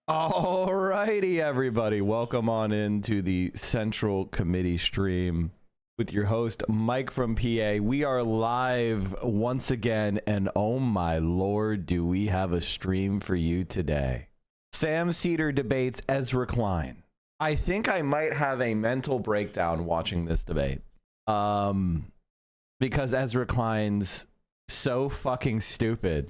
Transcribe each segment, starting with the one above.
Alrighty, everybody. Welcome on into the Central Committee stream with your host, Mike from PA. We are live once again, and oh my lord, do we have a stream for you today. Seder debates Ezra Klein. I think I might have a mental breakdown watching this debate. Because Ezra Klein's so fucking stupid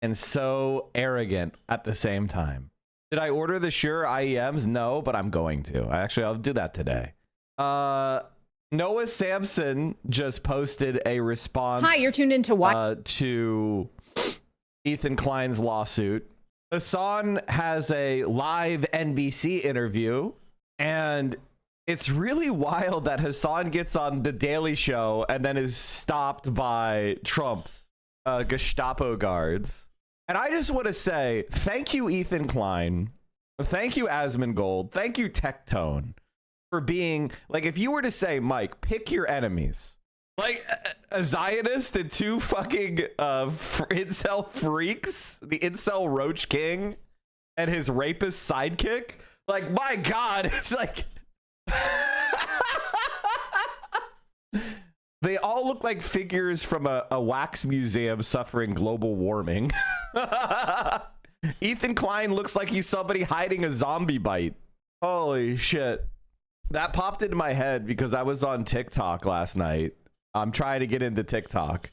and so arrogant at the same time. Did I order the Shure IEMs? No, but I'm going to. I'll do that today. Noah Samsen just posted a response. Hi, you're tuned into what? To Ethan Klein's lawsuit. Hassan has a live NBC interview, and it's really wild that Hassan gets on The Daily Show and then is stopped by Trump's Gestapo guards. And I just want to say, thank you, Ethan Klein. Thank you, Asmongold. Thank you, Tectone, for being, like, if you were to say, Mike, pick your enemies. Like, a Zionist and two fucking incel freaks, the incel Roach King and his rapist sidekick. Like, my God, it's like... They all look like figures from a wax museum suffering global warming. Ethan Klein looks like he's somebody hiding a zombie bite. Holy shit. That popped into my head because I was on TikTok last night. I'm trying to get into TikTok.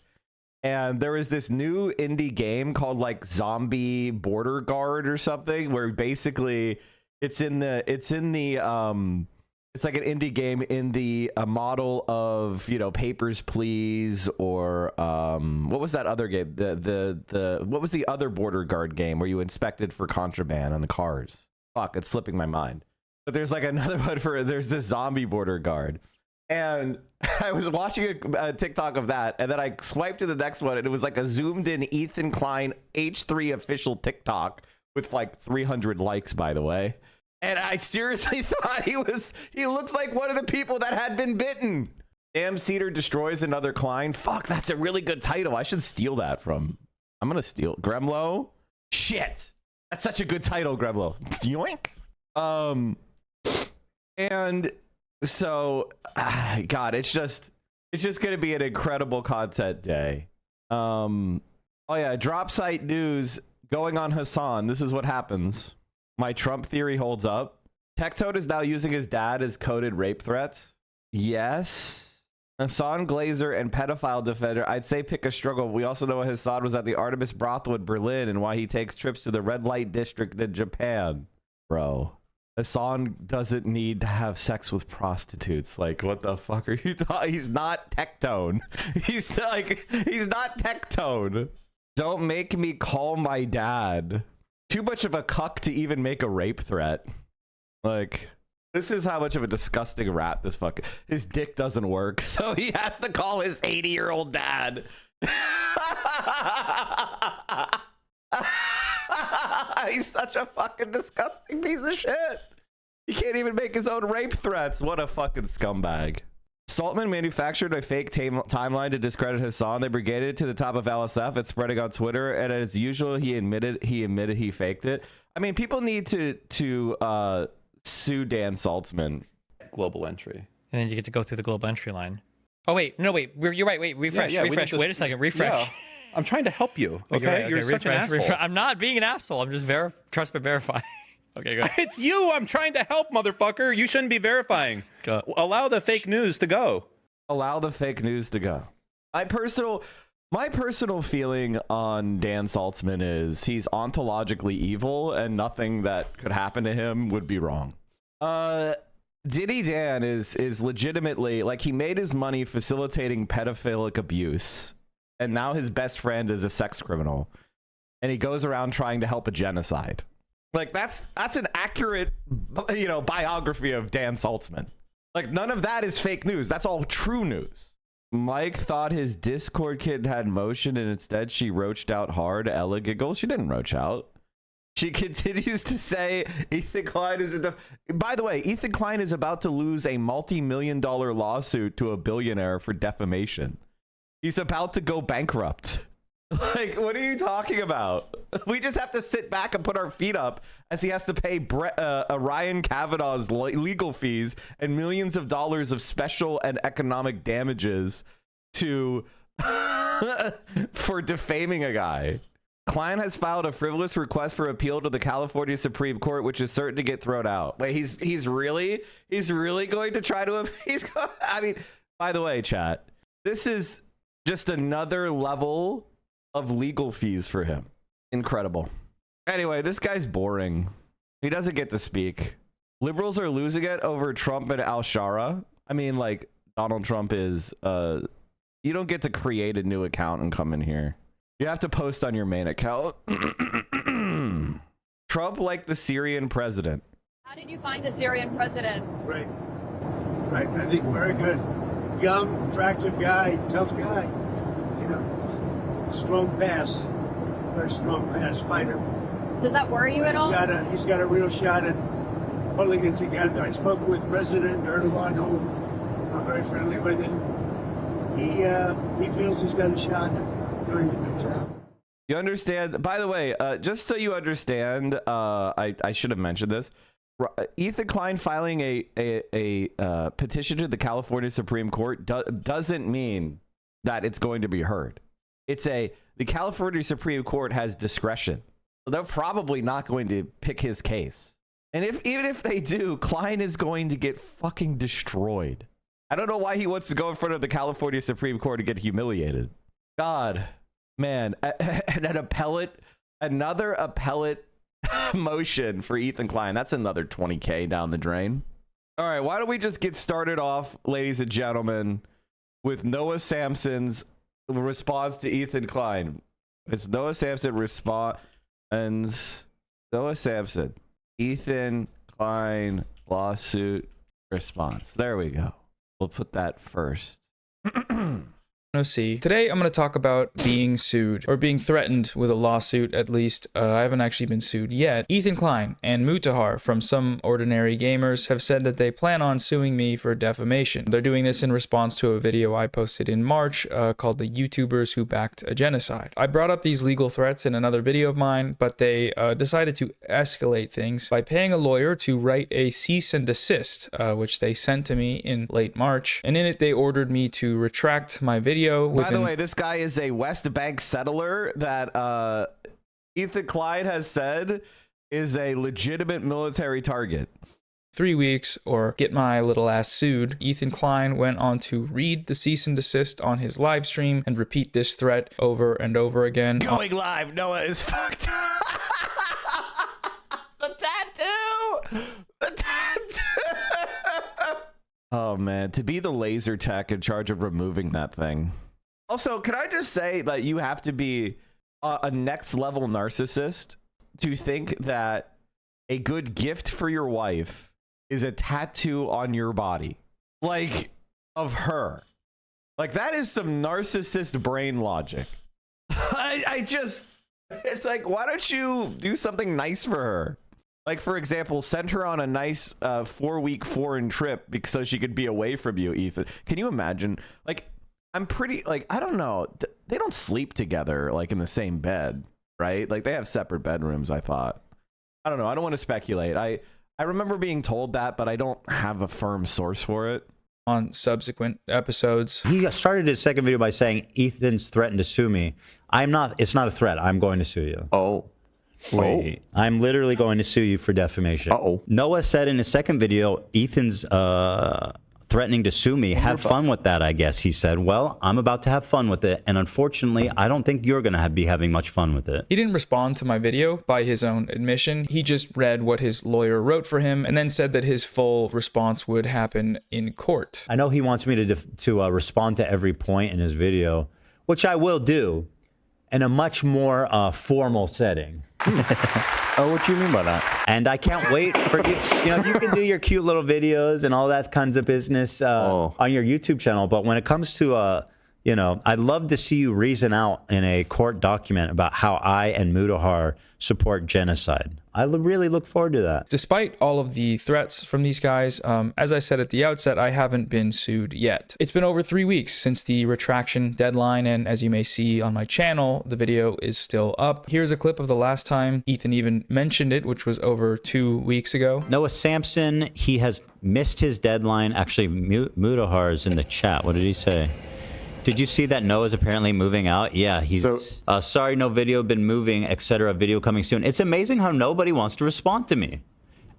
And there was this new indie game called like Zombie Border Guard or something, where basically it's like an indie game in the model of, you know, Papers, Please, or what was that other game? What was the other border guard game where you inspected for contraband on the cars? Fuck, it's slipping my mind. But there's like another one there's this zombie border guard. And I was watching a TikTok of that, and then I swiped to the next one, and it was like a zoomed in Ethan Klein H3 official TikTok with like 300 likes, by the way. And I seriously thought he looks like one of the people that had been bitten. Damn, Seder destroys another Klein. Fuck, that's a really good title. I should steal that from. I'm going to steal Gremlo. Shit. That's such a good title, Gremlo. Yoink. And so, God, it's just going to be an incredible content day. Oh yeah, drop site news going on Hassan. This is what happens. My Trump theory holds up. Tectone is now using his dad as coded rape threats. Yes. Hassan Glazer and pedophile defender. I'd say pick a struggle. We also know Hassan was at the Artemis brothel in Berlin and why he takes trips to the red light district in Japan. Bro, Hassan doesn't need to have sex with prostitutes. Like, what the fuck are you talking? He's not Tectone. He's not Tectone. Don't make me call my dad. Too much of a cuck to even make a rape threat. Like, this is how much of a disgusting rat this fucking... His dick doesn't work, so he has to call his 80-year-old dad. He's such a fucking disgusting piece of shit. He can't even make his own rape threats. What a fucking scumbag. Saltman manufactured a fake timeline to discredit Hassan. They brigaded it to the top of LSF. It's spreading on Twitter, and as usual, he admitted he faked it. I mean, people need to sue Dan Saltzman. Global entry, and then you get to go through the global entry line. Oh wait, no wait, you're right. Wait, refresh, refresh. Wait a second, refresh. Yeah. I'm trying to help you. Okay, you're such an asshole. I'm not being an asshole. I'm just trust but verify. Okay, go ahead. It's you. I'm trying to help, motherfucker. You shouldn't be verifying. Go. Allow the fake news to go. Allow the fake news to go. My personal feeling on Dan Saltzman is he's ontologically evil, and nothing that could happen to him would be wrong. Diddy Dan is legitimately, like, he made his money facilitating pedophilic abuse, and now his best friend is a sex criminal, and he goes around trying to help a genocide. Like, that's an accurate, you know, biography of Dan Saltzman. Like, none of that is fake news. That's all true news. Mike thought his Discord kid had motion, and instead she roached out hard. Ella giggle. She didn't roach out. She continues to say Ethan Klein is by the way, Ethan Klein is about to lose a multi-million-dollar lawsuit to a billionaire for defamation. He's about to go bankrupt. Like, what are you talking about? We just have to sit back and put our feet up as he has to pay Ryan Kavanaugh's legal fees and millions of dollars of special and economic damages to for defaming a guy. Klein has filed a frivolous request for appeal to the California Supreme Court, which is certain to get thrown out. Wait, he's really going to try to? I mean, by the way, chat, this is just another level of legal fees for him. Incredible. Anyway, this guy's boring. He doesn't get to speak. Liberals are losing it over Trump and Al-Shara. I mean, like, Donald Trump is you don't get to create a new account and come in here. You have to post on your main account. Trump like the Syrian president. How did you find the Syrian president? Right. I think very good. Young, attractive guy, tough guy. You know, strong pass, very strong pass fighter. Does that worry you at all? He's got a real shot at pulling it together. I spoke with President Erdogan, who I'm very friendly with him. He feels he's got a shot at doing a good job. You understand? By the way, just so you understand, I should have mentioned this. Ethan Klein filing a petition to the California Supreme Court doesn't mean that it's going to be heard. The California Supreme Court has discretion. So they're probably not going to pick his case. And even if they do, Klein is going to get fucking destroyed. I don't know why he wants to go in front of the California Supreme Court to get humiliated. God, man, and another appellate motion for Ethan Klein. That's another 20K down the drain. All right, why don't we just get started off, ladies and gentlemen, with Noah Samsen's response to Ethan Klein. It's Noah Samsen responds. Noah Samsen, Ethan Klein lawsuit response. There we go. We'll put that first. Today I'm going to talk about being sued, or being threatened with a lawsuit at least. I haven't actually been sued yet. Ethan Klein and Mutahar from Some Ordinary Gamers have said that they plan on suing me for defamation. They're doing this in response to a video I posted in March called The YouTubers Who Backed a Genocide. I brought up these legal threats in another video of mine, but they decided to escalate things by paying a lawyer to write a cease and desist, which they sent to me in late March. And in it, they ordered me to retract my video. By the way, this guy is a West Bank settler that Ethan Klein has said is a legitimate military target. 3 weeks or get my little ass sued. Ethan Klein went on to read the cease and desist on his live stream and repeat this threat over and over again. Going live, Noah is fucked. The tattoo. Oh man, to be the laser tech in charge of removing that thing. Also, can I just say that you have to be a next level narcissist to think that a good gift for your wife is a tattoo on your body, like, of her. Like, that is some narcissist brain logic. It's like, why don't you do something nice for her? Like, for example, send her on a nice 4-week foreign trip so she could be away from you, Ethan. Can you imagine? Like, I'm pretty, like, I don't know. They don't sleep together, like, in the same bed, right? Like, they have separate bedrooms, I thought. I don't know. I don't want to speculate. I remember being told that, but I don't have a firm source for it. On subsequent episodes. He started his second video by saying, Ethan's threatened to sue me. It's not a threat. I'm going to sue you. Oh. Wait, I'm literally going to sue you for defamation. Noah said in his second video, Ethan's threatening to sue me. Have fun with that, I guess. He said, well, I'm about to have fun with it. And unfortunately, I don't think you're going to be having much fun with it. He didn't respond to my video by his own admission. He just read what his lawyer wrote for him and then said that his full response would happen in court. I know he wants me to respond to every point in his video, which I will do in a much more formal setting. Oh, what do you mean by that? And I can't wait for you. You know, you can do your cute little videos and all that kinds of business on your YouTube channel. But when it comes to you know, I'd love to see you reason out in a court document about how I and Mutahar support genocide. I really look forward to that. Despite all of the threats from these guys, as I said at the outset, I haven't been sued yet. It's been over 3 weeks since the retraction deadline, and as you may see on my channel, the video is still up. Here's a clip of the last time Ethan even mentioned it, which was over 2 weeks ago. Noah Samsen, he has missed his deadline. Actually, Mutahar is in the chat. What did he say? Did you see that Noah's apparently moving out? Yeah, he's sorry, no video, been moving, etc. Video coming soon. It's amazing how nobody wants to respond to me.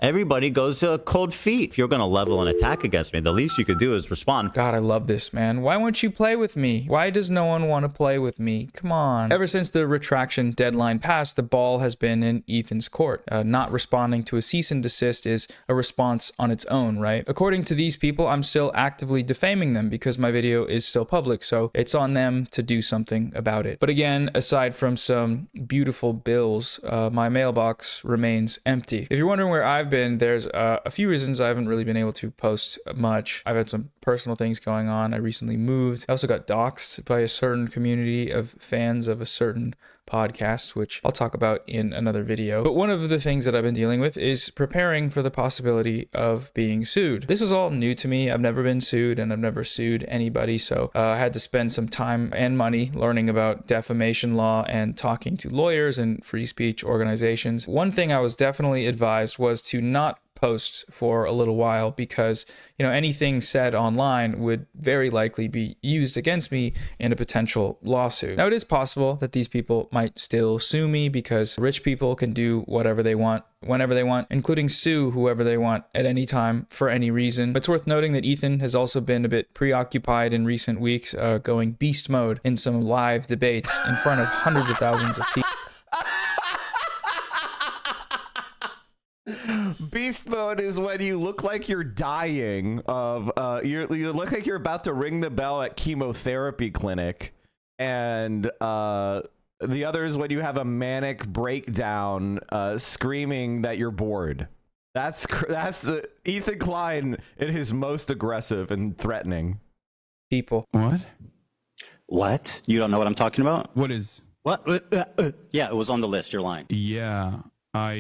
Everybody goes cold feet. If you're going to level an attack against me, the least you could do is respond. God, I love this, man. Why won't you play with me? Why does no one want to play with me? Come on. Ever since the retraction deadline passed, the ball has been in Ethan's court. Not responding to a cease and desist is a response on its own, right? According to these people, I'm still actively defaming them because my video is still public, so it's on them to do something about it. But again, aside from some beautiful bills, my mailbox remains empty. If you're wondering where I've been, there's a few reasons I haven't really been able to post much. I've had some personal things going on. I recently moved. I also got doxxed by a certain community of fans of a certain podcast, which I'll talk about in another video. But one of the things that I've been dealing with is preparing for the possibility of being sued. This was all new to me. I've never been sued, and I've never sued anybody, so I had to spend some time and money learning about defamation law and talking to lawyers and free speech organizations. One thing I was definitely advised was to not post for a little while because, you know, anything said online would very likely be used against me in a potential lawsuit. Now, it is possible that these people might still sue me because rich people can do whatever they want whenever they want, including sue whoever they want at any time for any reason. But it's worth noting that Ethan has also been a bit preoccupied in recent weeks, going beast mode in some live debates in front of hundreds of thousands of people. Beast mode is when you look like you're dying of you look like you're about to ring the bell at chemotherapy clinic, and the other is when you have a manic breakdown screaming that you're bored. That's the Ethan Klein at his most aggressive and threatening. People. What? You don't know what I'm talking about? What is? What? Yeah, it was on the list. You're lying. Yeah. I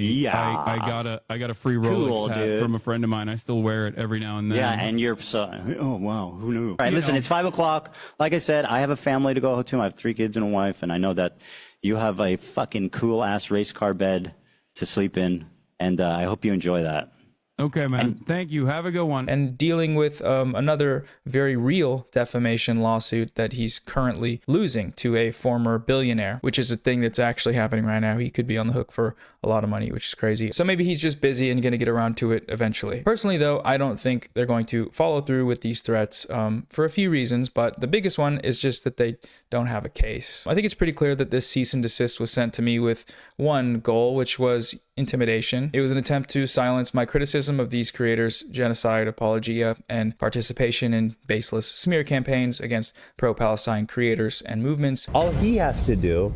got a free Rolex hat from a friend of mine. I still wear it every now and then. Yeah, and you're oh wow, who knew? All right, listen, it's 5 o'clock. Like I said, I have a family to go to. I have 3 kids and a wife, and I know that you have a fucking cool ass race car bed to sleep in, and I hope you enjoy that. Okay, man. Thank you. Have a good one. And dealing with another very real defamation lawsuit that he's currently losing to a former billionaire, which is a thing that's actually happening right now. He could be on the hook for a lot of money, which is crazy. So maybe he's just busy and going to get around to it eventually. Personally, though, I don't think they're going to follow through with these threats for a few reasons, but the biggest one is just that they don't have a case. I think it's pretty clear that this cease and desist was sent to me with one goal, which was intimidation. It was an attempt to silence my criticism of these creators' genocide, apologia, and participation in baseless smear campaigns against pro-Palestine creators and movements. All he has to do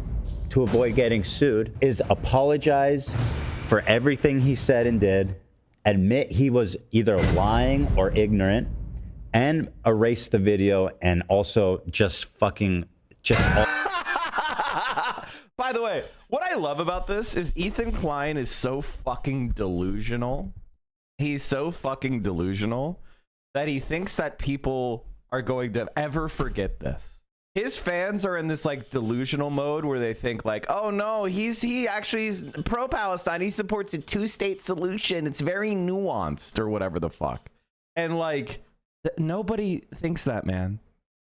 to avoid getting sued is apologize for everything he said and did, admit he was either lying or ignorant, and erase the video, and also By the way, what I love about this is Ethan Klein is so fucking delusional. He's so fucking delusional that he thinks that people are going to ever forget this. His fans are in this like delusional mode where they think like, oh no, he actually is pro-Palestine. He supports a 2-state solution. It's very nuanced or whatever the fuck. And like, nobody thinks that, man.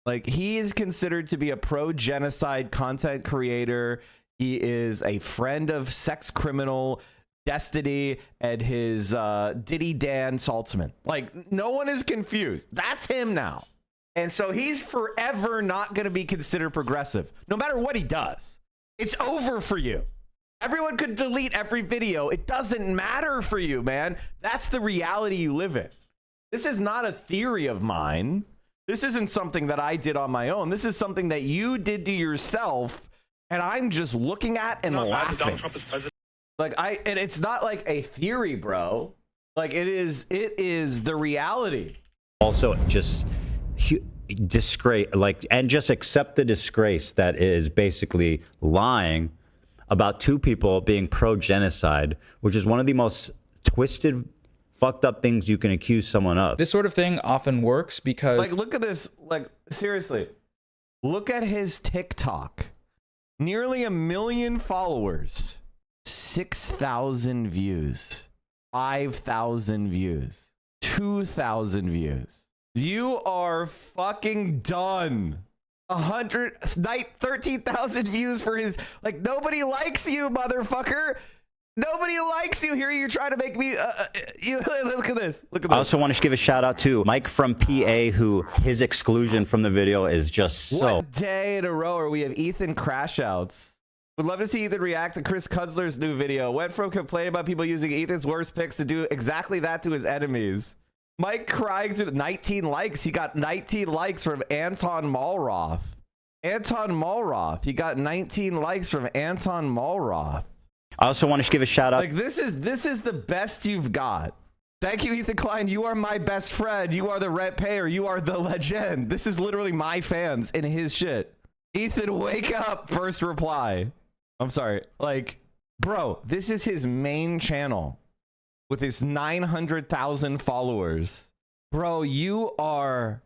Like, he is considered to be a pro-genocide content creator. He is a friend of sex criminal Destiny and his Diddy Dan Saltzman. Like, no one is confused. That's him now. And so he's forever not going to be considered progressive, no matter what he does. It's over for you. Everyone could delete every video. It doesn't matter for you, man. That's the reality you live in. This is not a theory of mine. This isn't something that I did on my own. This is something that you did to yourself, and I'm just looking at and laughing. Donald Trump is president. Like, and it's not like a theory, bro. Like, it is the reality. Also, just disgrace, like, and just accept the disgrace that is basically lying about two people being pro-genocide, which is one of the most twisted, fucked up things you can accuse someone of. This sort of thing often works because... Like, look at this. Like, seriously. Look at his TikTok. Nearly 1 million followers. 6,000 views. 5,000 views. 2,000 views. You are fucking done. 13,000 views for his, like, nobody likes you, motherfucker. Nobody likes you. Here you're trying to make me look at this. Look at this. I also want to give a shout out to Mike from PA, who his exclusion from the video is just so. What day in a row are we have Ethan crash outs? Would love to see Ethan react to Chris Kunzler's new video. Went from complaining about people using Ethan's worst picks to do exactly that to his enemies. Mike crying through the 19 likes. He got 19 likes from Anton Malroth. Anton Malroth. He got 19 likes from Anton Malroth. I also want to give a shout out. Like, this is the best you've got. Thank you, Ethan Klein. You are my best friend. You are the rent payer. You are the legend. This is literally my fans in his shit. Ethan, wake up. First reply. I'm sorry. Like, bro, this is his main channel with his 900,000 followers. Bro, you are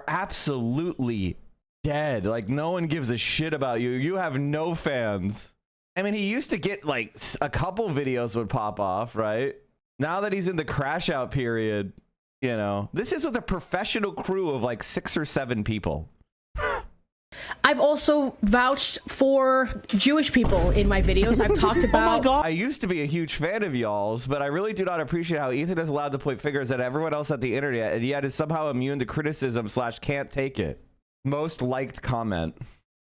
absolutely dead. Like, no one gives a shit about you. You have no fans. I mean, he used to get like a couple videos would pop off, right? Now that he's in the crash out period, you know, this is with a professional crew of like 6 or 7 people. I've also vouched for Jewish people in my videos. I've talked about... Oh my God. I used to be a huge fan of y'all's, but I really do not appreciate how Ethan is allowed to point fingers at everyone else at the internet and yet is somehow immune to criticism / can't take it. Most liked comment.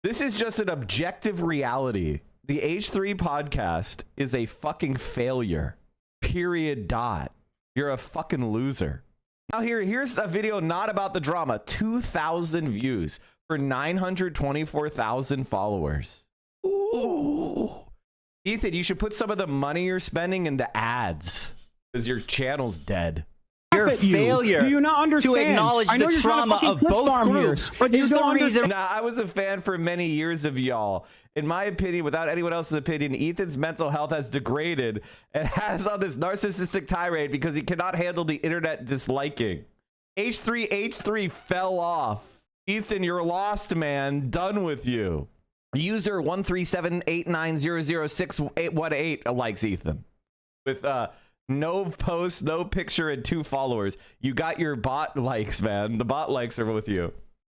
This is just an objective reality. The H3 podcast is a fucking failure. Period. Dot. You're a fucking loser. Now here's a video not about the drama. 2,000 views for 924,000 followers. Ooh. Ethan, you should put some of the money you're spending into ads because your channel's dead. Your failure do you not understand? To acknowledge the trauma of both groups is the reason. Nah, I was a fan for many years of y'all. In my opinion, without anyone else's opinion, Ethan's mental health has degraded and has on this narcissistic tirade because he cannot handle the internet disliking. H3 fell off. Ethan, you're lost, man. Done with you. User 13789006818 likes Ethan. With no post, no picture, and 2 followers. You got your bot likes, man. The bot likes are with you.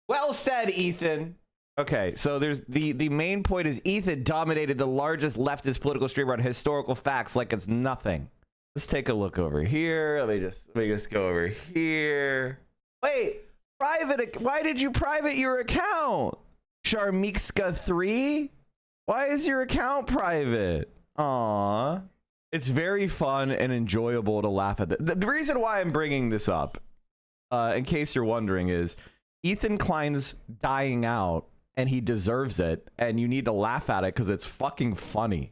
Well said, Ethan. Okay, so there's the main point is Ethan dominated the largest leftist political streamer on historical facts like it's nothing. Let's take a look over here. Let me just go over here. Wait, private. Why did you private your account? Sharmixka3? Why is your account private? Aww. It's very fun and enjoyable to laugh at. The reason why I'm bringing this up, in case you're wondering, is Ethan Klein's dying out and he deserves it. And you need to laugh at it because it's fucking funny.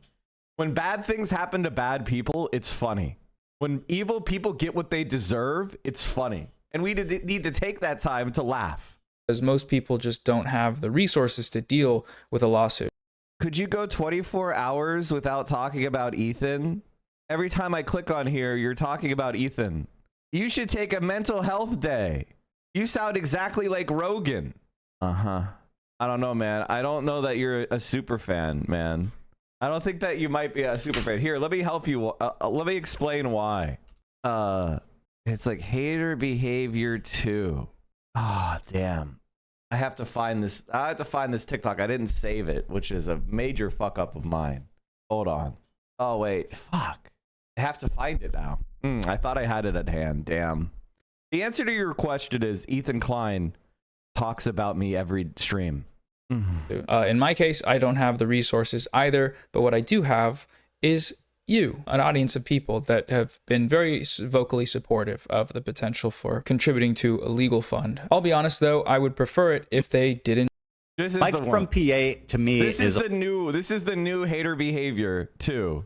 When bad things happen to bad people, it's funny. When evil people get what they deserve, it's funny. And we need to take that time to laugh. Because most people just don't have the resources to deal with a lawsuit. Could you go 24 hours without talking about Ethan? Every time I click on here, you're talking about Ethan. You should take a mental health day. You sound exactly like Rogan. Uh-huh. I don't know, man. I don't know that you're a super fan, man. I don't think that you might be a super fan. Here, let me help you. Let me explain why. It's like hater behavior too. Ah, oh, damn. I have to find this. I have to find this TikTok. I didn't save it, which is a major fuck up of mine. Hold on. Oh, wait. Fuck. I have to find it now. I thought I had it at hand. Damn. The answer to your question is Ethan Klein talks about me every stream. In my case, I don't have the resources either, but what I do have is you, an audience of people that have been very vocally supportive of the potential for contributing to a legal fund. I'll be honest though, I would prefer it if they didn't. This is Mike from PA to me this is the new hater behavior too.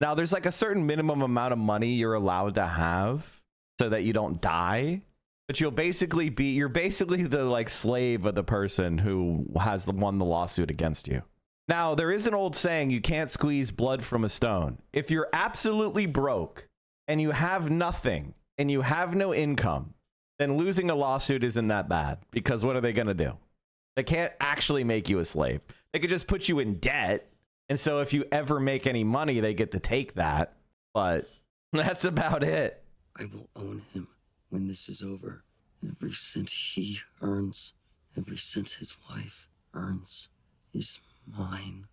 Now, there's like a certain minimum amount of money you're allowed to have so that you don't die. But you're basically the like slave of the person who has won the lawsuit against you. Now, there is an old saying, you can't squeeze blood from a stone. If you're absolutely broke and you have nothing and you have no income, then losing a lawsuit isn't that bad, because what are they going to do? They can't actually make you a slave. They could just put you in debt. And so if you ever make any money, they get to take that. But that's about it. I will own him when this is over. Every cent he earns, every cent his wife earns is mine.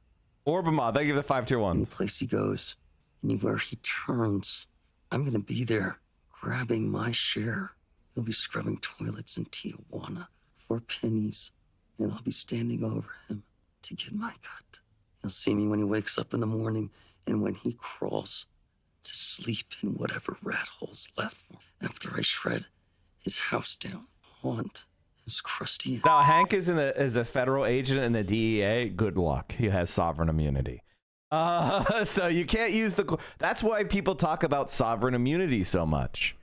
Orbama, thank you for the 5 tier 1s. Any place he goes, anywhere he turns, I'm going to be there, grabbing my share. He'll be scrubbing toilets in Tijuana for pennies, and I'll be standing over him to get my cut. He'll see me when he wakes up in the morning and when he crawls to sleep in whatever rat hole's left for him after I shred his house down, haunt his crusty... Now, Hank is a federal agent in the DEA. Good luck. He has sovereign immunity. So you can't use the... That's why people talk about sovereign immunity so much.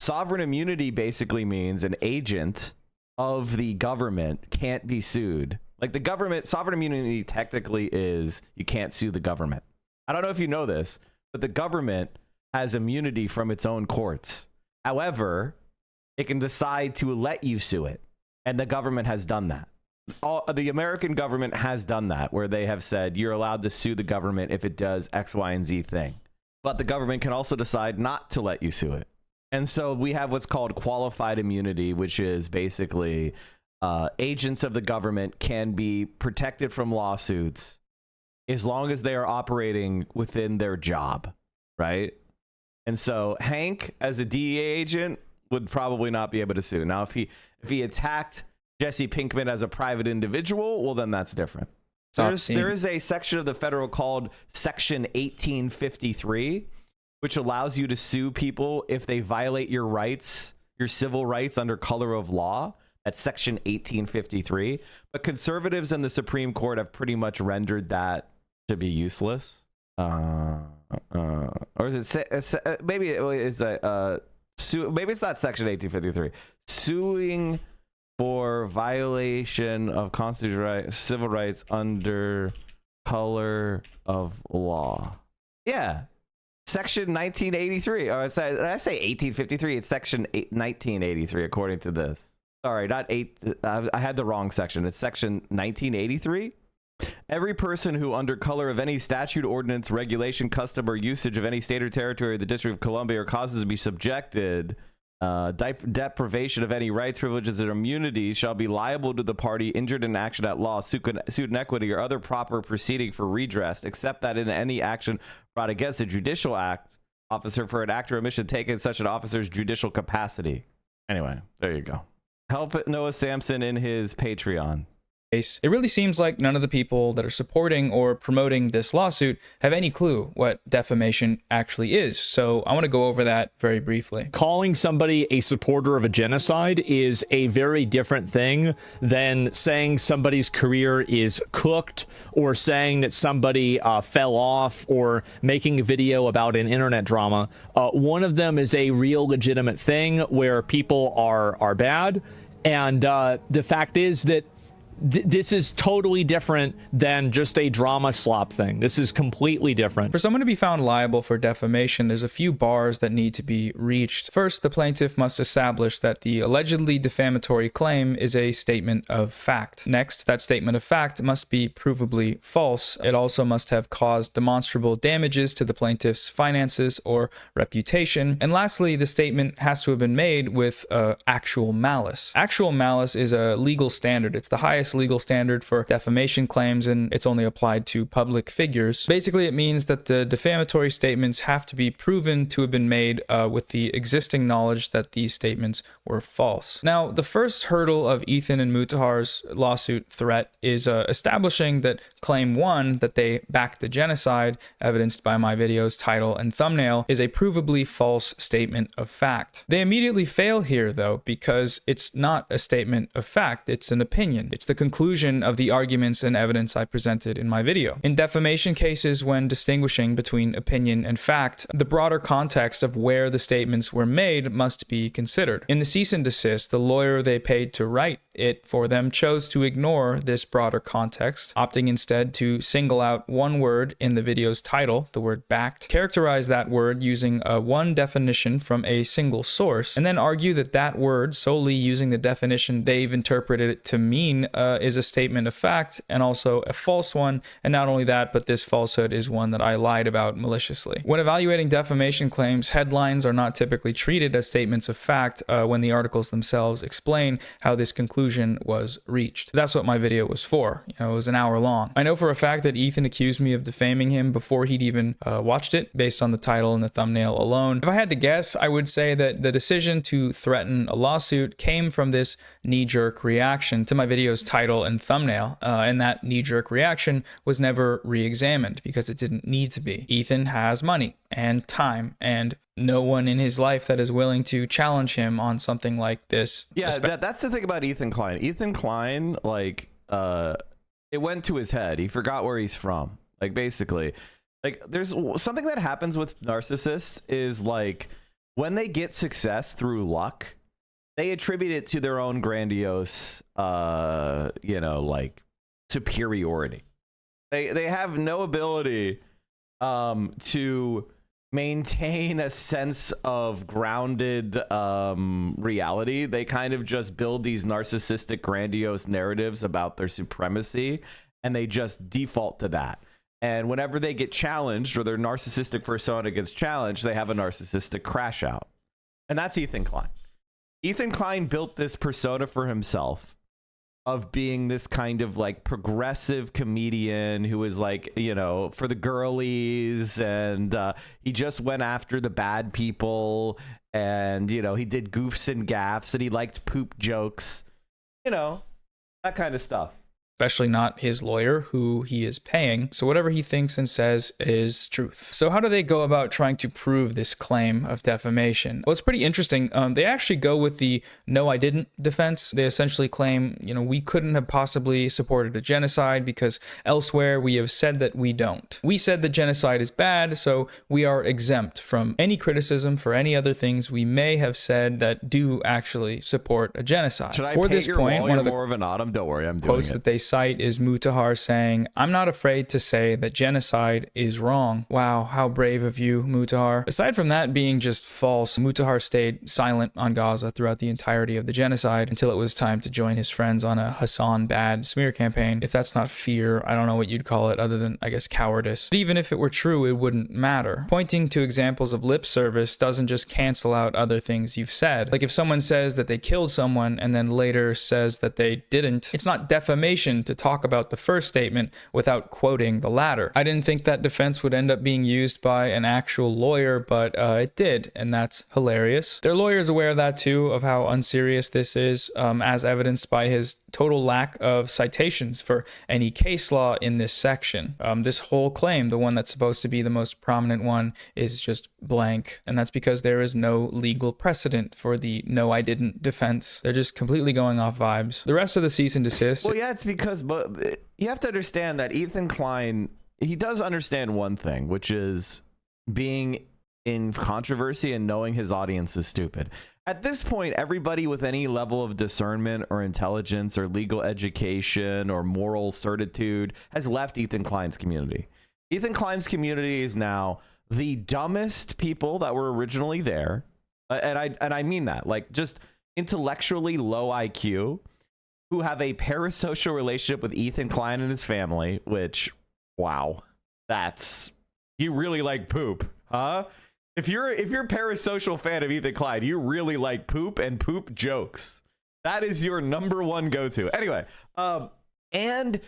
Sovereign immunity basically means an agent of the government can't be sued. Like the government, sovereign immunity technically is you can't sue the government. I don't know if you know this, but the government has immunity from its own courts. However, it can decide to let you sue it. And the government has done that. The American government has done that, where they have said you're allowed to sue the government if it does X, Y, and Z thing. But the government can also decide not to let you sue it. And so we have what's called qualified immunity, which is basically agents of the government can be protected from lawsuits as long as they are operating within their job, right? And so Hank, as a DEA agent, would probably not be able to sue. Now, if he attacked Jesse Pinkman as a private individual, well, then that's different. There is a section of the federal called Section 1853, which allows you to sue people if they violate your rights, your civil rights under color of law. That's Section 1853. But conservatives in the Supreme Court have pretty much rendered that to be useless. Or is it maybe it's maybe it's not Section 1853. Suing for violation of constitutional civil rights under color of law. Yeah. Section 1983. Or did I say 1853? It's Section 1983, according to this. Sorry, not 8. I had the wrong section. It's Section 1983. Every person who, under color of any statute, ordinance, regulation, custom, or usage of any state or territory of the District of Columbia, or causes to be subjected deprivation of any rights, privileges, or immunities, shall be liable to the party injured in action at law, suit in equity, or other proper proceeding for redress, except that in any action brought against a judicial officer for an act or omission taken in such an officer's judicial capacity. Anyway, there you go. Help Noah Samsen in his Patreon. It really seems like none of the people that are supporting or promoting this lawsuit have any clue what defamation actually is. So I want to go over that very briefly. Calling somebody a supporter of a genocide is a very different thing than saying somebody's career is cooked, or saying that somebody fell off, or making a video about an internet drama. One of them is a real legitimate thing where people are bad. And the fact is that this is totally different than just a drama slop thing. This is completely different. For someone to be found liable for defamation, there's a few bars that need to be reached. First, the plaintiff must establish that the allegedly defamatory claim is a statement of fact. Next, that statement of fact must be provably false. It also must have caused demonstrable damages to the plaintiff's finances or reputation. And lastly, the statement has to have been made with actual malice. Actual malice is a legal standard. It's the highest legal standard for defamation claims, and it's only applied to public figures. Basically, it means that the defamatory statements have to be proven to have been made with the existing knowledge that these statements were false. Now, the first hurdle of Ethan and Mutahar's lawsuit threat is establishing that claim 1, that they backed the genocide, evidenced by my video's title and thumbnail, is a provably false statement of fact. They immediately fail here, though, because it's not a statement of fact, it's an opinion. It's the the conclusion of the arguments and evidence I presented in my video. In defamation cases, when distinguishing between opinion and fact, the broader context of where the statements were made must be considered. In the cease and desist, the lawyer they paid to write it for them chose to ignore this broader context, opting instead to single out one word in the video's title, the word backed, characterize that word using one definition from a single source, and then argue that that word, solely using the definition they've interpreted it to mean, is a statement of fact and also a false one. And not only that, but this falsehood is one that I lied about maliciously. When evaluating defamation claims, headlines are not typically treated as statements of fact when the articles themselves explain how this conclusion was reached. That's what my video was for. It was an hour long. I know for a fact that Ethan accused me of defaming him before he'd even watched it, based on the title and the thumbnail alone. If I had to guess, I would say that the decision to threaten a lawsuit came from this knee-jerk reaction to my video's title and thumbnail, and that knee-jerk reaction was never re-examined because it didn't need to be. Ethan has money and time and no one in his life that is willing to challenge him on something like this. Yeah, that's the thing about Ethan Klein. Ethan Klein, like, it went to his head. He forgot where he's from. Like, basically, like, there's something that happens with narcissists is, like, when they get success through luck, they attribute it to their own grandiose, like, superiority. They have no ability to maintain a sense of grounded reality. They kind of just build these narcissistic, grandiose narratives about their supremacy, and they just default to that. And whenever they get challenged or their narcissistic persona gets challenged, they have a narcissistic crash out. And that's Ethan Klein. Ethan Klein built this persona for himself of being this kind of like progressive comedian who is like, for the girlies, and he just went after the bad people, and, he did goofs and gaffs, and he liked poop jokes, that kind of stuff. Especially not his lawyer, who he is paying. So whatever he thinks and says is truth. So how do they go about trying to prove this claim of defamation? Well, it's pretty interesting. They actually go with the "no, I didn't" defense. They essentially claim, we couldn't have possibly supported a genocide because elsewhere we have said that we don't. We said that genocide is bad, so we are exempt from any criticism for any other things we may have said that do actually support a genocide. Should I For paint this your point, wall? one of the more of an autumn? Don't worry, I'm doing quotes it. that they cite is Mutahar saying, "I'm not afraid to say that genocide is wrong." Wow, how brave of you, Mutahar. Aside from that being just false, Mutahar stayed silent on Gaza throughout the entirety of the genocide until it was time to join his friends on a Hassan bad smear campaign. If that's not fear, I don't know what you'd call it other than, I guess, cowardice. But even if it were true, it wouldn't matter. Pointing to examples of lip service doesn't just cancel out other things you've said. Like if someone says that they killed someone and then later says that they didn't, it's not defamation to talk about the first statement without quoting the latter. I didn't think that defense would end up being used by an actual lawyer, but it did, and that's hilarious. Their lawyer is aware of that too, of how unserious this is, as evidenced by his total lack of citations for any case law in this section. This whole claim, the one that's supposed to be the most prominent one, is just blank, and that's because there is no legal precedent for the "no, I didn't" defense. They're just completely going off vibes. The rest of the cease and desist. Well, yeah, it's because, but you have to understand that Ethan Klein, he does understand one thing, which is being in controversy and knowing his audience is stupid. At this point, everybody with any level of discernment or intelligence or legal education or moral certitude has left Ethan Klein's community. Ethan Klein's community is now the dumbest people that were originally there. And I mean that, like, just intellectually low IQ, who have a parasocial relationship with Ethan Klein and his family, which, wow, that's, you really like poop, huh? If you're a parasocial fan of Ethan Klein, you really like poop and poop jokes. That is your number one go-to. Anyway, and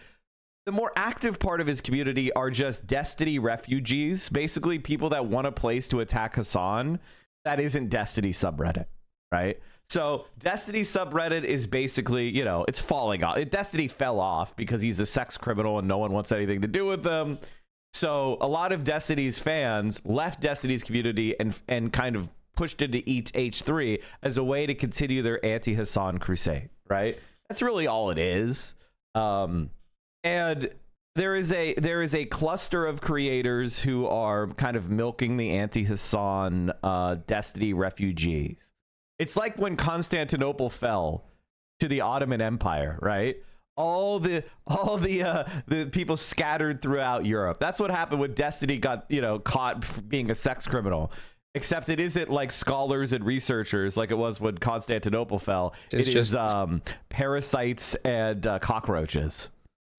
the more active part of his community are just Destiny refugees, basically people that want a place to attack Hassan that isn't Destiny subreddit, right? So Destiny subreddit is basically, it's falling off. Destiny fell off because he's a sex criminal and no one wants anything to do with them. So a lot of Destiny's fans left Destiny's community and kind of pushed into H3 as a way to continue their anti-Hassan crusade, right? That's really all it is. And there is a cluster of creators who are kind of milking the anti-Hassan Destiny refugees. It's like when Constantinople fell to the Ottoman Empire, right? All the people scattered throughout Europe. That's what happened when Destiny got, caught being a sex criminal. Except it isn't like scholars and researchers like it was when Constantinople fell. It is parasites and cockroaches.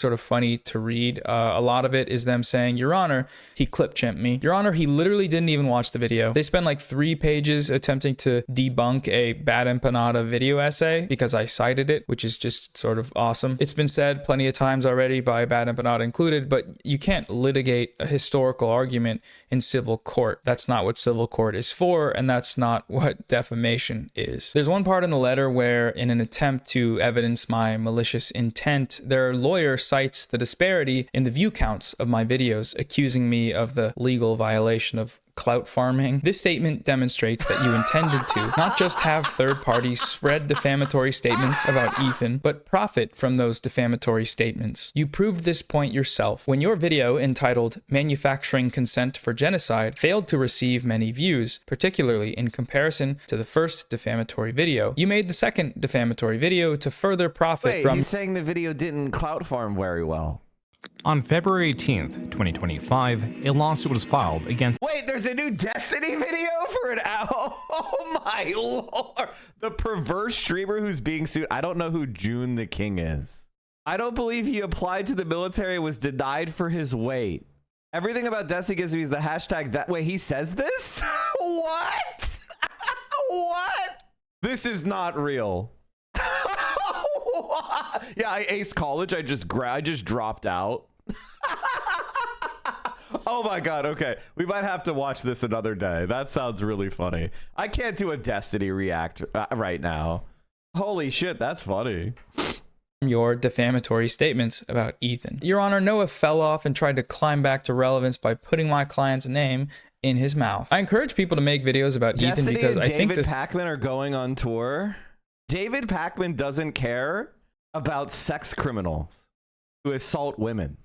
Sort of funny to read. A lot of it is them saying, Your Honor, he clip chimped me. Your Honor, he literally didn't even watch the video. They spent like 3 pages attempting to debunk a Bad Empanada video essay because I cited it, which is just sort of awesome. It's been said plenty of times already, by Bad Empanada included, but you can't litigate a historical argument in civil court. That's not what civil court is for, and that's not what defamation is. There's one part in the letter where, in an attempt to evidence my malicious intent, their lawyer cites the disparity in the view counts of my videos, accusing me of the legal violation of clout farming. This statement demonstrates that you intended to not just have third parties spread defamatory statements about Ethan, but profit from those defamatory statements. You proved this point yourself when your video entitled Manufacturing Consent for Genocide failed to receive many views, particularly in comparison to the first defamatory video. You made the second defamatory video to further profit from— He's saying the video didn't clout farm very well. On February 18th, 2025, a lawsuit was filed against— Wait, there's a new Destiny video for an hour? Oh my lord. The perverse streamer who's being sued. I don't know who June the King is. I don't believe he applied to the military and was denied for his weight. Everything about Destiny gives me is the hashtag that way. He says this? What? What? This is not real. Yeah, I aced college. I just dropped out. Oh my god. Okay, we might have to watch this another day. That sounds really funny. I can't do a Destiny react right now. Holy shit, that's funny. Your defamatory statements about Ethan. Your Honor, Noah fell off and tried to climb back to relevance by putting my client's name in his mouth. I encourage people to make videos about Destiny Ethan because and I think David Pakman are going on tour. David Pakman doesn't care about sex criminals who assault women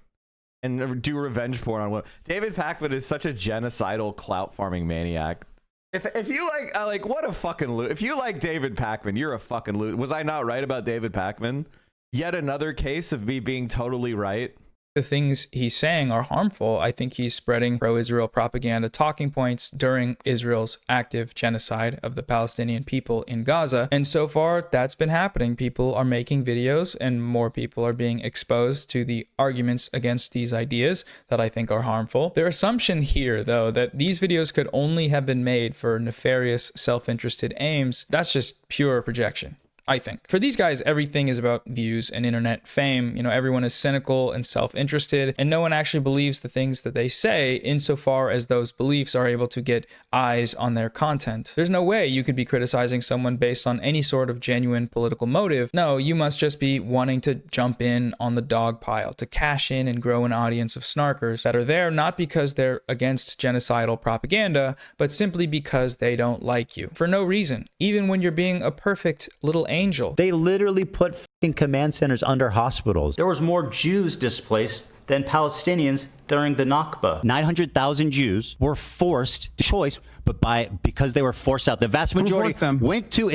and do revenge porn on women. David Pakman is such a genocidal clout farming maniac. If you like what a fucking loot. If you like David Pakman, you're a fucking loot. Was I not right about David Pakman? Yet another case of me being totally right. The things he's saying are harmful. I think he's spreading pro-Israel propaganda talking points during Israel's active genocide of the Palestinian people in Gaza. And so far, that's been happening. People are making videos and more people are being exposed to the arguments against these ideas that I think are harmful. Their assumption here, though, that these videos could only have been made for nefarious, self-interested aims, that's just pure projection. I think. For these guys, everything is about views and internet fame. Everyone is cynical and self-interested, and no one actually believes the things that they say insofar as those beliefs are able to get eyes on their content. There's no way you could be criticizing someone based on any sort of genuine political motive. No, you must just be wanting to jump in on the dog pile, to cash in and grow an audience of snarkers that are there not because they're against genocidal propaganda, but simply because they don't like you. For no reason. Even when you're being a perfect little angel. They literally put fucking command centers under hospitals. There was more Jews displaced than Palestinians during the Nakba. 900,000 Jews were forced to choice, but because they were forced out. The vast majority went to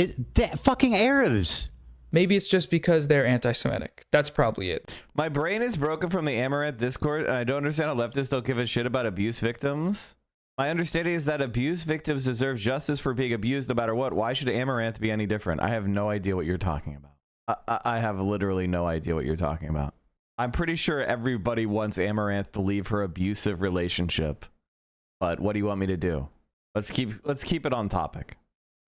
fucking Arabs. Maybe it's just because they're anti-Semitic. That's probably it. My brain is broken from the Amaranth Discord, and I don't understand how leftists don't give a shit about abuse victims. My understanding is that abuse victims deserve justice for being abused no matter what. Why should Amaranth be any different? I have no idea what you're talking about. I have literally no idea what you're talking about. I'm pretty sure everybody wants Amaranth to leave her abusive relationship. But what do you want me to do? Let's keep it on topic.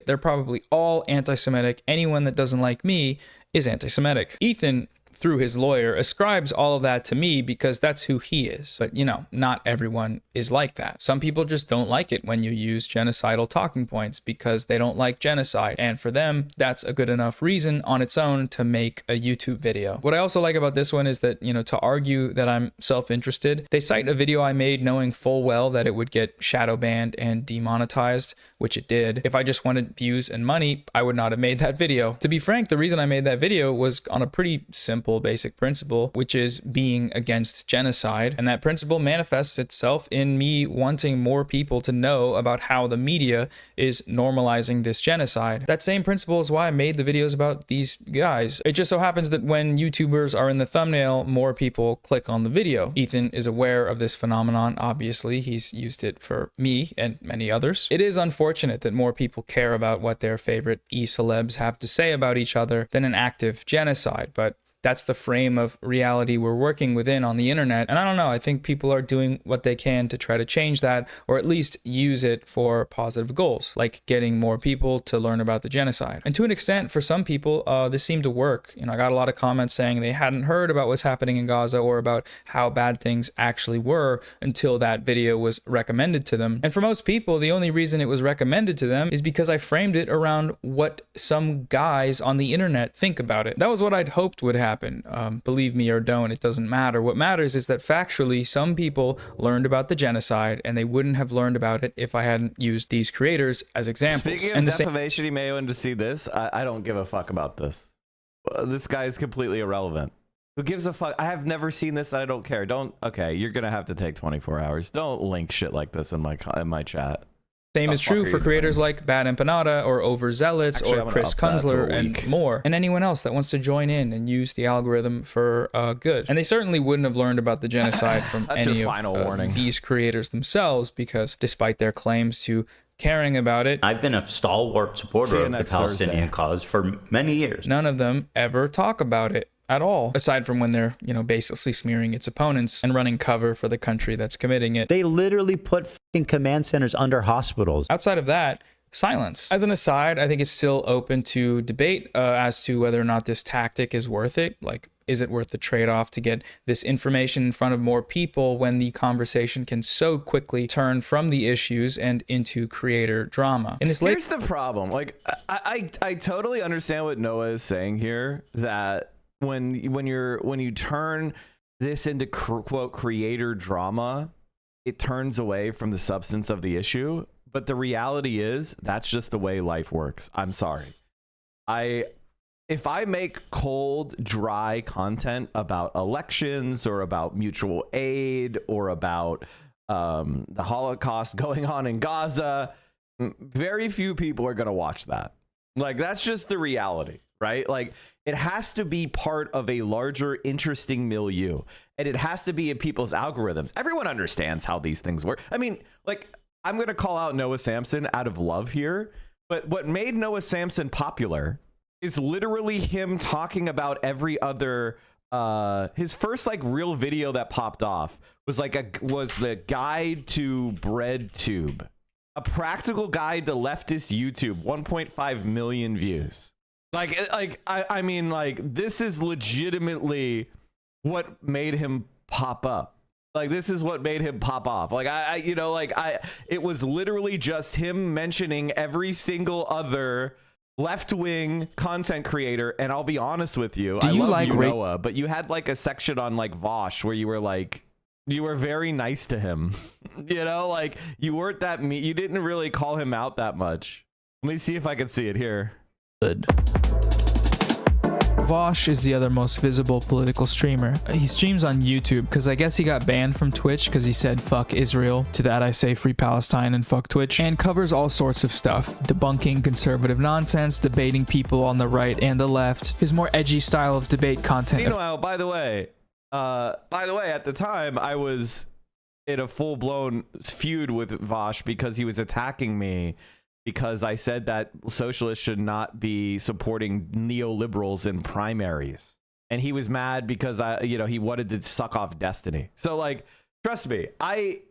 They're probably all anti-Semitic. Anyone that doesn't like me is anti-Semitic. Ethan, through his lawyer, ascribes all of that to me because that's who he is. But, not everyone is like that. Some people just don't like it when you use genocidal talking points because they don't like genocide. And for them, that's a good enough reason on its own to make a YouTube video. What I also like about this one is that, to argue that I'm self-interested, they cite a video I made knowing full well that it would get shadow banned and demonetized, which it did. If I just wanted views and money, I would not have made that video. To be frank, the reason I made that video was on a pretty simple simple, basic principle, which is being against genocide. And that principle manifests itself in me wanting more people to know about how the media is normalizing this genocide. That same principle is why I made the videos about these guys. It just so happens that when YouTubers are in the thumbnail, more people click on the video. Ethan is aware of this phenomenon, obviously. He's used it for me and many others. It is unfortunate that more people care about what their favorite e-celebs have to say about each other than an active genocide, but that's the frame of reality we're working within on the internet. And I don't know, I think people are doing what they can to try to change that, or at least use it for positive goals, like getting more people to learn about the genocide. And to an extent, for some people, this seemed to work. You know, I got a lot of comments saying they hadn't heard about what's happening in Gaza or about how bad things actually were until that video was recommended to them. And for most people, the only reason it was recommended to them is because I framed it around what some guys on the internet think about it. That was what I'd hoped would happen. Believe me or don't, it doesn't matter. What matters is that factually, some people learned about the genocide, and they wouldn't have learned about it if I hadn't used these creators as examples. Speaking of defamation, you may want to see this. I don't give a fuck about this. This guy is completely irrelevant. Who gives a fuck? I have never seen this. I don't care. Okay, you're gonna have to take 24 hours. Don't link shit like this in my chat. Same is true for creators like Bad Empanada or Overzealots or Chris Kunzler and more, and anyone else that wants to join in and use the algorithm for good. And they certainly wouldn't have learned about the genocide from any of these creators themselves, because despite their claims to caring about it, I've been a stalwart supporter of the Palestinian cause for many years. None of them ever talk about it at all, aside from when they're, you know, basically smearing its opponents and running cover for the country that's committing it. They literally put fucking command centers under hospitals. Outside of that, silence. As an aside, I think it's still open to debate as to whether or not this tactic is worth it. Like, is it worth the trade-off to get this information in front of more people when the conversation can so quickly turn from the issues and into creator drama? Here's the problem. Like, I totally understand what Noah is saying here, that when you turn this into quote creator drama, it turns away from the substance of the issue. But the reality is that's just the way life works. I'm sorry. If I make cold, dry content about elections or about mutual aid or about the Holocaust going on in Gaza, very few people are going to watch that. Like, that's just the reality. Right? Like, it has to be part of a larger, interesting milieu, and it has to be in people's algorithms. Everyone understands how these things work. I mean, like, I'm going to call out Noah Samsen out of love here, but what made Noah Samsen popular is literally him talking about every other, his first like real video that popped off was the guide to BreadTube, a practical guide to leftist YouTube, 1.5 million views. I mean, this is legitimately what made him pop up. Like, this is what made him pop off. Like, it was literally just him mentioning every single other left-wing content creator. And I'll be honest with you, I love you, Noah, but you had like a section on like Vosh where you were like, you were very nice to him. You know, like, you weren't that mean. You didn't really call him out that much. Let me see if I can see it here. Good. Vosh is the other most visible political streamer. He streams on YouTube because I guess he got banned from Twitch because he said fuck Israel. To that I say free Palestine and fuck Twitch. And covers all sorts of stuff. Debunking conservative nonsense, debating people on the right and the left. His more edgy style of debate content. Meanwhile, by the way, at the time I was in a full-blown feud with Vosh because he was attacking me because I said that socialists should not be supporting neoliberals in primaries. And he was mad because he wanted to suck off Destiny. So, like, trust me, it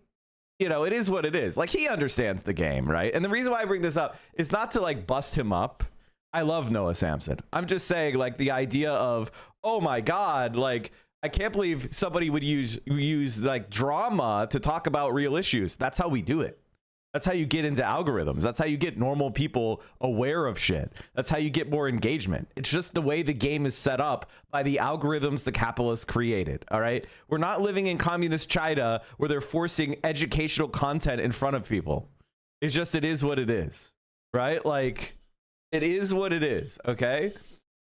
is what it is. Like, he understands the game, right? And the reason why I bring this up is not to like bust him up. I love Noah Samsen. I'm just saying, like, the idea of, oh my God, like, I can't believe somebody would use like drama to talk about real issues. That's how we do it. That's how you get into algorithms. That's how you get normal people aware of shit. That's how you get more engagement. It's just the way the game is set up by the algorithms the capitalists created. All right. We're not living in communist China where they're forcing educational content in front of people. It's just, it is what it is. Right? Like, it is what it is. Okay.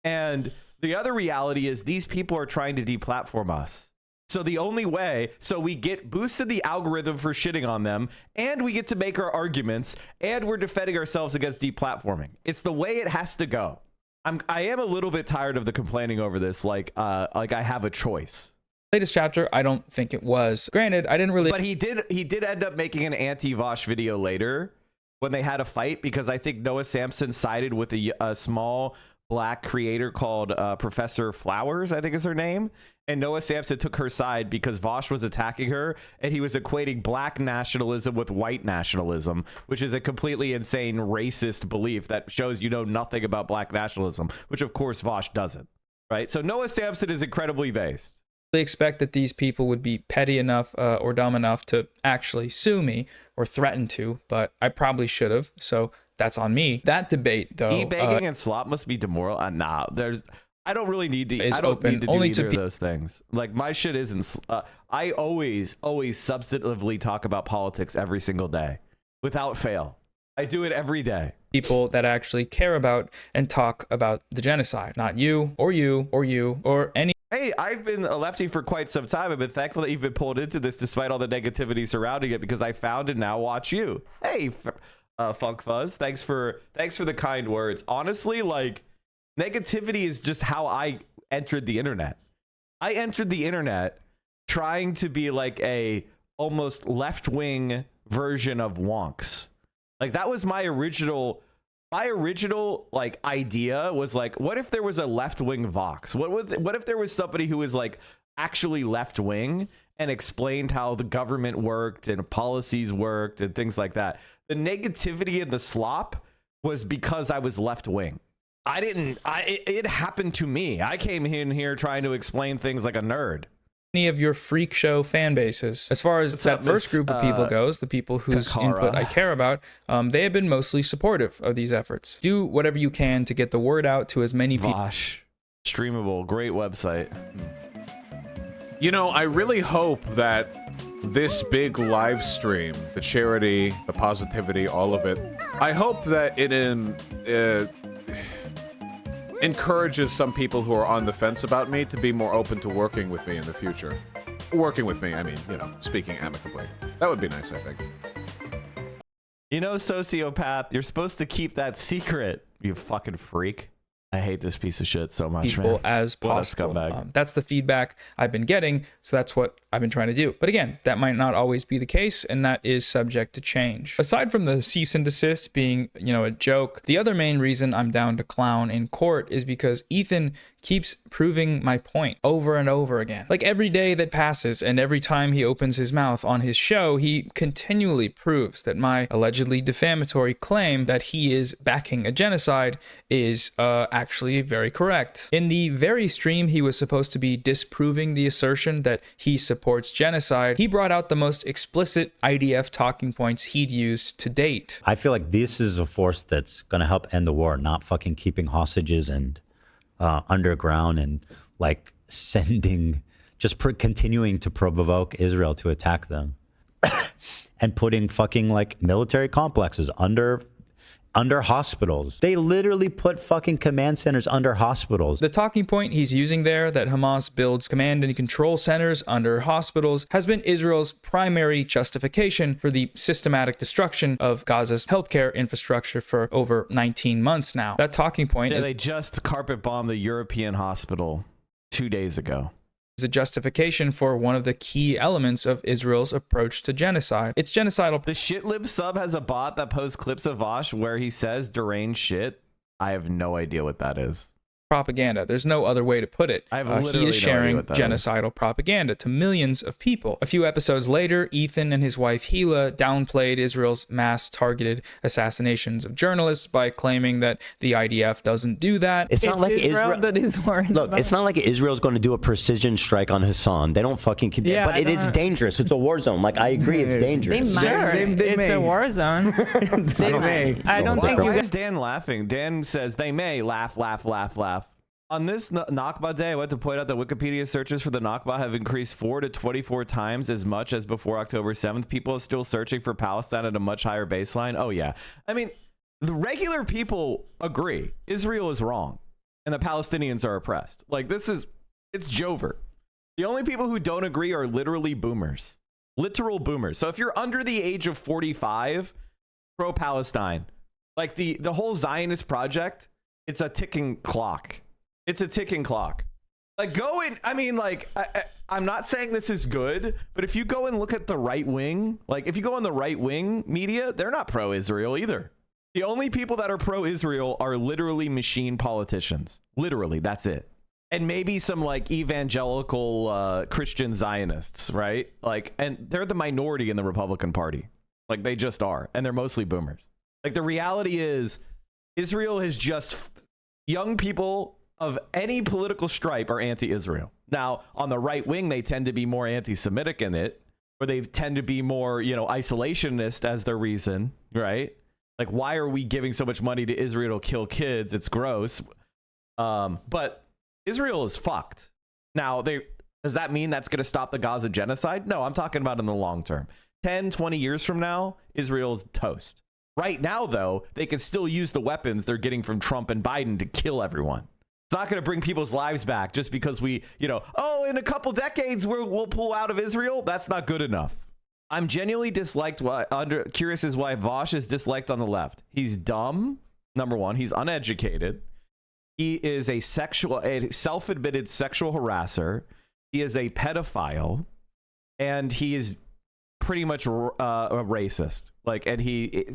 And The other reality is these people are trying to deplatform us. So the only way, so we get boosted the algorithm for shitting on them, and we get to make our arguments, and we're defending ourselves against deplatforming. It's the way it has to go. I am a little bit tired of the complaining over this, like I have a choice. Latest chapter, I don't think it was. Granted, I didn't really. But he did end up making an anti-Vosh video later when they had a fight, because I think Noah Samsen sided with a small black creator called Professor Flowers, I think is her name. And Noah Samsen took her side because Vosh was attacking her, and he was equating black nationalism with white nationalism, which is a completely insane racist belief that shows you know nothing about black nationalism, which of course Vosh doesn't, right? So Noah Samsen is incredibly based. They expect that these people would be petty enough or dumb enough to actually sue me or threaten to, but I probably should have, so that's on me. That debate, though, E-begging and slop must be demoral. Nah, I don't really need to. I don't need to do either of those things. Like, my shit isn't. I always substantively talk about politics every single day, without fail. I do it every day. People that actually care about and talk about the genocide, not you or you or you or any. Hey, I've been a lefty for quite some time. I've been thankful that you've been pulled into this despite all the negativity surrounding it, because I found and now watch you. Hey, Funk Fuzz, thanks for the kind words. Honestly, like, negativity is just how I entered the internet. I entered the internet trying to be like a almost left-wing version of Wonks. Like, that was my original like idea, was like, what if there was a left-wing Vox? What if there was somebody who was like actually left-wing and explained how the government worked and policies worked and things like that? The negativity and the slop was because I was left-wing. It happened to me. I came in here trying to explain things like a nerd. Any of your freak show fan bases. As far as that first group of people goes, the people whose input I care about, they have been mostly supportive of these efforts. Do whatever you can to get the word out to as many people. Vosh, streamable, great website. You know, I really hope that this big live stream, the charity, the positivity, all of it, I hope that it encourages some people who are on the fence about me to be more open to working with me in the future. Working with me, I mean, you know, speaking amicably. That would be nice, I think. You know, sociopath, you're supposed to keep that secret, you fucking freak. I hate this piece of shit so much, people man. as possible. That's the feedback I've been getting, so that's what I've been trying to do. But again, that might not always be the case, and that is subject to change. Aside from the cease and desist being, you know, a joke, the other main reason I'm down to clown in court is because Ethan keeps proving my point over and over again. Like, every day that passes and every time he opens his mouth on his show, he continually proves that my allegedly defamatory claim that he is backing a genocide is actually very correct. In the very stream he was supposed to be disproving the assertion that he supports genocide, he brought out the most explicit IDF talking points he'd used to date. I feel like this is a force that's going to help end the war, not fucking keeping hostages and underground and like sending, just continuing to provoke Israel to attack them and putting fucking like military complexes under hospitals. They literally put fucking command centers under hospitals. The talking point he's using there, that Hamas builds command and control centers under hospitals, has been Israel's primary justification for the systematic destruction of Gaza's healthcare infrastructure for over 19 months now. That talking point is... They just carpet bombed the European hospital 2 days ago. Is a justification for one of the key elements of Israel's approach to genocide. It's genocidal. The shitlib sub has a bot that posts clips of Vosh where he says deranged shit. I have no idea what that is. Propaganda. There's no other way to put it. He is sharing genocidal propaganda to millions of people. A few episodes later, Ethan and his wife Hila downplayed Israel's mass targeted assassinations of journalists by claiming that the IDF doesn't do that. It's not like Israel that is worried. Look, it's not like Israel's going to do a precision strike on Hassan. They don't fucking. Yeah, but it is dangerous. It's a war zone. Like, I agree, it's dangerous. They might. It's a war zone. They might. I don't think. Why is Dan laughing? Dan says they may laugh. On this Nakba day, I want to point out that Wikipedia searches for the Nakba have increased 4 to 24 times as much as before October 7th. People are still searching for Palestine at a much higher baseline. Oh, yeah. I mean, the regular people agree. Israel is wrong. and the Palestinians are oppressed. Like, it's Jover. The only people who don't agree are literally boomers. Literal boomers. So if you're under the age of 45, pro-Palestine. Like, the whole Zionist project, it's a ticking clock. It's a ticking clock. Like, go in. I mean, like, I'm not saying this is good, but if you go and look at the right wing, like, if you go on the right wing media, they're not pro-Israel either. The only people that are pro-Israel are literally machine politicians. Literally, that's it. And maybe some like evangelical Christian Zionists, right? Like, and they're the minority in the Republican Party. Like, they just are. And they're mostly boomers. Like, the reality is Israel is just young people of any political stripe are anti-Israel. Now, on the right wing, they tend to be more anti-Semitic in it, or they tend to be more, isolationist as their reason, right? Like, why are we giving so much money to Israel to kill kids? It's gross. But Israel is fucked. Now, does that mean that's going to stop the Gaza genocide? No, I'm talking about in the long term. 10, 20 years from now, Israel's toast. Right now, though, they can still use the weapons they're getting from Trump and Biden to kill everyone. It's not going to bring people's lives back just because we, in a couple decades, we'll pull out of Israel. That's not good enough. I'm genuinely curious as why Vosh is disliked on the left. He's dumb, number one. He's uneducated. He is a self-admitted sexual harasser. He is a pedophile, and he is pretty much a racist.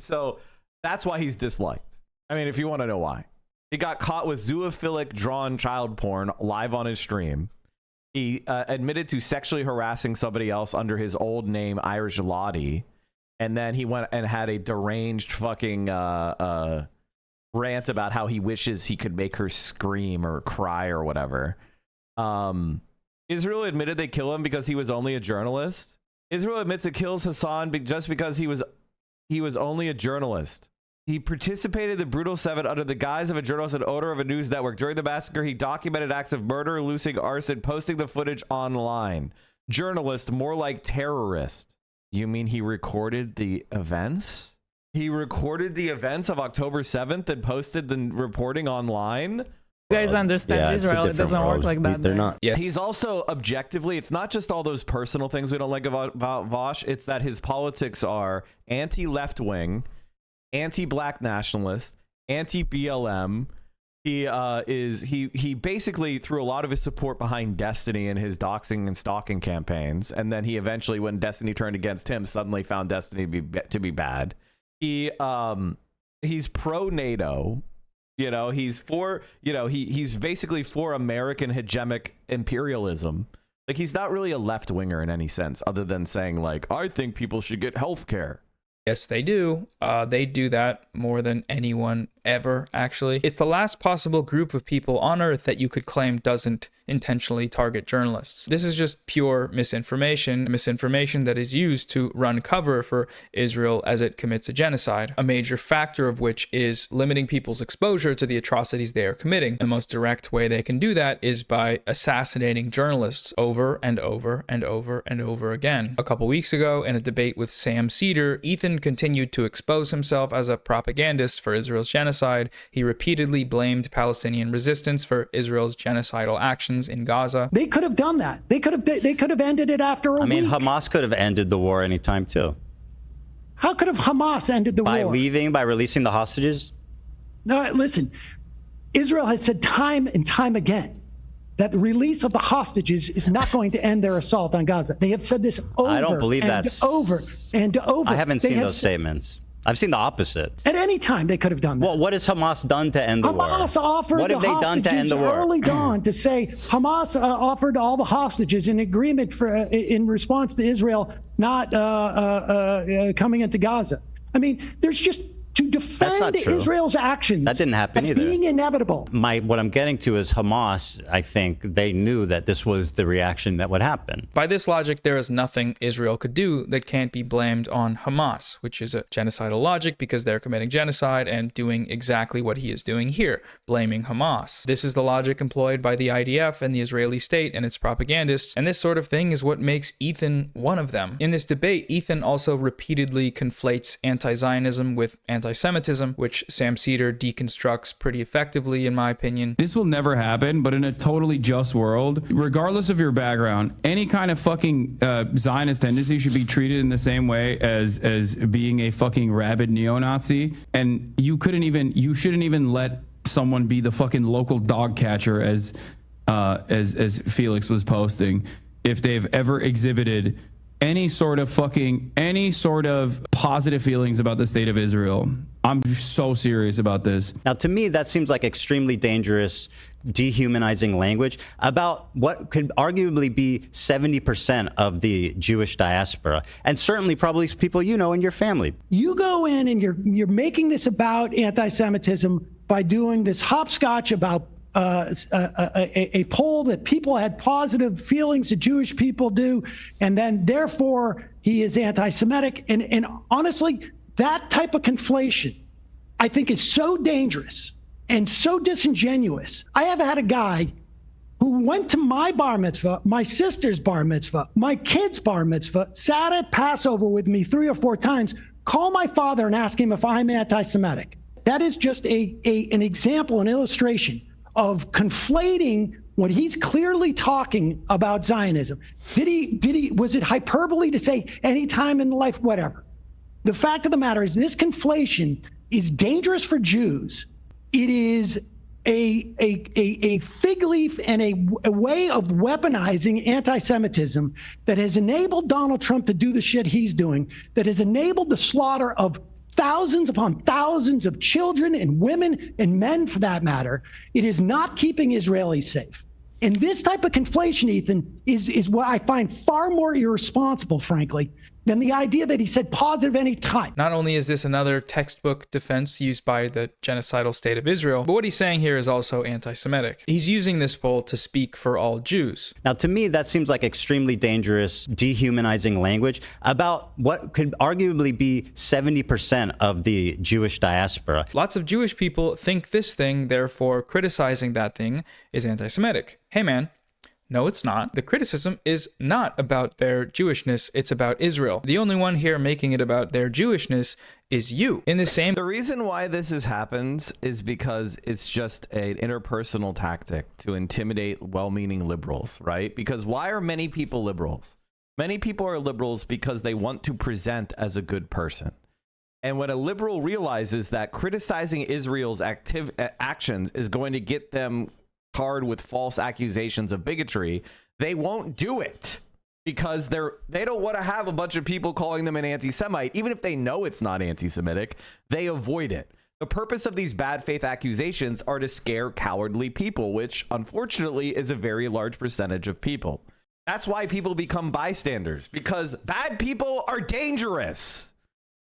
So that's why he's disliked. I mean, if you want to know why, he got caught with zoophilic drawn child porn live on his stream. He admitted to sexually harassing somebody else under his old name, Irish Lottie, and then he went and had a deranged fucking rant about how he wishes he could make her scream or cry or whatever. Israel admitted they kill him because he was only a journalist. Israel admits it kills Hassan just because he was only a journalist. He participated in the brutal 7 under the guise of a journalist and owner of a news network. During the massacre, he documented acts of murder, looting, arson, posting the footage online. Journalist, more like terrorist. You mean he recorded the events? He recorded the events of October 7th and posted the reporting online? You guys understand Israel, it doesn't work like that. They're not. Yeah. He's also objectively, it's not just all those personal things we don't like about Vosh, it's that his politics are anti-left wing, anti-black nationalist, anti-BLM. He basically threw a lot of his support behind Destiny in his doxing and stalking campaigns, and then he eventually, when Destiny turned against him, suddenly found Destiny to be bad. He's pro NATO. He's for, he's basically for American hegemonic imperialism. Like, he's not really a left winger in any sense, other than saying, like, I think people should get health care. Yes, they do. They do that more than anyone ever, actually. It's the last possible group of people on Earth that you could claim doesn't intentionally target journalists. This is just pure misinformation that is used to run cover for Israel as it commits a genocide, a major factor of which is limiting people's exposure to the atrocities they are committing. The most direct way they can do that is by assassinating journalists over and over and over and over again. A couple weeks ago, in a debate with Sam Seder, Ethan continued to expose himself as a propagandist for Israel's genocide. He repeatedly blamed Palestinian resistance for Israel's genocidal actions in Gaza. They could have done that. They could have ended it after a week. I mean, Hamas could have ended the war anytime too. How could have Hamas ended the war? By releasing the hostages? No, listen. Israel has said time and time again that the release of the hostages is not going to end their assault on Gaza. They have said this over I don't believe that's over and over. I haven't seen those statements. I've seen the opposite. At any time, they could have done that. Well, what has Hamas done to end the war? Hamas offered what have they done to end the war? Early dawn to say Hamas offered all the hostages in agreement in response to Israel not coming into Gaza. I mean, there's just to defend Israel's actions. That didn't happen either. That's being inevitable. What I'm getting to is Hamas, I think they knew that this was the reaction that would happen. By this logic, there is nothing Israel could do that can't be blamed on Hamas, which is a genocidal logic because they're committing genocide and doing exactly what he is doing here, blaming Hamas. This is the logic employed by the IDF and the Israeli state and its propagandists, and this sort of thing is what makes Ethan one of them. In this debate, Ethan also repeatedly conflates anti-Zionism with anti-Semitism, which Sam Seder deconstructs pretty effectively, in my opinion. This will never happen, but in a totally just world, regardless of your background, any kind of fucking Zionist tendency should be treated in the same way as being a fucking rabid neo-Nazi. And you shouldn't even let someone be the fucking local dog catcher as Felix was posting if they've ever exhibited any sort of positive feelings about the state of Israel. I'm so serious about this. Now, to me, that seems like extremely dangerous, dehumanizing language about what could arguably be 70% of the Jewish diaspora, and certainly probably people you know in your family. You go in and you're making this about anti-Semitism by doing this hopscotch about a poll that people had positive feelings that Jewish people do, and then therefore he is anti-Semitic. And honestly, that type of conflation, I think, is so dangerous and so disingenuous. I have had a guy who went to my bar mitzvah, my sister's bar mitzvah, my kid's bar mitzvah, sat at Passover with me 3 or 4 times, call my father and ask him if I'm anti-Semitic. That is just an example, an illustration of conflating when he's clearly talking about Zionism. Was it hyperbole to say any time in life, whatever? The fact of the matter is this conflation is dangerous for Jews. It is a fig leaf and a way of weaponizing anti-Semitism that has enabled Donald Trump to do the shit he's doing, that has enabled the slaughter of thousands upon thousands of children and women and men, for that matter. It is not keeping Israelis safe. And this type of conflation, Ethan, is what I find far more irresponsible, frankly, than the idea that he said positive any time. Not only is this another textbook defense used by the genocidal state of Israel, but what he's saying here is also anti-Semitic. He's using this poll to speak for all Jews. Now, to me, that seems like extremely dangerous, dehumanizing language about what could arguably be 70% of the Jewish diaspora. Lots of Jewish people think this thing, therefore criticizing that thing is anti-Semitic. Hey, man. No, it's not. The criticism is not about their Jewishness. It's about Israel. The only one here making it about their Jewishness is you. The reason why this happens is because it's just an interpersonal tactic to intimidate well-meaning liberals, right? Because why are many people liberals? Many people are liberals because they want to present as a good person. And when a liberal realizes that criticizing Israel's actions is going to get them tarred with false accusations of bigotry, they won't do it because they don't want to have a bunch of people calling them an anti-Semite. Even if they know it's not anti-Semitic, they avoid it. The purpose of these bad faith accusations are to scare cowardly people, which unfortunately is a very large percentage of people. That's why people become bystanders, because bad people are dangerous.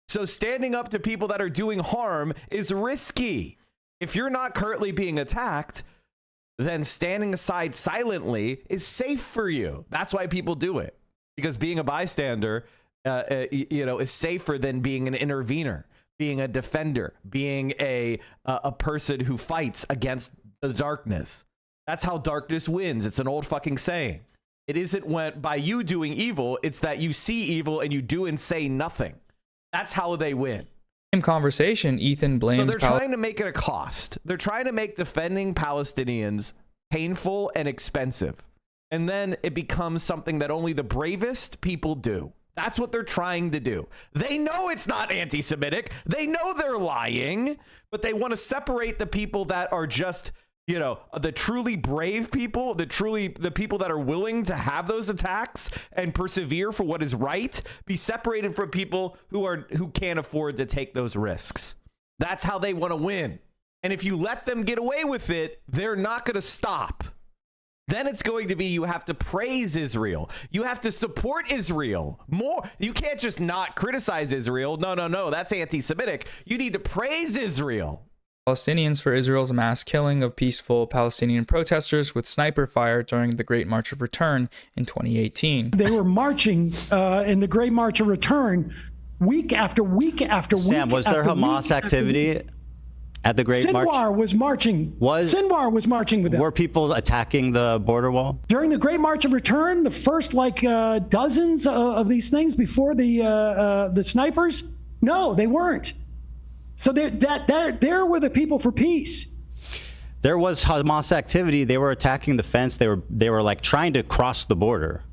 So standing up to people that are doing harm is risky. If you're not currently being attacked, then standing aside silently is safe for you. That's why people do it, because being a bystander, is safer than being an intervener, being a defender, being a person who fights against the darkness. That's how darkness wins. It's an old fucking saying. It isn't by you doing evil. It's that you see evil and you do and say nothing. That's how they win. Same conversation, Ethan blames. So they're trying to make it a cost. They're trying to make defending Palestinians painful and expensive. And then it becomes something that only the bravest people do. That's what they're trying to do. They know it's not anti-Semitic. They know they're lying, but they want to separate the people that are just, the truly brave people, the people that are willing to have those attacks and persevere for what is right, be separated from people who can't afford to take those risks. That's how they want to win. And if you let them get away with it, they're not going to stop. Then it's going to be, you have to praise Israel. You have to support Israel more. You can't just not criticize Israel. No, that's anti-Semitic. You need to praise Israel. Palestinians for Israel's mass killing of peaceful Palestinian protesters with sniper fire during the Great March of Return in 2018. They were marching in the Great March of Return week after week after week. Sam, was there Hamas activity at the Great March? Sinwar was marching. Sinwar was marching with them. Were people attacking the border wall? During the Great March of Return, the first dozens of these things before the snipers? No, they weren't. So there were the people for peace. There was Hamas activity. They were attacking the fence. They were like trying to cross the border.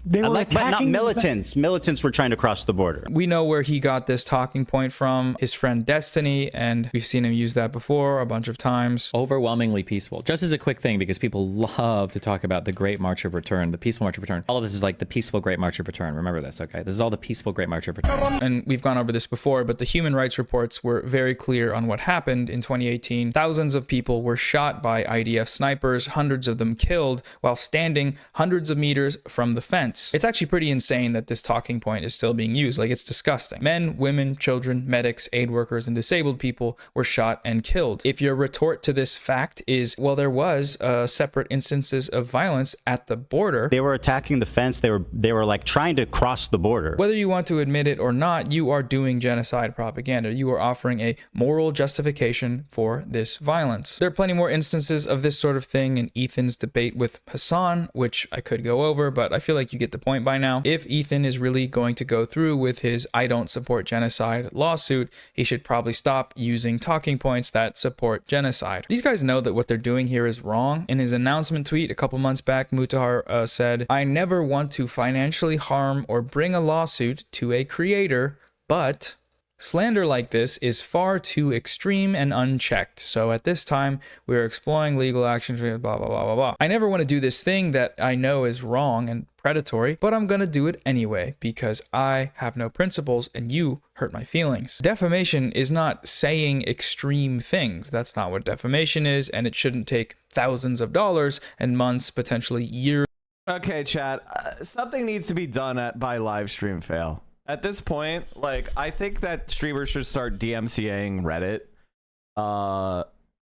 They were but not militants. Militants were trying to cross the border. We know where he got this talking point from, his friend Destiny, and we've seen him use that before a bunch of times. Overwhelmingly peaceful. Just as a quick thing, because people love to talk about the Great March of Return, the peaceful March of Return. All of this is like the peaceful Great March of Return. Remember this, okay? This is all the peaceful Great March of Return. And we've gone over this before, but the human rights reports were very clear on what happened in 2018. Thousands of people were shot by IDF snipers, hundreds of them killed while standing hundreds of meters from the fence. It's actually pretty insane that this talking point is still being used. Like, it's disgusting. Men, women, children, medics, aid workers, and disabled people were shot and killed. If your retort to this fact is, well, there was separate instances of violence at the border. They were attacking the fence. They were like trying to cross the border. Whether you want to admit it or not, you are doing genocide propaganda. You are offering a moral justification for this violence. There are plenty more instances of this sort of thing in Ethan's debate with Hassan, which I could go over, but I feel like you get the point by now. If Ethan is really going to go through with his I don't support genocide lawsuit, he should probably stop using talking points that support genocide. These guys know that what they're doing here is wrong. In his announcement tweet a couple months back, Mutahar said, I never want to financially harm or bring a lawsuit to a creator, but slander like this is far too extreme and unchecked. So at this time, we're exploring legal actions, blah, blah, blah, blah, blah. I never want to do this thing that I know is wrong and predatory, but I'm going to do it anyway because I have no principles and you hurt my feelings. Defamation is not saying extreme things. That's not what defamation is, and it shouldn't take thousands of dollars and months, potentially years. Okay, chat. Something needs to be done by live stream fail. At this point, like, I think that streamers should start DMCAing Reddit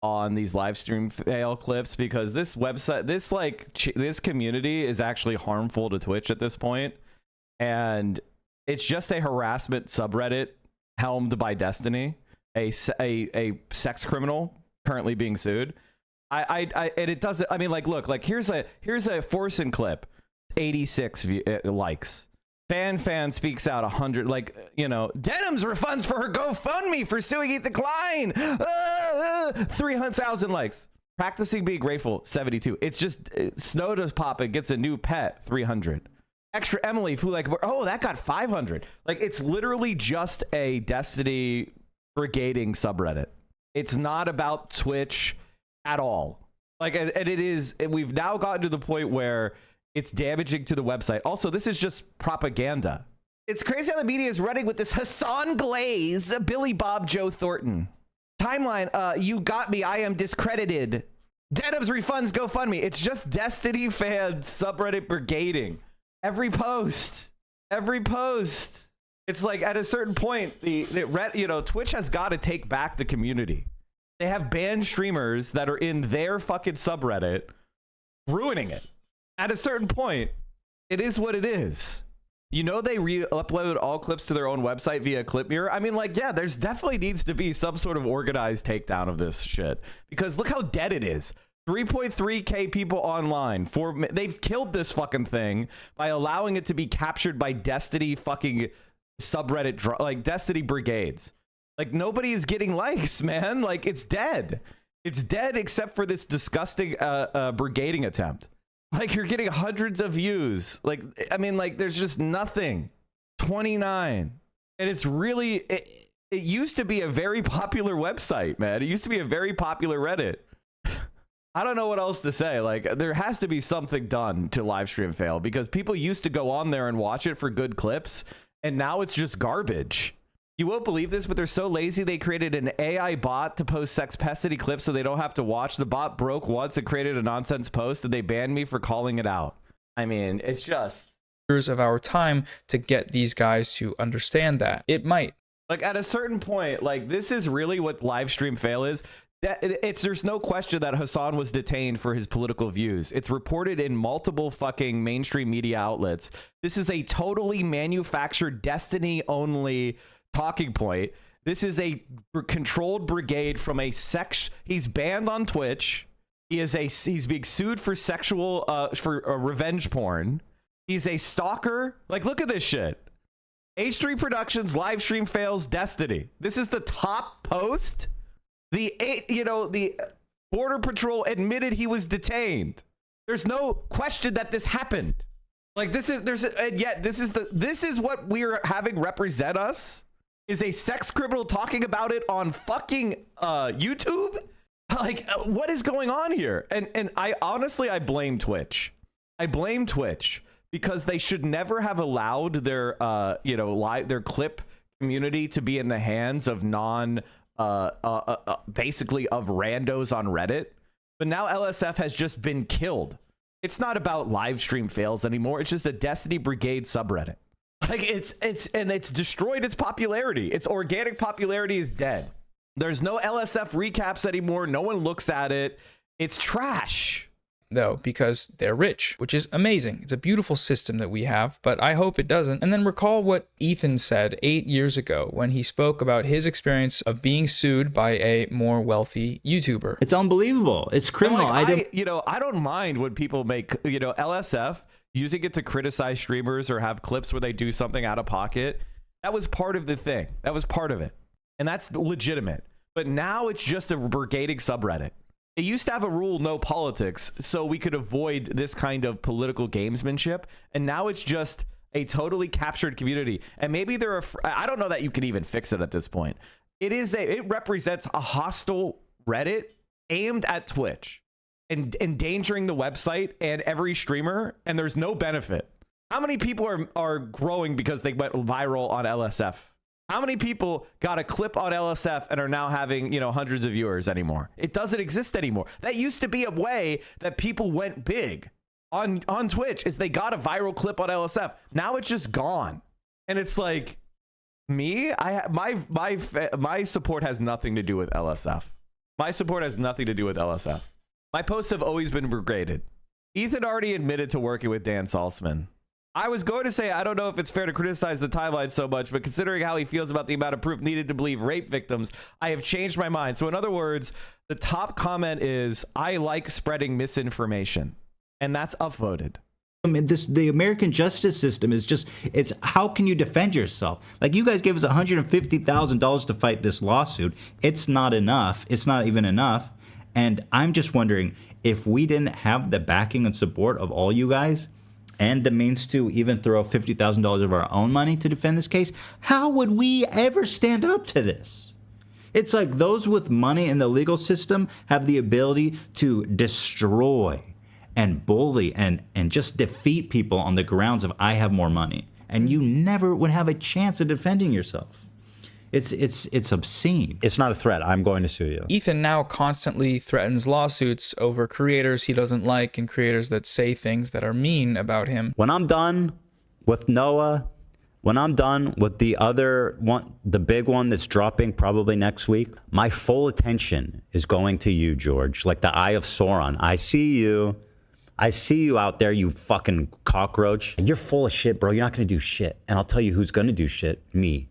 on these live stream fail clips, because this website, this community is actually harmful to Twitch at this point, and it's just a harassment subreddit helmed by Destiny, a sex criminal currently being sued. And it doesn't. I mean, like, look, like here's a Forsen clip, 86 likes. Fan speaks out 100, like, you know, Denim's refunds for her GoFundMe for suing Ethan Klein. 300,000 likes. Practicing being grateful, 72. It's just Snow does pop and gets a new pet, 300. Extra Emily flew like, oh, that got 500. Like, it's literally just a Destiny brigading subreddit. It's not about Twitch at all. Like, and it is. We've now gotten to the point where it's damaging to the website. Also, this is just propaganda. It's crazy how the media is running with this Hassan Glaze, Billy Bob Joe Thornton. Timeline, you got me, I am discredited. Denim's refunds GoFundMe. It's just Destiny fans subreddit brigading. Every post. It's like at a certain point, Twitch has got to take back the community. They have banned streamers that are in their fucking subreddit, ruining it. At a certain point, it is what it is. You know, they upload all clips to their own website via Clip Mirror. I mean, like, yeah, there's definitely needs to be some sort of organized takedown of this shit, because look how dead it is. 3.3k people online. They've killed this fucking thing by allowing it to be captured by Destiny fucking subreddit, like Destiny brigades. Like, nobody is getting likes, man. Like, it's dead. It's dead except for this disgusting brigading attempt. Like, you're getting hundreds of views. Like, I mean, like, there's just nothing. 29. And it's really, it used to be a very popular website, man. It used to be a very popular Reddit. I don't know what else to say. Like, there has to be something done to live stream fail, because people used to go on there and watch it for good clips, and now it's just garbage. You won't believe this, but they're so lazy they created an AI bot to post sex pestity clips so they don't have to watch. The bot broke once and created a nonsense post, and they banned me for calling it out. I mean, it's just years of our time to get these guys to understand that. It might. Like, at a certain point, like, this is really what live stream fail is. There's no question that Hassan was detained for his political views. It's reported in multiple fucking mainstream media outlets. This is a totally manufactured Destiny only talking point. This is a controlled brigade from a he's banned on Twitch. He's being sued for sexual revenge porn. He's a stalker. Like, look at this shit. H3 Productions live stream fails Destiny. This is the top post. The Border Patrol admitted he was detained. There's no question that this happened. Like this is what we're having represent us, is a sex criminal talking about it on fucking YouTube. Like, what is going on here? And I honestly blame Twitch. I blame Twitch because they should never have allowed their their clip community to be in the hands of basically of randos on Reddit. But now LSF has just been killed. It's not about live stream fails anymore. It's just a Destiny Brigade subreddit. Like it's destroyed its popularity. Its organic popularity is dead. There's no LSF recaps anymore. No one looks at it. It's trash. Though, because they're rich, which is amazing. It's a beautiful system that we have, but I hope it doesn't. And then recall what Ethan said 8 years ago when he spoke about his experience of being sued by a more wealthy YouTuber. It's unbelievable. It's criminal. Like, I don't mind when people make, LSF, using it to criticize streamers or have clips where they do something out of pocket. That was part of the thing. That was part of it. And that's legitimate. But now it's just a brigading subreddit. It used to have a rule, no politics, so we could avoid this kind of political gamesmanship. And now it's just a totally captured community. And maybe I don't know that you can even fix it at this point. It represents a hostile Reddit aimed at Twitch and endangering the website and every streamer. And there's no benefit. How many people are growing because they went viral on LSF? How many people got a clip on LSF and are now having, hundreds of viewers anymore? It doesn't exist anymore. That used to be a way that people went big on Twitch, is they got a viral clip on LSF. Now it's just gone. And it's like, me, my support has nothing to do with LSF. My support has nothing to do with LSF. My posts have always been brigaded. Ethan already admitted to working with Dan Salzman. I was going to say, I don't know if it's fair to criticize the timeline so much, but considering how he feels about the amount of proof needed to believe rape victims, I have changed my mind. So in other words, the top comment is, I like spreading misinformation. And that's upvoted. I mean, the American justice system is it's how can you defend yourself? Like, you guys gave us $150,000 to fight this lawsuit. It's not enough. It's not even enough. And I'm just wondering, if we didn't have the backing and support of all you guys, and the means to even throw $50,000 of our own money to defend this case, how would we ever stand up to this? It's like those with money in the legal system have the ability to destroy and bully and just defeat people on the grounds of I have more money. And you never would have a chance of defending yourself. It's obscene. It's not a threat. I'm going to sue you. Ethan now constantly threatens lawsuits over creators he doesn't like and creators that say things that are mean about him. When I'm done with Noah, when I'm done with the other one, the big one that's dropping probably next week, my full attention is going to you, George. Like the Eye of Sauron. I see you. I see you out there, you fucking cockroach. And you're full of shit, bro. You're not going to do shit. And I'll tell you who's going to do shit. Me.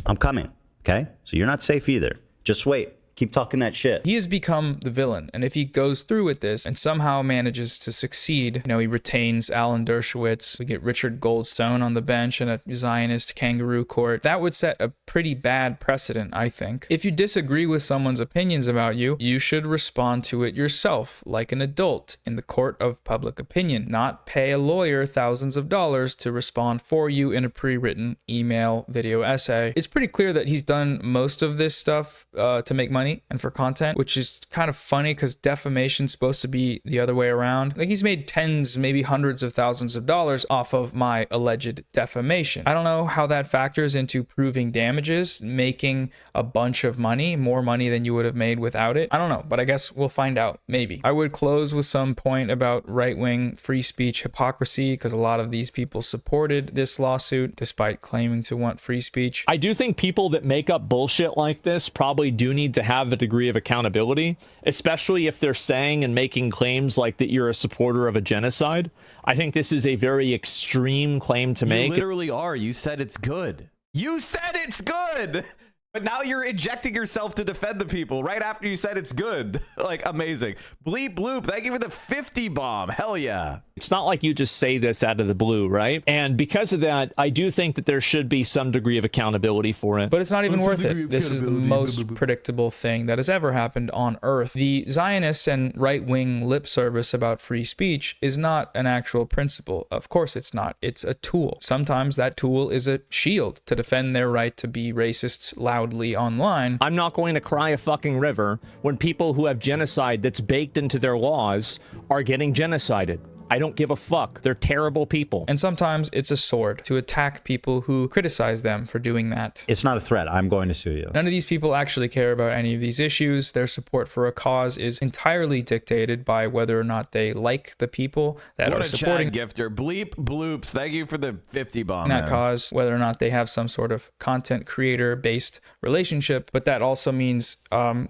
I'm coming, okay? So you're not safe either. Just wait. Keep talking that shit. He has become the villain, and if he goes through with this and somehow manages to succeed, he retains Alan Dershowitz, we get Richard Goldstone on the bench in a Zionist kangaroo court, that would set a pretty bad precedent, I think. If you disagree with someone's opinions about you, you should respond to it yourself, like an adult, in the court of public opinion, not pay a lawyer thousands of dollars to respond for you in a pre-written email, video essay. It's pretty clear that he's done most of this stuff to make money and for content, which is kind of funny because defamation's supposed to be the other way around. Like, he's made tens, maybe hundreds of thousands of dollars off of my alleged defamation. I don't know how that factors into proving damages, making a bunch of money, more money than you would have made without it. I don't know, but I guess we'll find out, maybe. I would close with some point about right-wing free speech hypocrisy, because a lot of these people supported this lawsuit despite claiming to want free speech. I do think people that make up bullshit like this probably do need to have a degree of accountability, especially if they're saying and making claims like that you're a supporter of a genocide. I think this is a very extreme claim to make. You literally are. You said it's good. You said it's good. But now you're injecting yourself to defend the people right after you said it's good. Like, amazing. Bleep bloop, thank you for the 50 bomb. Hell yeah. It's not like you just say this out of the blue, right? And because of that, I do think that there should be some degree of accountability for it. But it's not even worth it. This is the most predictable thing that has ever happened on Earth. The Zionist and right-wing lip service about free speech is not an actual principle. Of course it's not. It's a tool. Sometimes that tool is a shield to defend their right to be racist loudly online. I'm not going to cry a fucking river when people who have genocide that's baked into their laws are getting genocided. I don't give a fuck. They're terrible people. And sometimes it's a sword to attack people who criticize them for doing that. It's not a threat. I'm going to sue you. None of these people actually care about any of these issues. Their support for a cause is entirely dictated by whether or not they like the people that are supporting gifter. Bleep bloops. Thank you for the 50 bomb. That cause, whether or not they have some sort of content creator based relationship. But that also means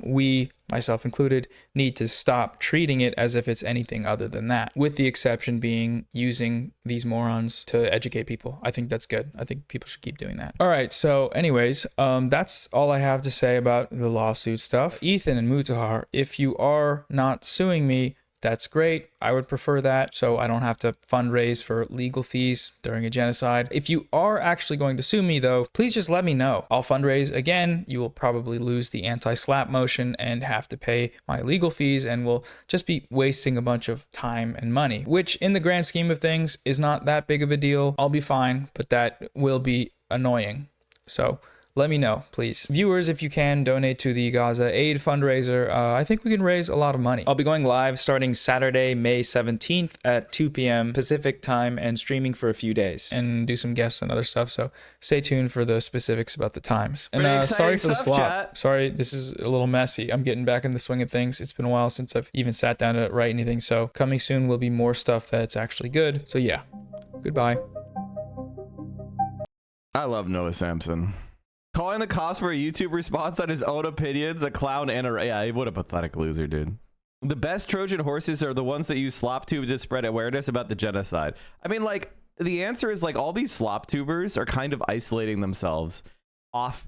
we, myself included, need to stop treating it as if it's anything other than that, with the exception being using these morons to educate people. I think that's good. I think people should keep doing that. All right, so anyways, that's all I have to say about the lawsuit stuff. Ethan and Mutahar, if you are not suing me, that's great. I would prefer that, so I don't have to fundraise for legal fees during a genocide. If you are actually going to sue me, though, please just let me know. I'll fundraise again. You will probably lose the anti-slap motion and have to pay my legal fees, and will just be wasting a bunch of time and money, which in the grand scheme of things is not that big of a deal. I'll be fine, but that will be annoying. So let me know, please. Viewers, if you can, donate to the Gaza Aid fundraiser. I think we can raise a lot of money. I'll be going live starting Saturday, May 17th at 2 p.m. Pacific time and streaming for a few days and do some guests and other stuff. So stay tuned for the specifics about the times. And sorry for the slop. Sorry, this is a little messy. I'm getting back in the swing of things. It's been a while since I've even sat down to write anything. So coming soon will be more stuff that's actually good. So yeah, goodbye. I love Noah Samsen. Calling the cost for a YouTube response on his own opinions, a clown and a... Yeah, what a pathetic loser, dude. The best Trojan horses are the ones that use slop tube to spread awareness about the genocide. I mean, like, the answer is, like, all these slop tubers are kind of isolating themselves off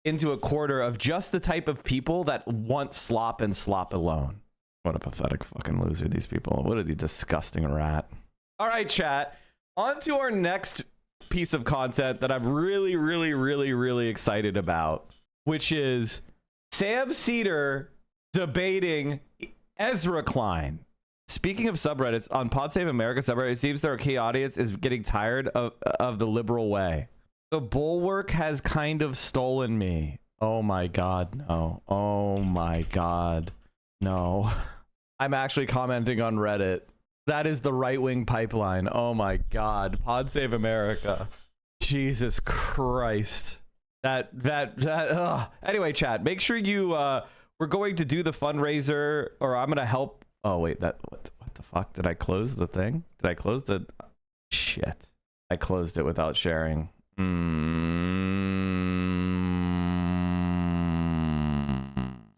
into a quarter of just the type of people that want slop and slop alone. What a pathetic fucking loser, these people. What a disgusting rat. All right, chat. On to our next piece of content that I'm really excited about, which is Sam Seder debating Ezra Klein. Speaking of subreddits, on Pod Save America subreddit, it seems their key audience is getting tired of the liberal way. The bulwark has kind of stolen me. Oh my god, no. Oh my god, no. I'm actually commenting on Reddit. That is the right-wing pipeline. Oh my god. Pod Save America. Jesus Christ. Anyway, chat, make sure you we're going to do the fundraiser, or I'm gonna help. Oh wait, what the fuck? Did I close the thing? Did I close the shit? I closed it without sharing.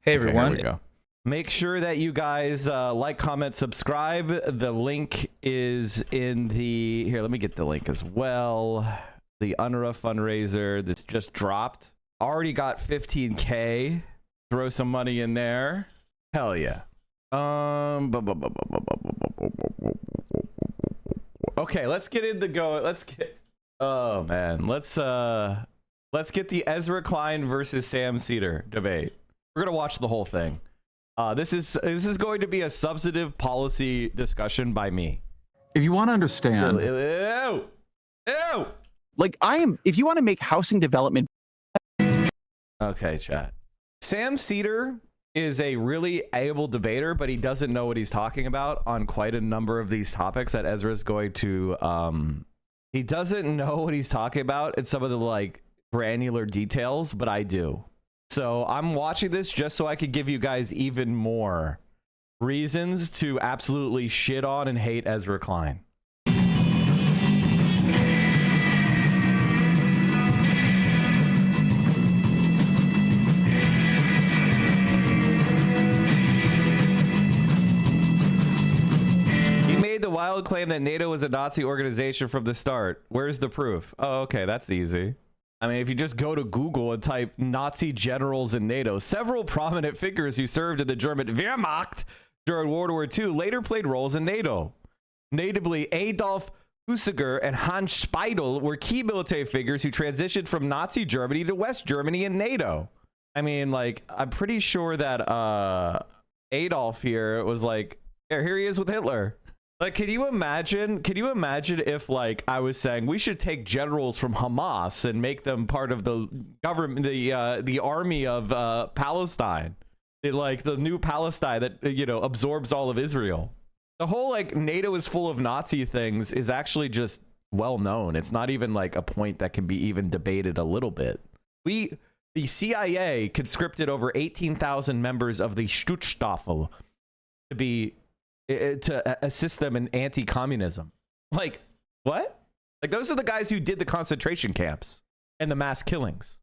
Hey everyone. Okay, here we go. Make sure that you guys like, comment, subscribe. The link is in the... Here, let me get the link as well. The UNRWA fundraiser. This just dropped. Already got 15K. Throw some money in there. Hell yeah. Okay, let's get into Let's get... Oh, man. Let's get the Ezra Klein versus Sam Seder debate. We're going to watch the whole thing. This is going to be a substantive policy discussion by me. If you want to understand, ew. Like if you want to make housing development. Okay, chat. Sam Seder is a really able debater, but he doesn't know what he's talking about on quite a number of these topics that Ezra's going to. He doesn't know what he's talking about in some of the like granular details, but I do. So I'm watching this just so I could give you guys even more reasons to absolutely shit on and hate Ezra Klein. He made the wild claim that NATO was a Nazi organization from the start. Where's the proof? Oh, okay, that's easy. I mean, if you just go to Google and type Nazi generals in NATO, several prominent figures who served in the German Wehrmacht during World War II later played roles in NATO. Notably, Adolf Husiger and Hans Speidel were key military figures who transitioned from Nazi Germany to West Germany and NATO. I mean, like, I'm pretty sure that Adolf here was like, here he is with Hitler. Like, can you imagine if, like, I was saying we should take generals from Hamas and make them part of the government, the army of Palestine, the new Palestine that, you know, absorbs all of Israel. The whole, like, NATO is full of Nazi things is actually just well known. It's not even like a point that can be even debated a little bit. The CIA conscripted over 18,000 members of the Schutzstaffel to assist them in anti-communism. Like, what? Like, those are the guys who did the concentration camps and the mass killings.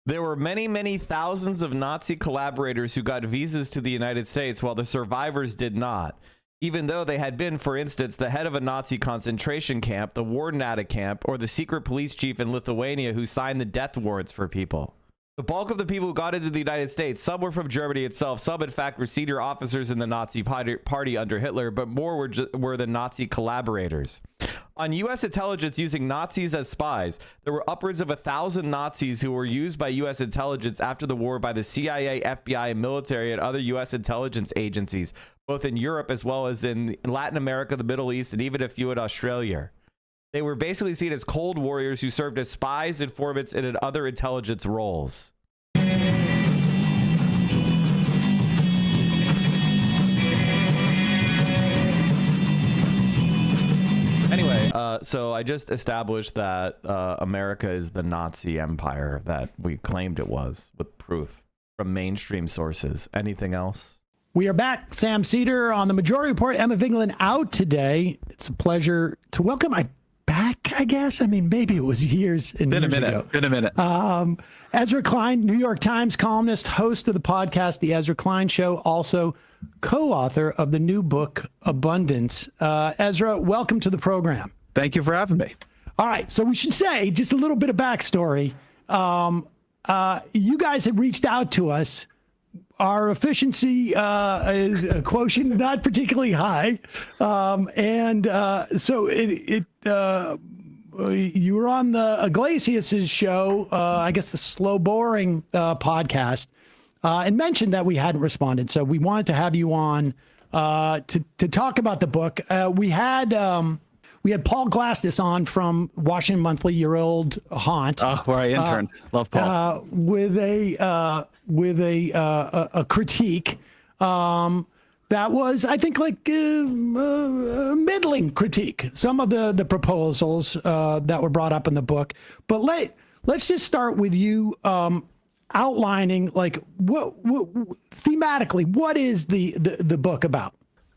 There were many thousands of Nazi collaborators who got visas to the United States while the survivors did not, even though they had been, for instance, the head of a Nazi concentration camp, the warden at a camp, or the secret police chief in Lithuania who signed the death warrants for people. The bulk of the people who got into the United States, some were from Germany itself, some in fact were senior officers in the Nazi party under Hitler, but more were the Nazi collaborators. On U.S. intelligence using Nazis as spies, there were upwards of 1,000 Nazis who were used by U.S. intelligence after the war by the CIA, FBI, and military and other U.S. intelligence agencies, both in Europe as well as in Latin America, the Middle East, and even a few in Australia. They were basically seen as cold warriors who served as spies, informants, and in other intelligence roles. Anyway, so I just established that America is the Nazi empire that we claimed it was, with proof from mainstream sources. Anything else? We are back. Sam Seder on the Majority Report. Emma Vigeland out today. It's a pleasure to welcome. Back, I guess. I mean, maybe it was years and years ago. Been a minute. Ezra Klein, New York Times columnist, host of the podcast, The Ezra Klein Show, also co-author of the new book, Abundance. Ezra, welcome to the program. Thank you for having me. All right. So we should say just a little bit of backstory. You guys had reached out to us. Our efficiency is a quotient not particularly high. So you were on the Iglesias' show, I guess the Slow Boring podcast, and mentioned that we hadn't responded. So we wanted to have you on to talk about the book. We had Paul Glastis on from Washington Monthly, your old haunt. Oh, where I interned. Love Paul. With a critique that was, I think, like a middling critique. Some of the proposals that were brought up in the book. But let's just start with you outlining, like, what thematically, what is the book about?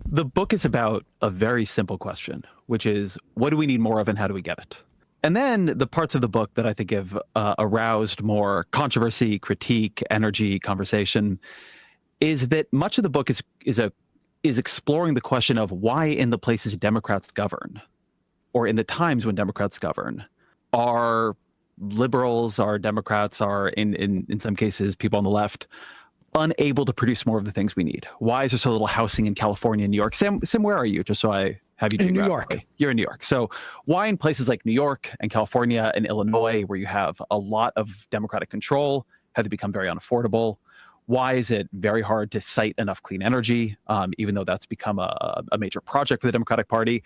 The book is about a very simple question, which is, what do we need more of and how do we get it? And then the parts of the book that I think have aroused more controversy, critique, energy, conversation, is that much of the book is exploring the question of why in the places Democrats govern, or in the times when Democrats govern, are liberals, are Democrats, are in some cases people on the left, unable to produce more of the things we need. Why is there so little housing in California and New York? Sam, where are you? Just so I have you in New York. You're in New York. So why in places like New York and California and Illinois, where you have a lot of Democratic control, have they become very unaffordable? Why is it very hard to cite enough clean energy, even though that's become a major project for the Democratic Party?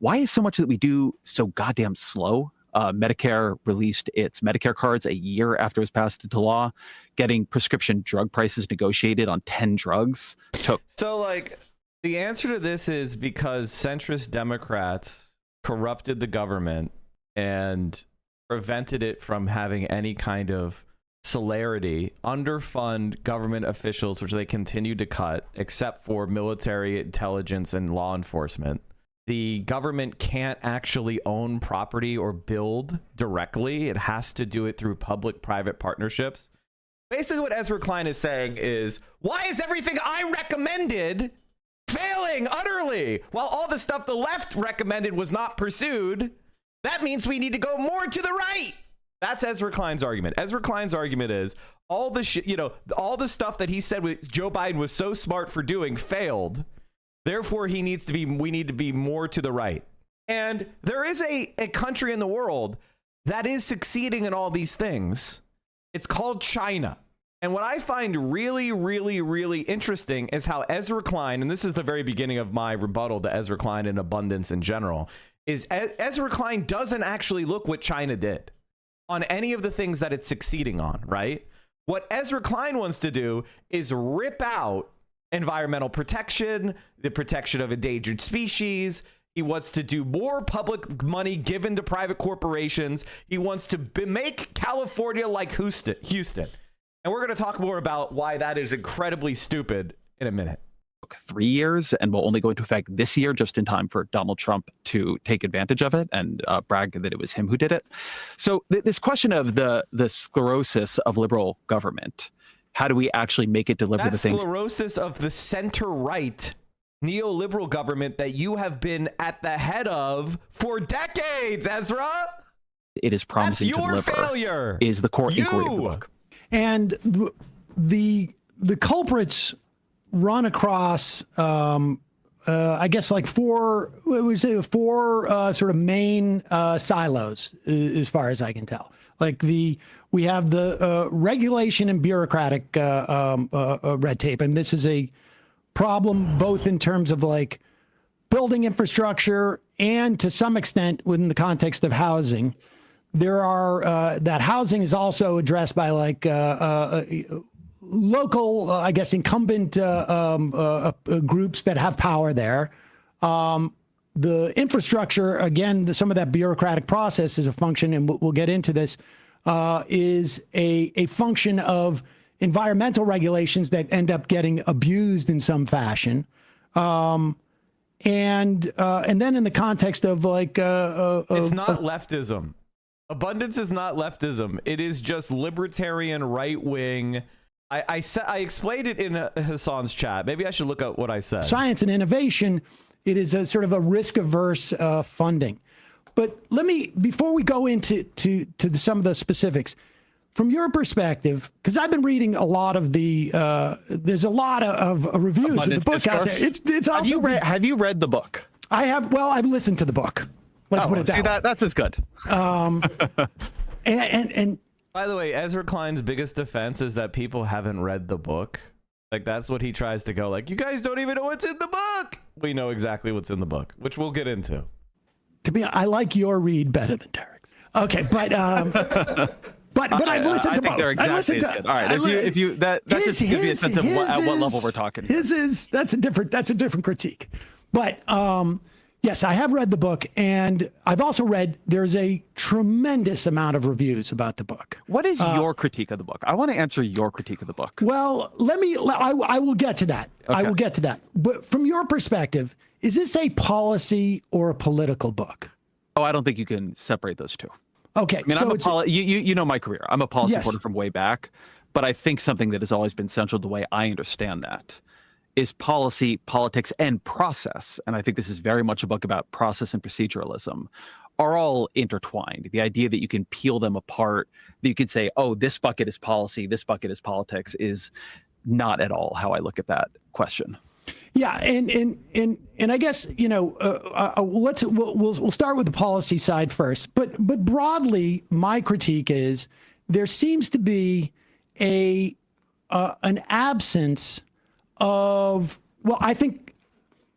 Why is so much that we do so goddamn slow? Medicare released its Medicare cards a year after it was passed into law. Getting prescription drug prices negotiated on 10 drugs took. So, like, The answer to this is because centrist Democrats corrupted the government and prevented it from having any kind of celerity, underfund government officials, which they continue to cut, except for military intelligence and law enforcement. The government can't actually own property or build directly. It has to do it through public-private partnerships. Basically what Ezra Klein is saying is, why is everything I recommended failing utterly while all the stuff the left recommended was not pursued? That means we need to go more to the right. That's Ezra Klein's argument. Ezra Klein's argument is all the shit, all the stuff that he said with Joe Biden was so smart for doing failed. Therefore, we need to be more to the right. And there is a country in the world that is succeeding in all these things. It's called China. And what I find really, really, really interesting is how Ezra Klein, and this is the very beginning of my rebuttal to Ezra Klein and abundance in general, is Ezra Klein doesn't actually look what China did on any of the things that it's succeeding on, right? What Ezra Klein wants to do is rip out environmental protection, the protection of endangered species. He wants to do more public money given to private corporations. He wants to make California like Houston. And we're going to talk more about why that is incredibly stupid in a minute. 3 years and will only go into effect this year, just in time for Donald Trump to take advantage of it and brag that it was him who did it. So this question of the sclerosis of liberal government, how do we actually make it deliver the things? Sclerosis of the center-right neoliberal government that you have been at the head of for decades, Ezra. It is promising to deliver. Failure is the core inquiry of the book. And the culprits run across, I guess, like four sort of main silos, as far as I can tell. Like we have the regulation and bureaucratic red tape, and this is a problem both in terms of like building infrastructure and to some extent within the context of housing. There are that housing is also addressed by like local, I guess, incumbent groups that have power there. The infrastructure, again, some of that bureaucratic process is a function, and we'll get into this, is a function of environmental regulations that end up getting abused in some fashion. And then in the context of like... it's not leftism. Abundance is not leftism. It is just libertarian right-wing... I explained it in Hassan's chat. Maybe I should look up what I said. Science and innovation, it is a sort of a risk-averse funding. But let me, before we go into some of the specifics, from your perspective, because I've been reading a lot of the, there's a lot of reviews of the book out there. It's also have you read the book? I have. Well, I've listened to the book. Let's put it that way. That's as good. And by the way, Ezra Klein's biggest defense is that people haven't read the book. Like, that's what he tries to go, like, you guys don't even know what's in the book. We know exactly what's in the book, which we'll get into. To be, I like your read better than Derek's. Okay, but I've listened to both. Exactly, I listened to. all right, if you that just gives you a sense of at what level we're talking. That's a different critique. But yes, I have read the book, and I've also read there's a tremendous amount of reviews about the book. What is your critique of the book? I want to answer your critique of the book. Well, I will get to that. Okay. I will get to that. But from your perspective, is this a policy or a political book? Oh, I don't think you can separate those two. Okay. I mean, so you know my career. I'm a policy reporter from way back, but I think something that has always been central to the way I understand that is policy, politics, and process. And I think this is very much a book about process and proceduralism are all intertwined. The idea that you can peel them apart, that you could say, oh, this bucket is policy, this bucket is politics, is not at all how I look at that question. Yeah, and I guess, you know, we'll start with the policy side first. But broadly, my critique is there seems to be an absence of, well, I think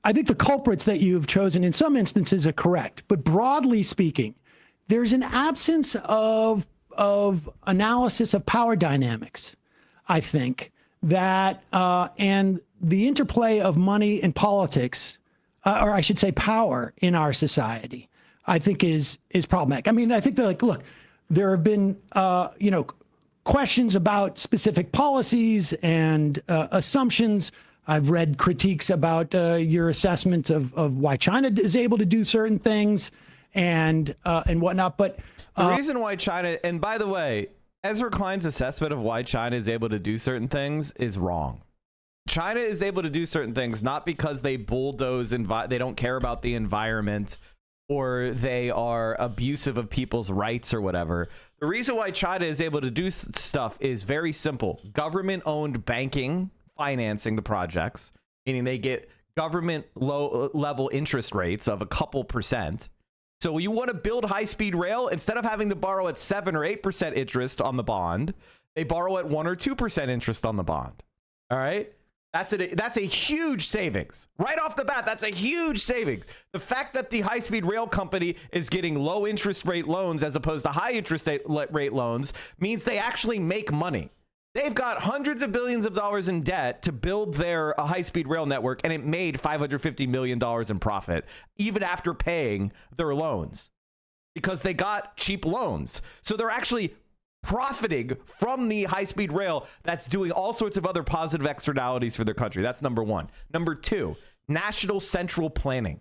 the culprits that you've chosen in some instances are correct, but broadly speaking, there's an absence of analysis of power dynamics, I think, that and the interplay of money and politics, or I should say power in our society, I think is problematic. I mean, I think that, like, look, there have been, questions about specific policies and assumptions. I've read critiques about your assessment of why China is able to do certain things and whatnot. But the reason why China, and by the way, Ezra Klein's assessment of why China is able to do certain things is wrong. China is able to do certain things not because they bulldoze, they don't care about the environment, or they are abusive of people's rights or whatever. The reason why China is able to do stuff is very simple. Government-owned banking financing the projects, meaning they get government low-level interest rates of a couple percent. So you want to build high-speed rail, instead of having to borrow at 7 or 8% interest on the bond, they borrow at 1 or 2% interest on the bond. All right? That's a huge savings. Right off the bat, that's a huge savings. The fact that the high-speed rail company is getting low interest rate loans as opposed to high interest rate loans means they actually make money. They've got hundreds of billions of dollars in debt to build their high-speed rail network, and it made $550 million in profit, even after paying their loans, because they got cheap loans. So they're actually profiting from the high-speed rail that's doing all sorts of other positive externalities for their country. That's number one. Number two, national central planning.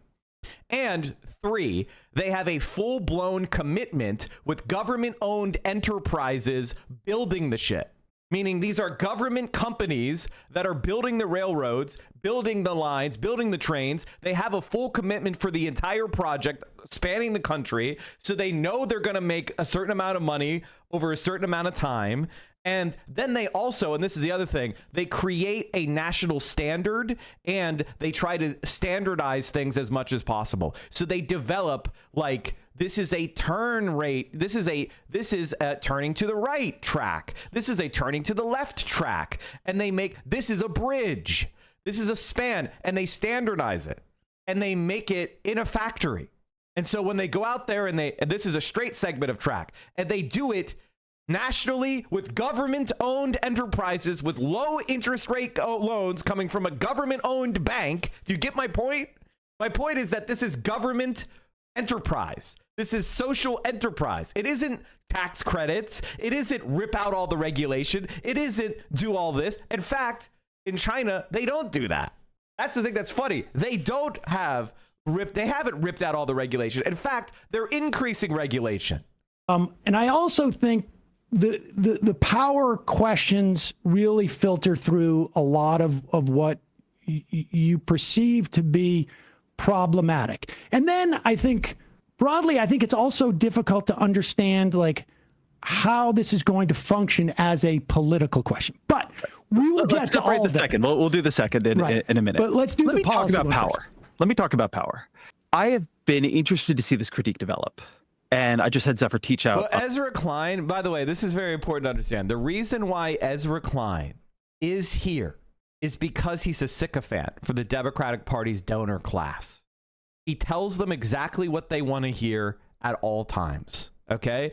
And three, they have a full-blown commitment with government-owned enterprises building the shit. Meaning these are government companies that are building the railroads, building the lines, building the trains. They have a full commitment for the entire project spanning the country. So they know they're going to make a certain amount of money over a certain amount of time. And then they also, and this is the other thing, they create a national standard and they try to standardize things as much as possible. So they develop, like, this is a turn rate. This is a turning to the right track. This is a turning to the left track. And they make, this is a bridge. This is a span. And they standardize it. And they make it in a factory. And so when they go out there and this is a straight segment of track, and they do it nationally with government-owned enterprises with low interest rate loans coming from a government-owned bank. Do you get my point? My point is that this is government enterprise. This is social enterprise. It isn't tax credits. It isn't rip out all the regulation. It isn't do all this. In fact, in China, they don't do that. That's the thing that's funny. They haven't ripped out all the regulation. In fact, they're increasing regulation. And I also think the power questions really filter through a lot of what you perceive to be problematic. And then I think broadly, I think it's also difficult to understand, like, how this is going to function as a political question. But we will get to all of that. Second. We'll do the second in a minute. But let's do the policy. Talk about power. Let me talk about power. I have been interested to see this critique develop. And I just had Zephyr teach out. Well, Ezra Klein, by the way, this is very important to understand. The reason why Ezra Klein is here is because he's a sycophant for the Democratic Party's donor class. He tells them exactly what they want to hear at all times. Okay?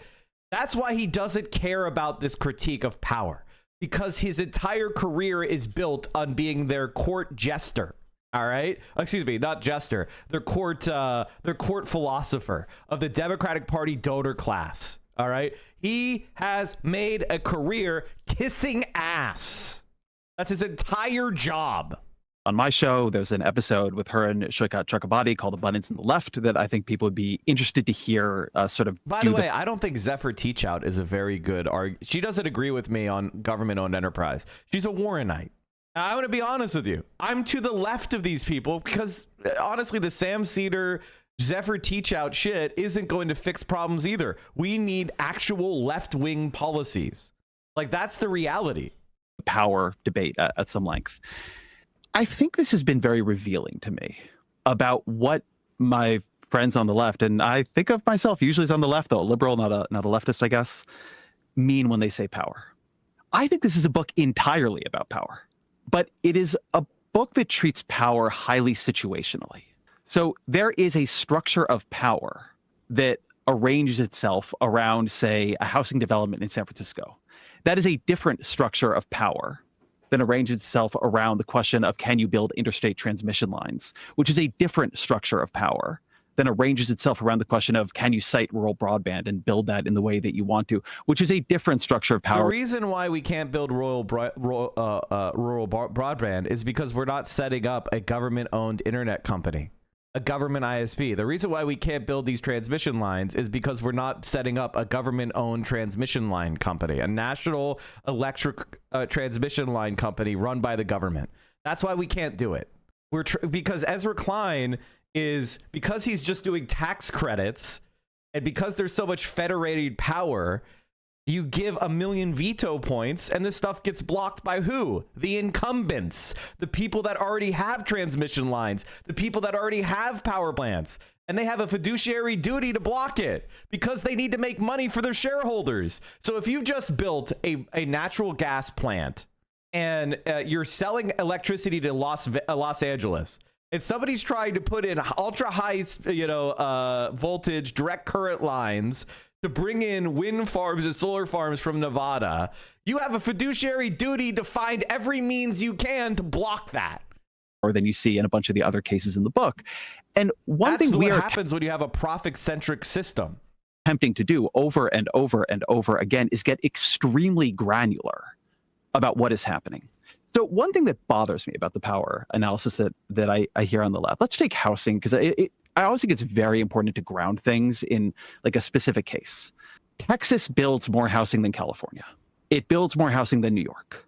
That's why he doesn't care about this critique of power, because his entire career is built on being their court jester. All right. Excuse me, not jester. Their court philosopher of the Democratic Party donor class. All right. He has made a career kissing ass. That's his entire job. On my show, there's an episode with her and Shoykat Chakrabarti called Abundance in the Left that I think people would be interested to hear sort of. By the way, I don't think Zephyr Teach Out is a very good argument. She doesn't agree with me on government-owned enterprise. She's a Warrenite. I want to be honest with you. I'm to the left of these people because, honestly, the Sam Seder, Zephyr Teach Out shit isn't going to fix problems either. We need actual left-wing policies. Like, that's the reality. Power debate at some length. I think this has been very revealing to me about what my friends on the left, and I think of myself usually as on the left, though, a liberal, not a leftist, I guess, mean when they say power. I think this is a book entirely about power. But it is a book that treats power highly situationally. So there is a structure of power that arranges itself around, say, a housing development in San Francisco. That is a different structure of power then arranges itself around the question of can you build interstate transmission lines, which is a different structure of power, then arranges itself around the question of can you site rural broadband and build that in the way that you want to, which is a different structure of power. The reason why we can't build rural broadband is because we're not setting up a government-owned internet company, a government ISP. The reason why we can't build these transmission lines is because we're not setting up a government-owned transmission line company, a national electric transmission line company run by the government. That's why we can't do it. Because Ezra Klein is, because he's just doing tax credits, and because there's so much federated power, you give 1 million veto points and this stuff gets blocked by who? The incumbents, the people that already have transmission lines, the people that already have power plants, and they have a fiduciary duty to block it because they need to make money for their shareholders. So if you've just built a natural gas plant and you're selling electricity to Los Angeles, and somebody's trying to put in ultra high, voltage direct current lines to bring in wind farms and solar farms from Nevada, you have a fiduciary duty to find every means you can to block that. Or than you see in a bunch of the other cases in the book. And one thing what happens when you have a profit-centric system. Attempting to do over and over and over again is get extremely granular about what is happening. So one thing that bothers me about the power analysis that I hear on the left, let's take housing, because I always think it's very important to ground things in like a specific case. Texas builds more housing than California. It builds more housing than New York.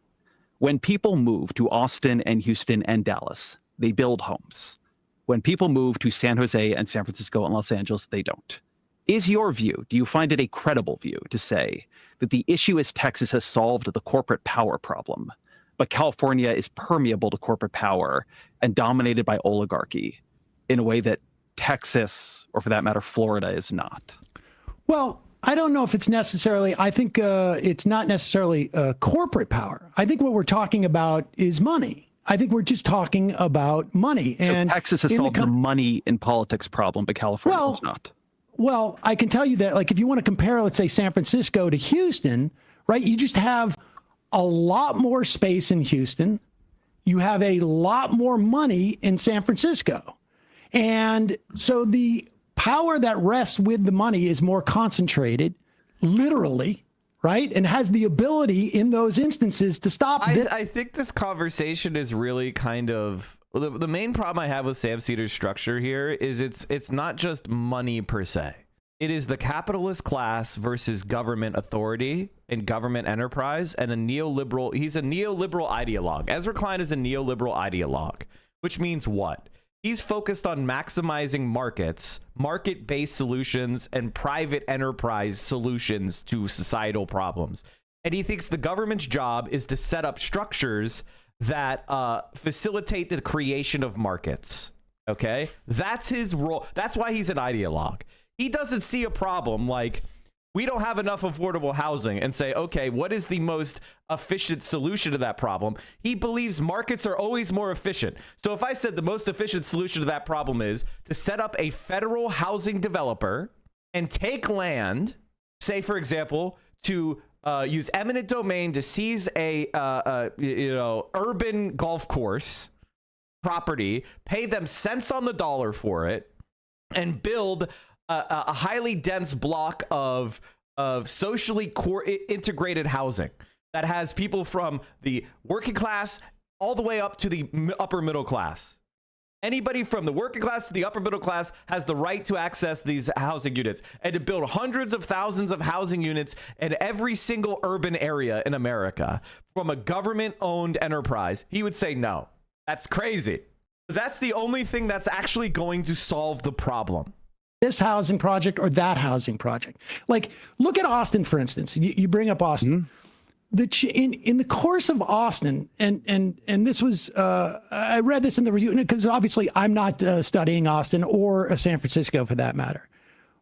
When people move to Austin and Houston and Dallas, they build homes. When people move to San Jose and San Francisco and Los Angeles, they don't. Is your view, do you find it a credible view to say that the issue is Texas has solved the corporate power problem, but California is permeable to corporate power and dominated by oligarchy in a way that Texas, or for that matter, Florida, is not? Well, I don't know if it's necessarily, I think it's not necessarily corporate power. I think what we're talking about is money. I think we're just talking about money. And so Texas has solved the money in politics problem, but California does not. Well, I can tell you that, like, if you want to compare, let's say, San Francisco to Houston, right, you just have a lot more space in Houston. You have a lot more money in San Francisco. And so the power that rests with the money is more concentrated, literally, right? And has the ability in those instances to stop this. I think this conversation is really kind of, the main problem I have with Sam Seder's structure here is it's not just money per se. It is the capitalist class versus government authority and government enterprise, and he's a neoliberal ideologue. Ezra Klein is a neoliberal ideologue, which means what? He's focused on maximizing markets, market-based solutions, and private enterprise solutions to societal problems. And he thinks the government's job is to set up structures that facilitate the creation of markets. Okay? That's his role. That's why he's an ideologue. He doesn't see a problem like we don't have enough affordable housing and say, okay, what is the most efficient solution to that problem? He believes markets are always more efficient. So if I said the most efficient solution to that problem is to set up a federal housing developer and take land, say, for example, to use eminent domain to seize a urban golf course property, pay them cents on the dollar for it, and build a highly dense block of socially integrated housing that has people from the working class all the way up to the upper middle class. Anybody from the working class to the upper middle class has the right to access these housing units, and to build hundreds of thousands of housing units in every single urban area in America from a government-owned enterprise. He would say, no, that's crazy. That's the only thing that's actually going to solve the problem. This housing project or that housing project. Like, look at Austin, for instance. You bring up Austin. In the course of Austin, and this was, I read this in the review, because obviously I'm not studying Austin or San Francisco for that matter.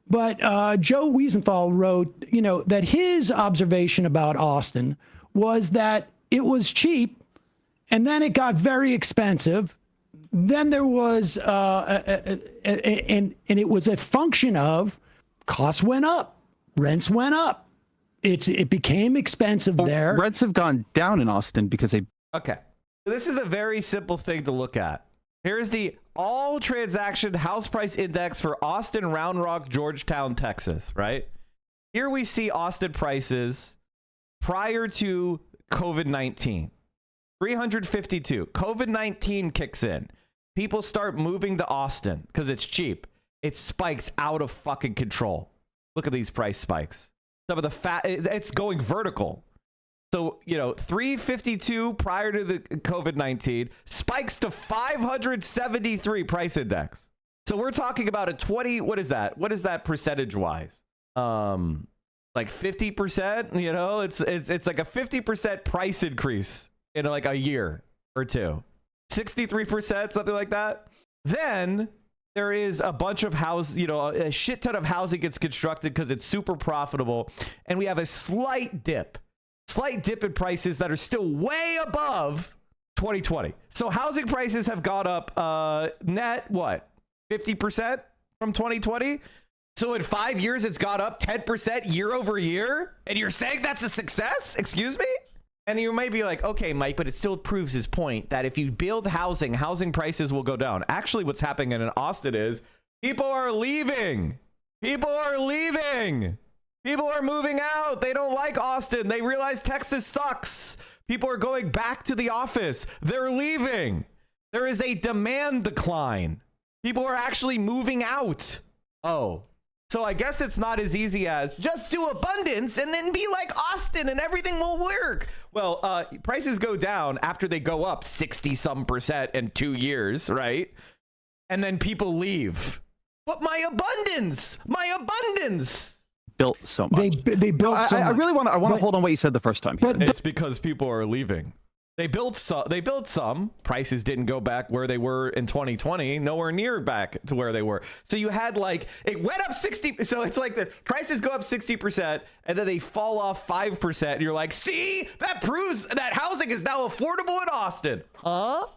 But Joe Wiesenthal wrote, that his observation about Austin was that it was cheap, and then it got very expensive. Then there was, and it was a function of costs went up, rents went up. It became expensive there. Rents have gone down in Austin because they Okay. This is a very simple thing to look at. Here's the all transaction house price index for Austin, Round Rock, Georgetown, Texas, right? Here we see Austin prices prior to COVID-19. 352. COVID-19 kicks in. People start moving to Austin because it's cheap. It spikes out of fucking control. Look at these price spikes. Some of the it's going vertical. So, 352 prior to the COVID-19 spikes to 573 price index. So we're talking about a 20, what is that? What is that percentage wise? Like 50%, it's like a 50% price increase in like a year or two. 63%, something like that. Then there is a bunch of a shit ton of housing gets constructed because it's super profitable. And we have a slight dip in prices that are still way above 2020. So housing prices have gone up net, 50% from 2020? So in 5 years, it's gone up 10% year over year? And you're saying that's a success? Excuse me? And you may be like, okay, Mike, but it still proves his point that if you build housing prices will go down. Actually, what's happening in Austin is people are leaving. People are leaving. People are moving out. They don't like Austin. They realize Texas sucks. People are going back to the office. They're leaving. There is a demand decline. People are actually moving out. Oh. So I guess it's not as easy as just do abundance and then be like Austin and everything will work. Well, prices go down after they go up 60% in 2 years, right? And then people leave. But my abundance built so much. They built so much. I really want to hold on what you said the first time. But it's because people are leaving. They built some. Prices didn't go back where they were in 2020, nowhere near back to where they were. So you had it went up 60. So it's like the prices go up 60% and then they fall off 5%. And you're like, see, that proves that housing is now affordable in Austin. Huh?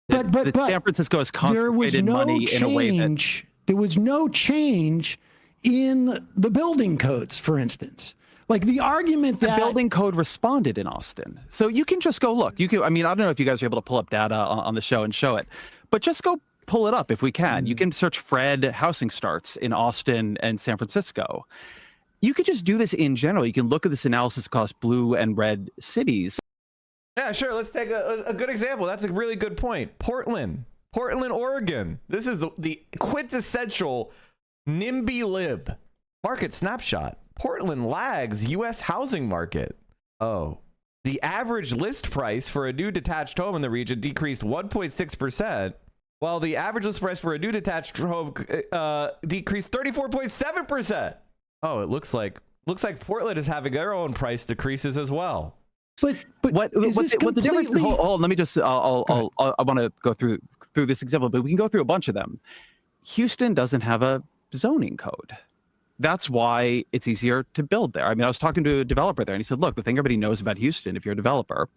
But San Francisco has concentrated money in a way that there was no change in the building codes, for instance. Like the argument that the building code responded in Austin. So you can just go look. I don't know if you guys are able to pull up data on the show and show it, but just go pull it up if we can. You can search Fred housing starts in Austin and San Francisco. You could just do this in general. You can look at this analysis across blue and red cities. Yeah, sure. Let's take a good example. That's a really good point. Portland, Oregon. This is the quintessential NIMBY lib market snapshot. Portland lags U.S. housing market. Oh, the average list price for a new detached home in the region decreased 1.6%, while the average list price for a new detached home decreased 34.7%. Oh, it looks like Portland is having their own price decreases as well. But what the difference? Hold, let me just. I want to go through this example, but we can go through a bunch of them. Houston doesn't have a zoning code. That's why it's easier to build there. I mean, I was talking to a developer there and he said, look, the thing everybody knows about Houston, if you're a developer,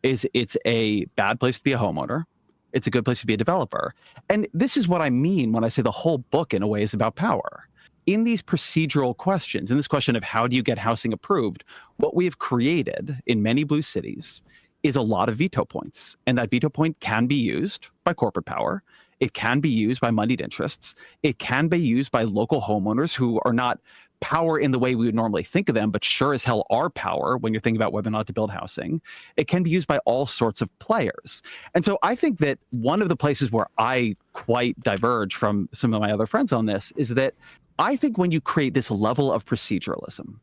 is it's a bad place to be a homeowner. It's a good place to be a developer. And this is what I mean when I say the whole book in a way is about power. In these procedural questions, in this question of how do you get housing approved, what we have created in many blue cities is a lot of veto points. And that veto point can be used by corporate power. It can be used by moneyed interests. It can be used by local homeowners who are not power in the way we would normally think of them, but sure as hell are power when you're thinking about whether or not to build housing. It can be used by all sorts of players. And so I think that one of the places where I quite diverge from some of my other friends on this is that I think when you create this level of proceduralism,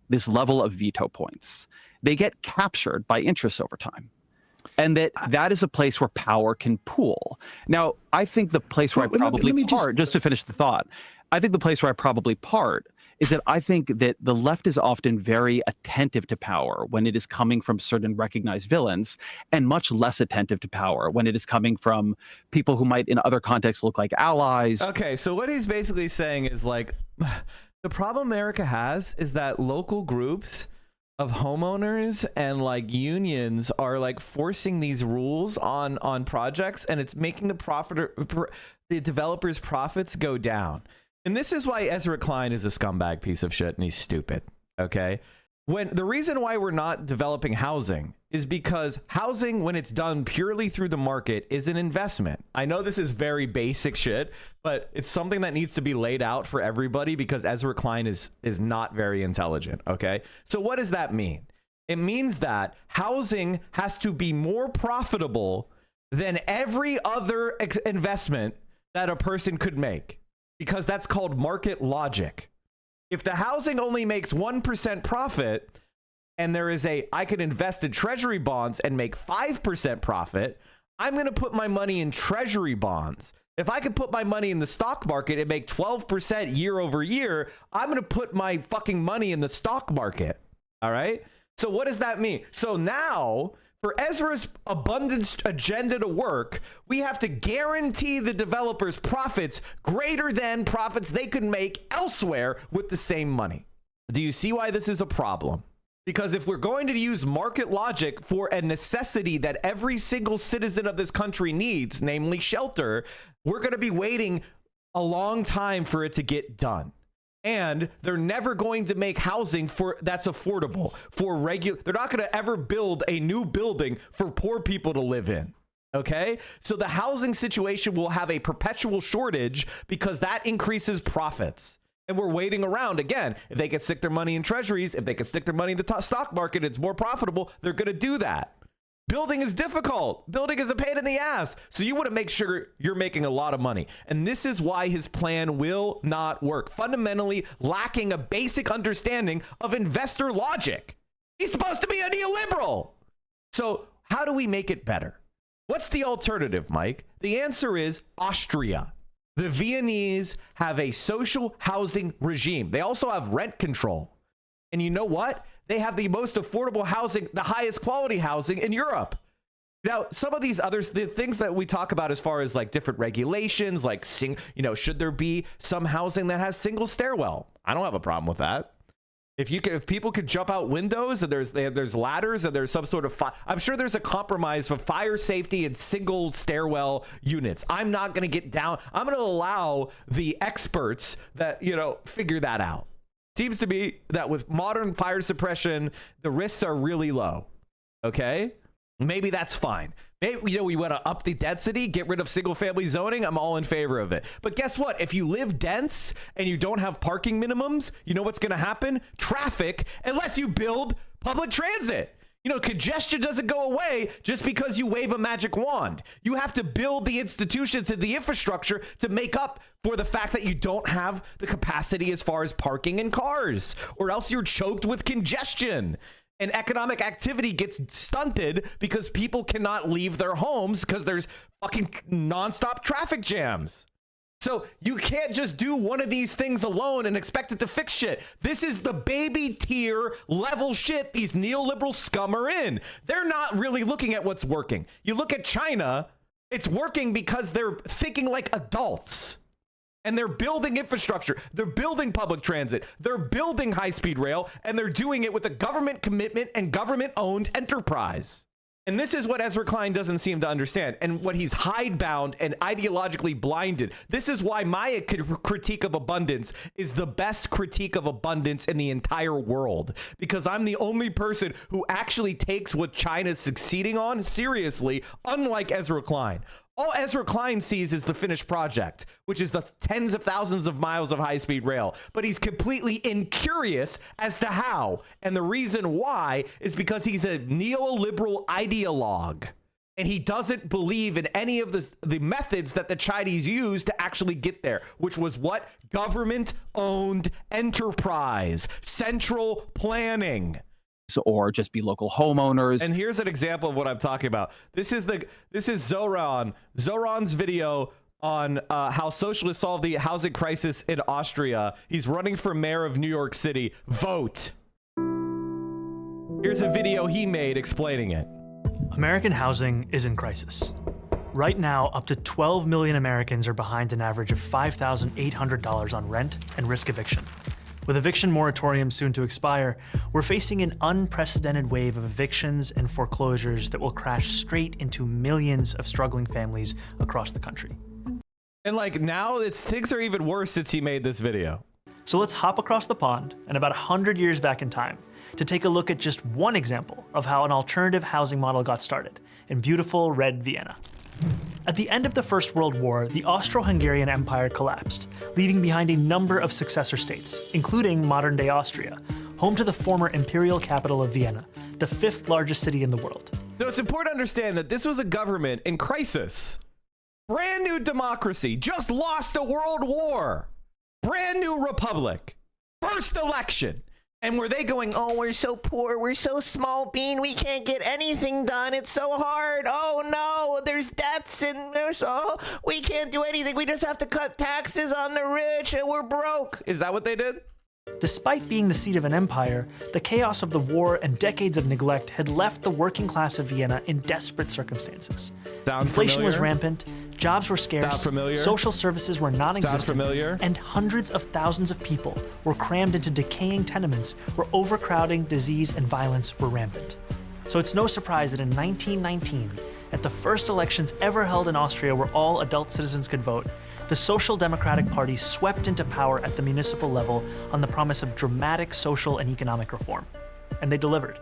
this level of veto points, they get captured by interests over time. And that is a place where power can pool. Now, I think the place where I probably part, just to finish the thought, I think the place where I probably part is that I think that the left is often very attentive to power when it is coming from certain recognized villains and much less attentive to power when it is coming from people who might in other contexts look like allies. Okay, so what he's basically saying is like, the problem America has is that local groups of homeowners and like unions are like forcing these rules on projects, and it's making the developers' profits go down. And this is why Ezra Klein is a scumbag piece of shit and he's stupid. Okay, when the reason why we're not developing housing is because housing, when it's done purely through the market, is an investment. I know this is very basic shit, but it's something that needs to be laid out for everybody because Ezra Klein is not very intelligent. Okay, so what does that mean? It means that housing has to be more profitable than every other investment that a person could make, because that's called market logic. If the housing only makes 1% profit, and there is I could invest in treasury bonds and make 5% profit, I'm going to put my money in treasury bonds. If I could put my money in the stock market and make 12% year over year, I'm going to put my fucking money in the stock market. All right. So what does that mean? So now, for Ezra's abundance agenda to work, we have to guarantee the developers profits greater than profits they could make elsewhere with the same money. Do you see why this is a problem? Because if we're going to use market logic for a necessity that every single citizen of this country needs, namely shelter, we're going to be waiting a long time for it to get done. And they're never going to make housing that's affordable for they're not going to ever build a new building for poor people to live in. Okay, so the housing situation will have a perpetual shortage because that increases profits. And we're waiting around again. If they could stick their money in treasuries, if they could stick their money in the stock market, it's more profitable. They're going to do that. Building is difficult. Building is a pain in the ass. So you want to make sure you're making a lot of money. And this is why his plan will not work. Fundamentally lacking a basic understanding of investor logic. He's supposed to be a neoliberal. So how do we make it better? What's the alternative, Mike? The answer is Austria. The Viennese have a social housing regime. They also have rent control. And you know what? They have the most affordable housing, the highest quality housing in Europe. Now, some of these others, the things that we talk about as far as like different regulations, like, should there be some housing that has single stairwell? I don't have a problem with that. If people could jump out windows and there's ladders and there's some sort of I'm sure there's a compromise for fire safety and single stairwell units. I'm not going to get down. I'm going to allow the experts that, figure that out. Seems to me that with modern fire suppression, the risks are really low. Okay, maybe that's fine. Maybe, we want to up the density, get rid of single family zoning. I'm all in favor of it. But guess what? If you live dense and you don't have parking minimums, you know what's going to happen? Traffic, unless you build public transit. Congestion doesn't go away just because you wave a magic wand. You have to build the institutions and the infrastructure to make up for the fact that you don't have the capacity as far as parking and cars, or else you're choked with congestion. And economic activity gets stunted because people cannot leave their homes because there's fucking nonstop traffic jams. So you can't just do one of these things alone and expect it to fix shit. This is the baby tier level shit these neoliberal scum are in. They're not really looking at what's working. You look at China, it's working because they're thinking like adults. And they're building infrastructure. They're building public transit. They're building high-speed rail. And they're doing it with a government commitment and government-owned enterprise. And this is what Ezra Klein doesn't seem to understand, and what he's hidebound and ideologically blinded. This is why my critique of abundance is the best critique of abundance in the entire world, because I'm the only person who actually takes what China's succeeding on seriously, unlike Ezra Klein. All Ezra Klein sees is the finished project, which is the tens of thousands of miles of high-speed rail. But he's completely incurious as to how. And the reason why is because he's a neoliberal ideologue. And he doesn't believe in any of the methods that the Chinese used to actually get there, which was what? Government-owned enterprise, central planning. Or just be local homeowners. And here's an example of what I'm talking about. This is Zoran's video on how socialists solve the housing crisis in Austria. He's running for mayor of New York City. Vote. Here's a video he made explaining it. American housing is in crisis. Right now, up to 12 million Americans are behind an average of $5,800 on rent and risk eviction. With eviction moratoriums soon to expire, we're facing an unprecedented wave of evictions and foreclosures that will crash straight into millions of struggling families across the country. And now things are even worse since he made this video. So let's hop across the pond and about 100 years back in time to take a look at just one example of how an alternative housing model got started in beautiful red Vienna. At the end of the First World War, the Austro-Hungarian Empire collapsed, leaving behind a number of successor states, including modern-day Austria, home to the former imperial capital of Vienna, the 5th largest city in the world. So it's important to understand that this was a government in crisis. Brand new democracy, just lost a world war. Brand new republic. First election. And were they going, oh, we're so poor, we're so small bean, we can't get anything done, it's so hard, oh no, there's debts and we can't do anything, we just have to cut taxes on the rich and we're broke. Is that what they did? Despite being the seat of an empire, the chaos of the war and decades of neglect had left the working class of Vienna in desperate circumstances. Inflation was rampant, jobs were scarce, social services were non-existent, and hundreds of thousands of people were crammed into decaying tenements where overcrowding, disease, and violence were rampant. So it's no surprise that in 1919, at the first elections ever held in Austria where all adult citizens could vote, the Social Democratic Party swept into power at the municipal level on the promise of dramatic social and economic reform. And they delivered.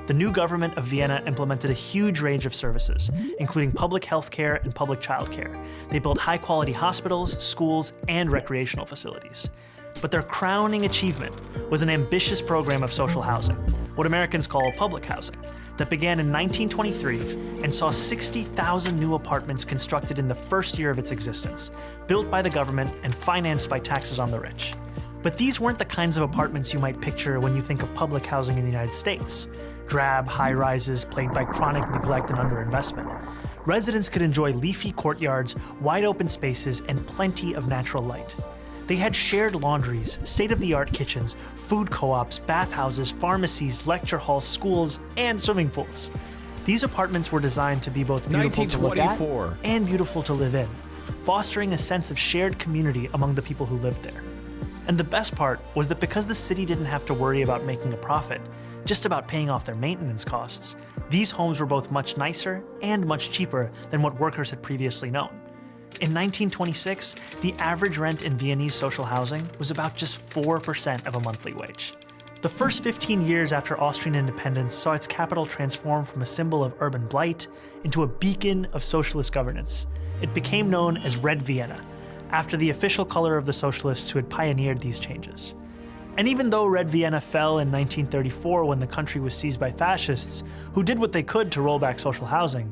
The new government of Vienna implemented a huge range of services, including public health care and public child care. They built high-quality hospitals, schools, and recreational facilities. But their crowning achievement was an ambitious program of social housing, what Americans call public housing, that began in 1923 and saw 60,000 new apartments constructed in the first year of its existence, built by the government and financed by taxes on the rich. But these weren't the kinds of apartments you might picture when you think of public housing in the United States. Drab high-rises plagued by chronic neglect and underinvestment. Residents could enjoy leafy courtyards, wide-open spaces, and plenty of natural light. They had shared laundries, state-of-the-art kitchens, food co-ops, bathhouses, pharmacies, lecture halls, schools, and swimming pools. These apartments were designed to be both beautiful to look at and beautiful to live in, fostering a sense of shared community among the people who lived there. And the best part was that because the city didn't have to worry about making a profit, just about paying off their maintenance costs, these homes were both much nicer and much cheaper than what workers had previously known. In 1926, the average rent in Viennese social housing was about just 4% of a monthly wage. The first 15 years after Austrian independence saw its capital transform from a symbol of urban blight into a beacon of socialist governance. It became known as Red Vienna, after the official color of the socialists who had pioneered these changes. And even though Red Vienna fell in 1934 when the country was seized by fascists, who did what they could to roll back social housing,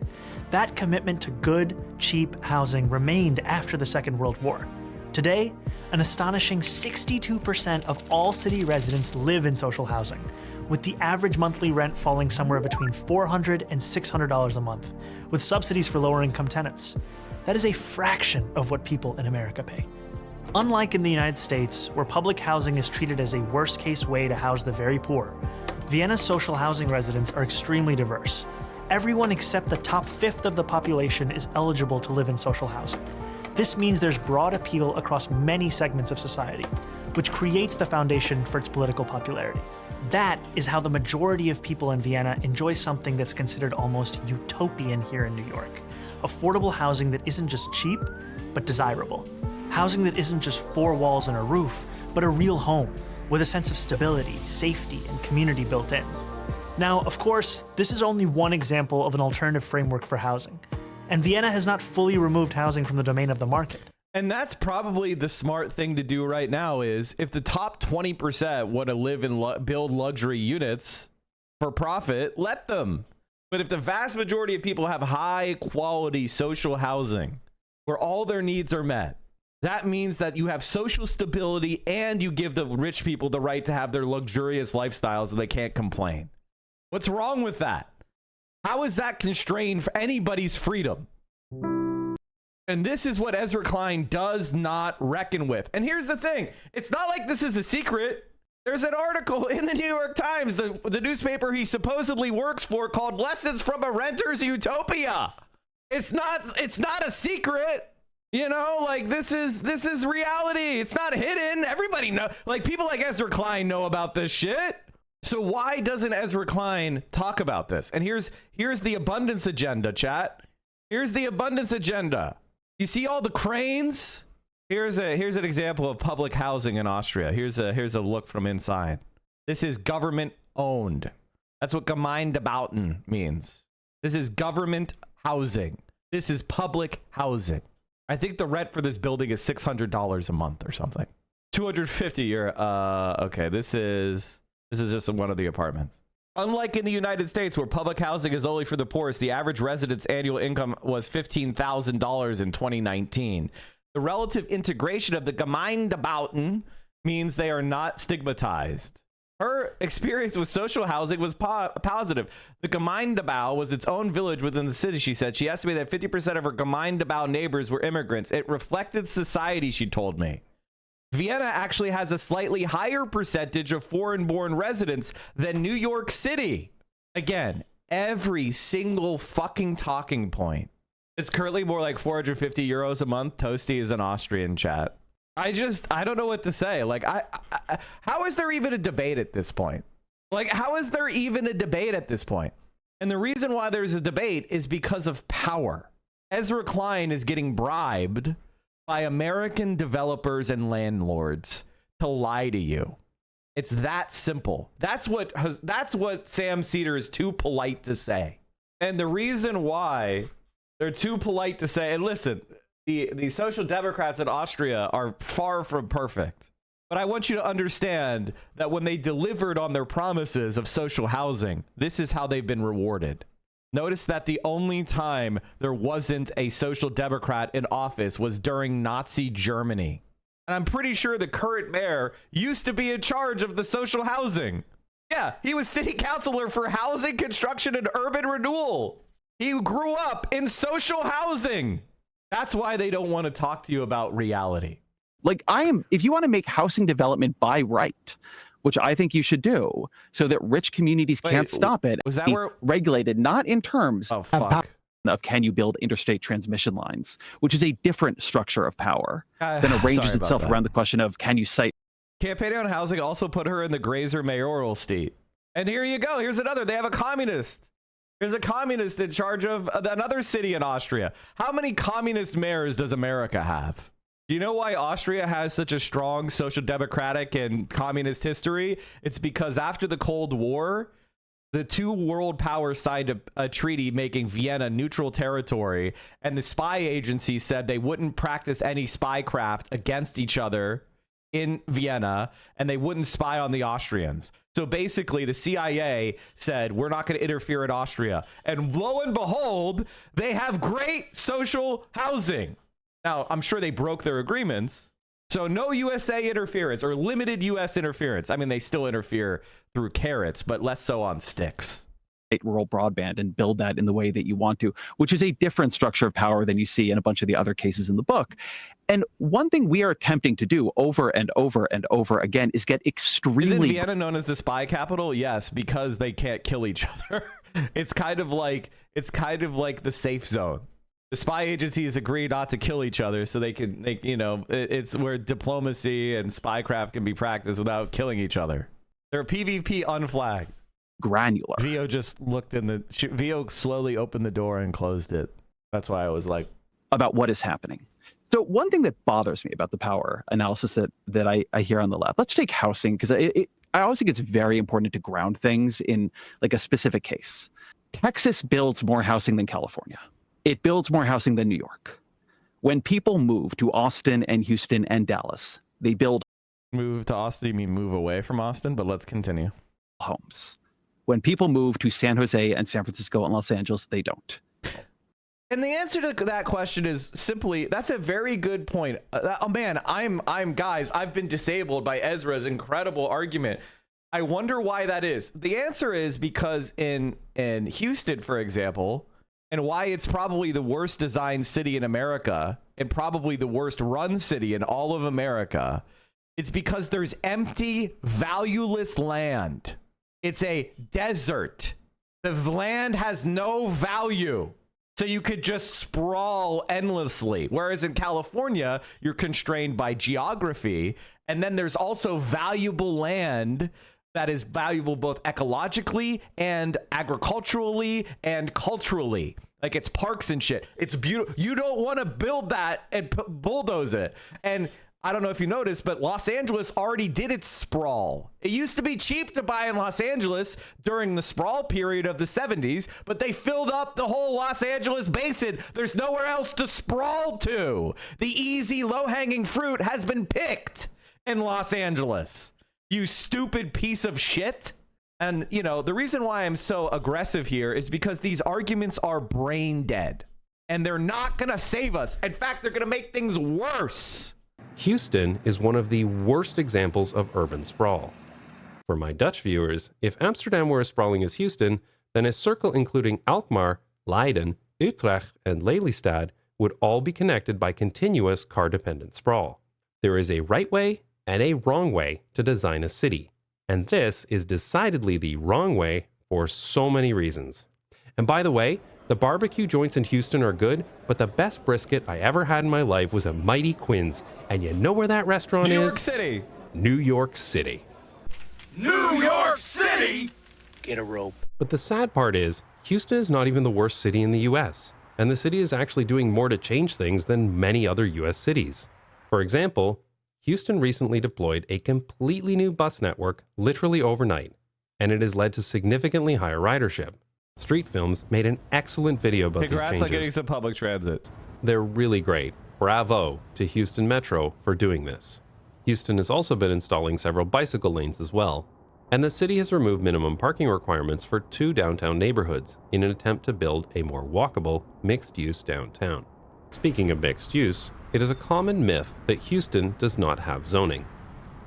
that commitment to good, cheap housing remained after the Second World War. Today, an astonishing 62% of all city residents live in social housing, with the average monthly rent falling somewhere between $400 and $600 a month, with subsidies for lower-income tenants. That is a fraction of what people in America pay. Unlike in the United States, where public housing is treated as a worst-case way to house the very poor, Vienna's social housing residents are extremely diverse. Everyone except the top fifth of the population is eligible to live in social housing. This means there's broad appeal across many segments of society, which creates the foundation for its political popularity. That is how the majority of people in Vienna enjoy something that's considered almost utopian here in New York. Affordable housing that isn't just cheap, but desirable. Housing that isn't just four walls and a roof, but a real home, with a sense of stability, safety, and community built in. Now, of course, this is only one example of an alternative framework for housing, and Vienna has not fully removed housing from the domain of the market. And that's probably the smart thing to do right now is if the top 20% want to live and build luxury units for profit, let them. But if the vast majority of people have high quality social housing where all their needs are met, that means that you have social stability and you give the rich people the right to have their luxurious lifestyles so they can't complain. What's wrong with that? How is that constrained for anybody's freedom? And this is what Ezra Klein does not reckon with. And here's the thing. It's not like this is a secret. There's an article in the New York Times, the newspaper he supposedly works for, called Lessons from a Renter's Utopia. It's not a secret. You know, like this is reality. It's not hidden. Everybody know. Like people like Ezra Klein know about this shit. So why doesn't Ezra Klein talk about this? And here's the abundance agenda, chat. Here's the abundance agenda. You see all the cranes? Here's an example of public housing in Austria. Here's a look from inside. This is government owned. That's what Gemeindebauten means. This is government housing. This is public housing. I think the rent for this building is $600 a month or something. 250 euro. Okay, this is just one of the apartments. Unlike in the United States, where public housing is only for the poorest, the average resident's annual income was $15,000 in 2019. The relative integration of the Gemeindebauten means they are not stigmatized. Her experience with social housing was positive. The Gemeindebau was its own village within the city, she said. She estimated that 50% of her Gemeindebau neighbors were immigrants. It reflected society, she told me. Vienna actually has a slightly higher percentage of foreign-born residents than New York City. Again, every single fucking talking point. It's currently more like 450 euros a month. Toasty is an Austrian chat. I don't know what to say. Like, how is there even a debate at this point? Like, how is there even a debate at this point? And the reason why there's a debate is because of power. Ezra Klein is getting bribed by American developers and landlords to lie to you. It's that simple. That's what Sam Seder is too polite to say. And the reason why they're too polite to say, and listen, the social democrats in Austria are far from perfect. But I want you to understand that when they delivered on their promises of social housing, this is how they've been rewarded. Notice that the only time there wasn't a social democrat in office was during Nazi Germany. And I'm pretty sure the current mayor used to be in charge of the social housing. Yeah, he was city councilor for housing, construction, and urban renewal. He grew up in social housing. That's why they don't want to talk to you about reality. Like, if you want to make housing development by right, which I think you should do, so that rich communities can't stop it. Was that where regulated, not in terms of can you build interstate transmission lines, which is a different structure of power than arranges itself around the question of can you cite. Campaigning on housing also put her in the Grazer mayoral seat. And here you go. Here's another. They have a communist. There's a communist in charge of another city in Austria. How many communist mayors does America have? Do you know why Austria has such a strong social democratic and communist history? It's because after the Cold War, the two world powers signed a treaty making Vienna neutral territory, and the spy agency said they wouldn't practice any spycraft against each other in Vienna, and they wouldn't spy on the Austrians. So basically, the CIA said, we're not going to interfere in Austria. And lo and behold, they have great social housing. Now, I'm sure they broke their agreements. So no USA interference or limited US interference. I mean, they still interfere through carrots, but less so on sticks. Rural broadband and build that in the way that you want to, which is a different structure of power than you see in a bunch of the other cases in the book. And one thing we are attempting to do over and over and over again is get extremely... Isn't Vienna known as the spy capital? Yes, because they can't kill each other. It's kind of like the safe zone. The spy agencies agree not to kill each other so they can, it's where diplomacy and spycraft can be practiced without killing each other. They're PvP unflagged. Granular. Vio just looked Vio slowly opened the door and closed it. That's why I was like, about what is happening. So one thing that bothers me about the power analysis that I hear on the left, let's take housing, because I always think it's very important to ground things in like a specific case. Texas builds more housing than California. It builds more housing than New York. When people move to Austin and Houston and Dallas, they build. Move to Austin, you mean move away from Austin? But let's continue. Homes. When people move to San Jose and San Francisco and Los Angeles, they don't. And the answer to that question is simply, that's a very good point. Oh man, guys, I've been disabled by Ezra's incredible argument. I wonder why that is. The answer is because in Houston, for example, and why it's probably the worst designed city in America and probably the worst run city in all of America, it's because there's empty, valueless land. It's a desert. The land has no value. So you could just sprawl endlessly. Whereas in California, you're constrained by geography. And then there's also valuable land that is valuable both ecologically and agriculturally and culturally. Like it's parks and shit. It's beautiful. You don't want to build that and bulldoze it. And I don't know if you noticed, but Los Angeles already did its sprawl. It used to be cheap to buy in Los Angeles during the sprawl period of the 70s, but they filled up the whole Los Angeles basin. There's nowhere else to sprawl to. The easy low-hanging fruit has been picked in Los Angeles. You stupid piece of shit. And, you know, the reason why I'm so aggressive here is because these arguments are brain dead. And they're not going to save us. In fact, they're going to make things worse. Houston is one of the worst examples of urban sprawl. For my Dutch viewers, if Amsterdam were as sprawling as Houston, then a circle including Alkmaar, Leiden, Utrecht, and Lelystad would all be connected by continuous car-dependent sprawl. There is a right way and a wrong way to design a city, and this is decidedly the wrong way for so many reasons. And by the way, the barbecue joints in Houston are good, but the best brisket I ever had in my life was a Mighty Quinn's. And you know where that restaurant is? New York City. New York City. New York City! Get a rope. But the sad part is, Houston is not even the worst city in the US, and the city is actually doing more to change things than many other US cities. For example, Houston recently deployed a completely new bus network literally overnight, and it has led to significantly higher ridership. Street Films made an excellent video about these changes. Congrats on getting some public transit. They're really great. Bravo to Houston Metro for doing this. Houston has also been installing several bicycle lanes as well. And the city has removed minimum parking requirements for 2 downtown neighborhoods in an attempt to build a more walkable, mixed-use downtown. Speaking of mixed use, it is a common myth that Houston does not have zoning.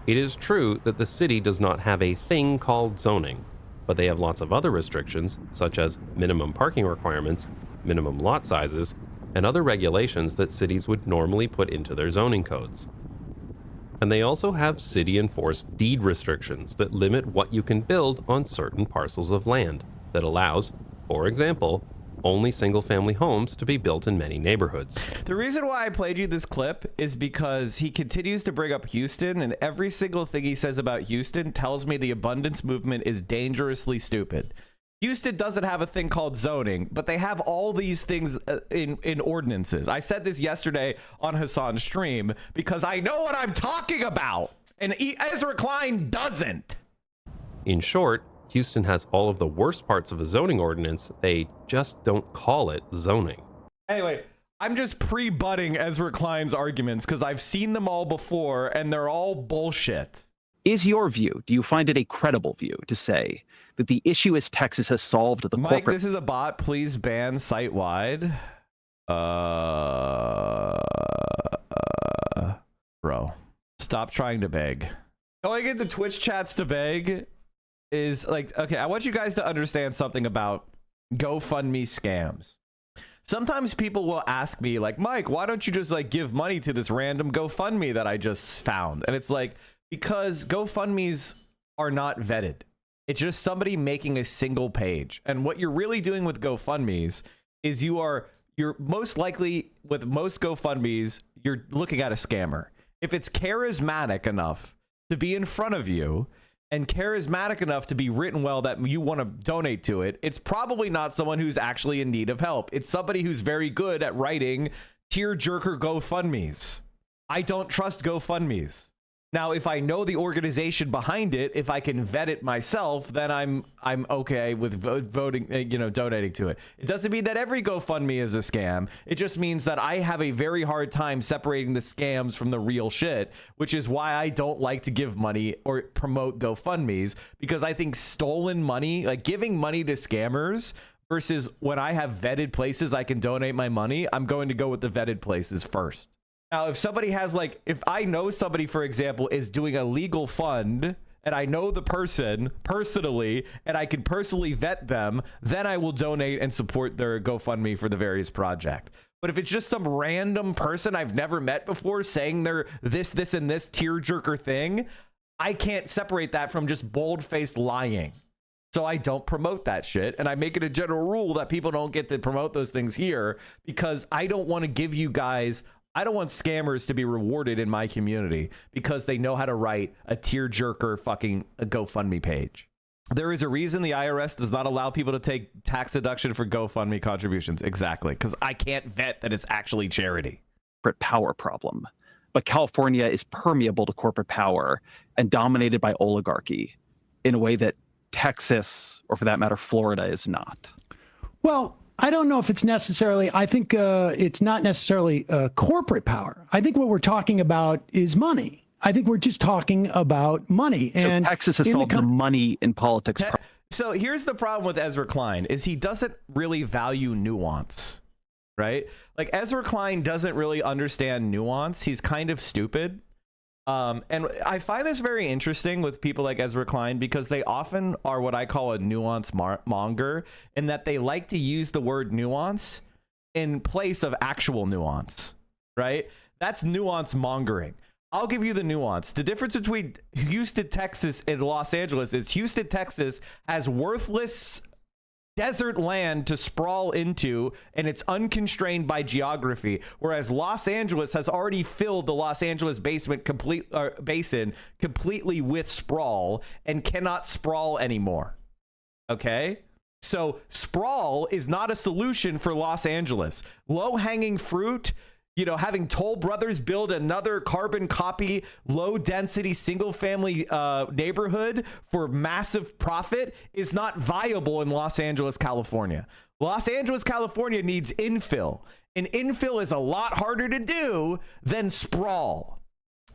It is true that the city does not have a thing called zoning, but they have lots of other restrictions, such as minimum parking requirements, minimum lot sizes, and other regulations that cities would normally put into their zoning codes. And they also have city-enforced deed restrictions that limit what you can build on certain parcels of land, that allows, for example, only single-family homes to be built in many neighborhoods. The reason why I played you this clip is because he continues to bring up Houston, and every single thing he says about Houston tells me the abundance movement is dangerously stupid. Houston doesn't have a thing called zoning, but they have all these things in ordinances. I said this yesterday on Hassan's stream because I know what I'm talking about, and Ezra Klein doesn't. In short, Houston has all of the worst parts of a zoning ordinance, they just don't call it zoning. Anyway, I'm just pre-butting Ezra Klein's arguments because I've seen them all before and they're all bullshit. Is your view, do you find it a credible view to say that the issue is Texas has solved the Mike, corporate... this is a bot. Please ban site-wide. Bro, stop trying to beg. Going into Twitch chats to beg is like, okay, I want you guys to understand something about GoFundMe scams. Sometimes people will ask me like, Mike, why don't you just like give money to this random GoFundMe that I just found? And it's like, because GoFundMes are not vetted. It's just somebody making a single page. And what you're really doing with GoFundMes is you're most likely with most GoFundMes, you're looking at a scammer. If it's charismatic enough to be in front of you and charismatic enough to be written well that you want to donate to it, it's probably not someone who's actually in need of help. It's somebody who's very good at writing tearjerker GoFundMes. I don't trust GoFundMes. Now, if I know the organization behind it, if I can vet it myself, then I'm okay with voting, donating to it. It doesn't mean that every GoFundMe is a scam. It just means that I have a very hard time separating the scams from the real shit, which is why I don't like to give money or promote GoFundMes, because I think stolen money, like giving money to scammers versus when I have vetted places I can donate my money, I'm going to go with the vetted places first. Now, if somebody has like, if I know somebody, for example, is doing a legal fund and I know the person personally and I can personally vet them, then I will donate and support their GoFundMe for the various project. But if it's just some random person I've never met before saying they're this, and this tearjerker thing, I can't separate that from just bold-faced lying. So I don't promote that shit. And I make it a general rule that people don't get to promote those things here because I don't want to give you guys... I don't want scammers to be rewarded in my community because they know how to write a tearjerker fucking GoFundMe page. There is a reason the IRS does not allow people to take tax deduction for GoFundMe contributions. Exactly, because I can't vet that it's actually charity. Corporate power problem. But California is permeable to corporate power and dominated by oligarchy in a way that Texas, or for that matter, Florida, is not. Well, I don't know if it's necessarily, I think it's not necessarily corporate power. I think what we're talking about is money. I think we're just talking about money. And so Texas has solved the money in politics. So here's the problem with Ezra Klein is he doesn't really value nuance, right? Like Ezra Klein doesn't really understand nuance. He's kind of stupid. And I find this very interesting with people like Ezra Klein because they often are what I call a nuance monger in that they like to use the word nuance in place of actual nuance, right? That's nuance mongering. I'll give you the nuance. The difference between Houston, Texas and Los Angeles is Houston, Texas has worthless desert land to sprawl into, and it's unconstrained by geography, whereas Los Angeles has already filled the Los Angeles basin completely with sprawl and cannot sprawl anymore. Okay? So sprawl is not a solution for Los Angeles. Low-hanging fruit, you know, having Toll Brothers build another carbon copy, low density, single family neighborhood for massive profit is not viable in Los Angeles, California. Los Angeles, California needs infill, and infill is a lot harder to do than sprawl.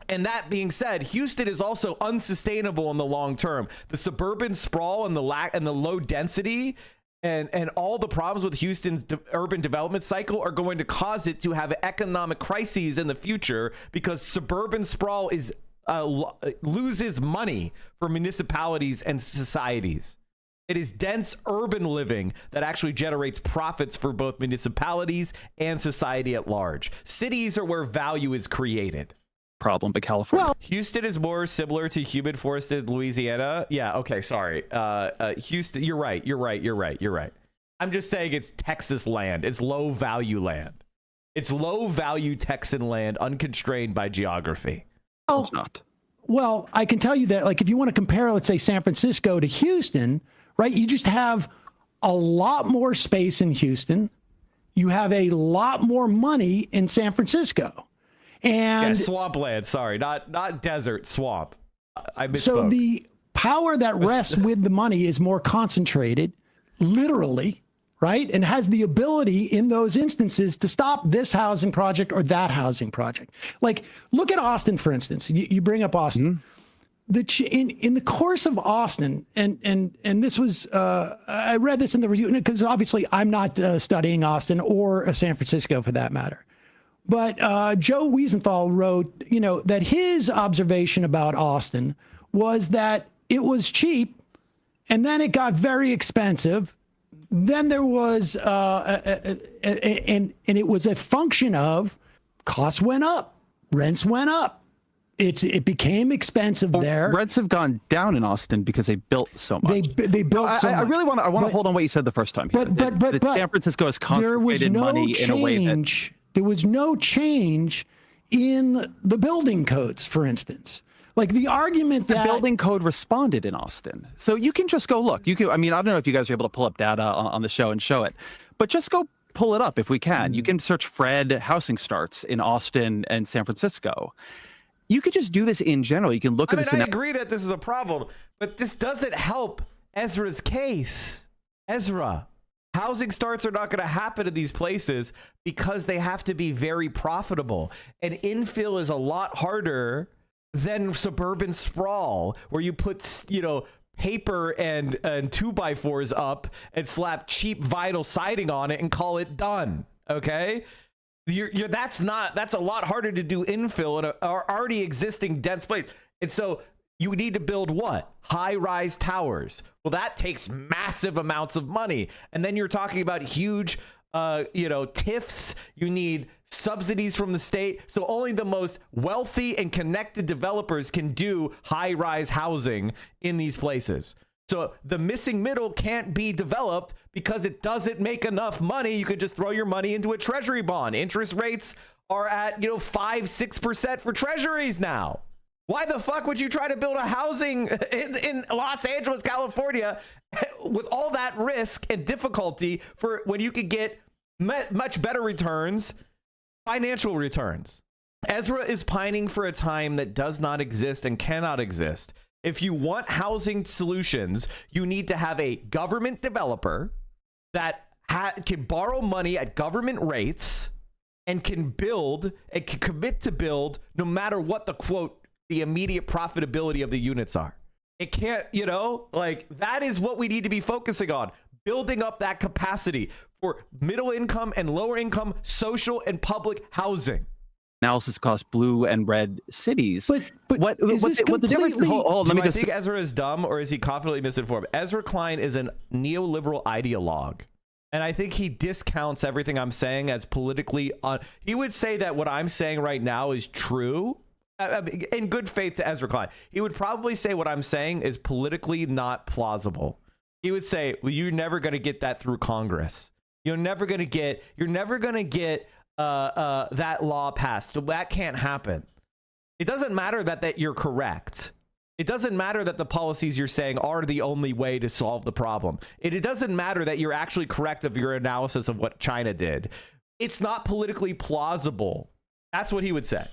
And that being said, Houston is also unsustainable in the long term. The suburban sprawl and the low density and all the problems with Houston's urban development cycle are going to cause it to have economic crises in the future because suburban sprawl is loses money for municipalities and societies. It is dense urban living that actually generates profits for both municipalities and society at large. Cities are where value is created. Problem, but California. Well, Houston is more similar to humid forested Louisiana. Yeah, okay, sorry. Houston, you're right. I'm just saying it's Texas land. It's low value land. It's low value Texan land, unconstrained by geography. Oh, it's not. Well, I can tell you that, like, if you want to compare, let's say, San Francisco to Houston, right? You just have a lot more space in Houston. You have a lot more money in San Francisco. And yeah, swampland, sorry, not desert, swamp. I misspoke. So the power that rests with the money is more concentrated, literally, right? And has the ability in those instances to stop this housing project or that housing project. Like, look at Austin, for instance. You bring up Austin. Mm-hmm. In the course of Austin, and this was, I read this in the review, because obviously I'm not studying Austin or San Francisco for that matter. But Joe Wiesenthal wrote, you know, that his observation about Austin was that it was cheap, and then it got very expensive. Then there was, and it was a function of costs went up, rents went up. It became expensive there. Rents have gone down in Austin because they built so much. They built so much. I really want to hold on what you said the first time. But San Francisco has concentrated money in a way that. There was no change in the building codes, for instance. Like the argument that the building code responded in Austin. So you can just go look. You can, I mean, I don't know if you guys are able to pull up data on the show and show it, but just go pull it up if we can. You can search Fred housing starts in Austin and San Francisco. You could just do this in general. You can look at this. I agree that this is a problem, but this doesn't help Ezra's case. Ezra. Housing starts are not going to happen in these places because they have to be very profitable. And infill is a lot harder than suburban sprawl, where you put, you know, paper and 2x4s up and slap cheap vinyl siding on it and call it done. Okay? That's a lot harder to do infill in a already existing dense place. And so you need to build what? High-rise towers. Well, that takes massive amounts of money. And then you're talking about huge, TIFs. You need subsidies from the state. So only the most wealthy and connected developers can do high-rise housing in these places. So the missing middle can't be developed because it doesn't make enough money. You could just throw your money into a treasury bond. Interest rates are at, 5-6% for treasuries now. Why the fuck would you try to build a housing in Los Angeles, California, with all that risk and difficulty for when you could get much better returns, financial returns? Ezra is pining for a time that does not exist and cannot exist. If you want housing solutions, you need to have a government developer that can borrow money at government rates and can build and can commit to build no matter what the quote, the immediate profitability of the units are. It can't, you know, like that is what we need to be focusing on, building up that capacity for middle income and lower income social and public housing. Analysis across blue and red cities. But what the difference? Do I think Ezra is dumb or is he confidently misinformed? Ezra Klein is a neoliberal ideologue. And I think he discounts everything I'm saying as politically. He would say that what I'm saying right now is true. In good faith to Ezra Klein, he would probably say what I'm saying is politically not plausible. He would say, well, you're never going to get that through Congress. You're never going to get that law passed. That can't happen. It doesn't matter that you're correct. It doesn't matter that the policies you're saying are the only way to solve the problem. It doesn't matter that you're actually correct of your analysis of what China did. It's not politically plausible. That's what he would say.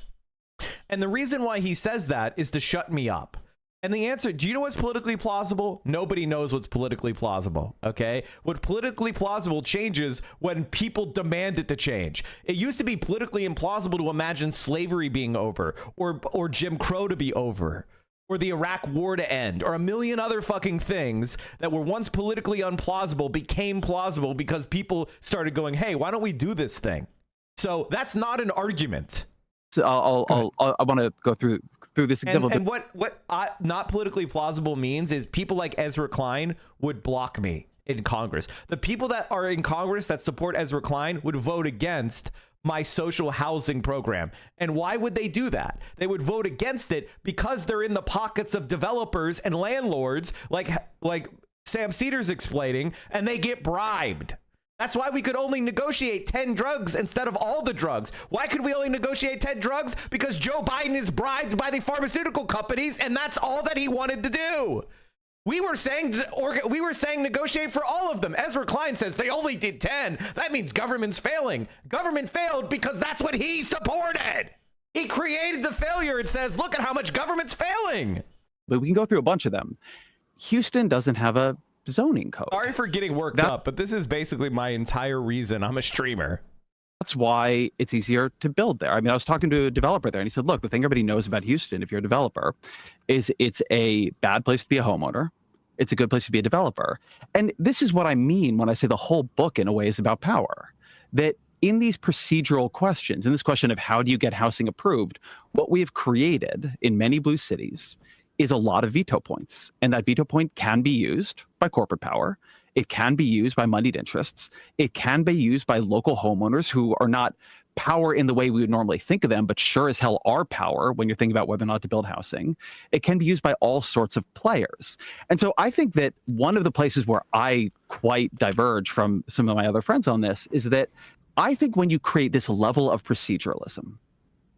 And the reason why he says that is to shut me up. And the answer, do you know what's politically plausible? Nobody knows what's politically plausible, okay? What politically plausible changes when people demand it to change. It used to be politically implausible to imagine slavery being over, or Jim Crow to be over, or the Iraq war to end, or a million other fucking things that were once politically unplausible became plausible because people started going, hey, why don't we do this thing? So that's not an argument. So I want to go through this example. And what not politically plausible means is people like Ezra Klein would block me in Congress. The people that are in Congress that support Ezra Klein would vote against my social housing program. And why would they do that? They would vote against it because they're in the pockets of developers and landlords like Sam Seder's explaining, and they get bribed. That's why we could only negotiate 10 drugs instead of all the drugs. Why could we only negotiate 10 drugs? Because Joe Biden is bribed by the pharmaceutical companies, and that's all that he wanted to do. We were saying negotiate for all of them. Ezra Klein says they only did 10. That means government's failing. Government failed because that's what he supported. He created the failure. It says, look at how much government's failing. But we can go through a bunch of them. Houston doesn't have a zoning code. Sorry for getting worked up, but this is basically my entire reason I'm a streamer. That's why it's easier to build there. I mean, I was talking to a developer there, and he said, look, the thing everybody knows about Houston, if you're a developer, is it's a bad place to be a homeowner. It's a good place to be a developer. And this is what I mean when I say the whole book, in a way, is about power. That in these procedural questions, in this question of how do you get housing approved, what we have created in many blue cities is a lot of veto points. And that veto point can be used by corporate power. It can be used by moneyed interests. It can be used by local homeowners who are not power in the way we would normally think of them, but sure as hell are power when you're thinking about whether or not to build housing. It can be used by all sorts of players. And so I think that one of the places where I quite diverge from some of my other friends on this is that I think when you create this level of proceduralism,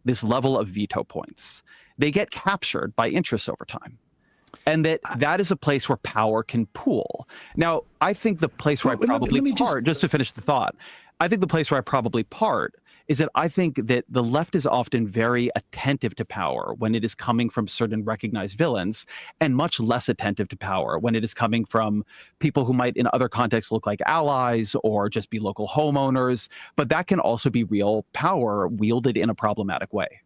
this level of veto points, they get captured by interests over time. And that is a place where power can pool. Now, I think the place where I probably part, just to finish the thought, I think the place where I probably part is that I think that the left is often very attentive to power when it is coming from certain recognized villains, and much less attentive to power when it is coming from people who might in other contexts look like allies or just be local homeowners. But that can also be real power wielded in a problematic way.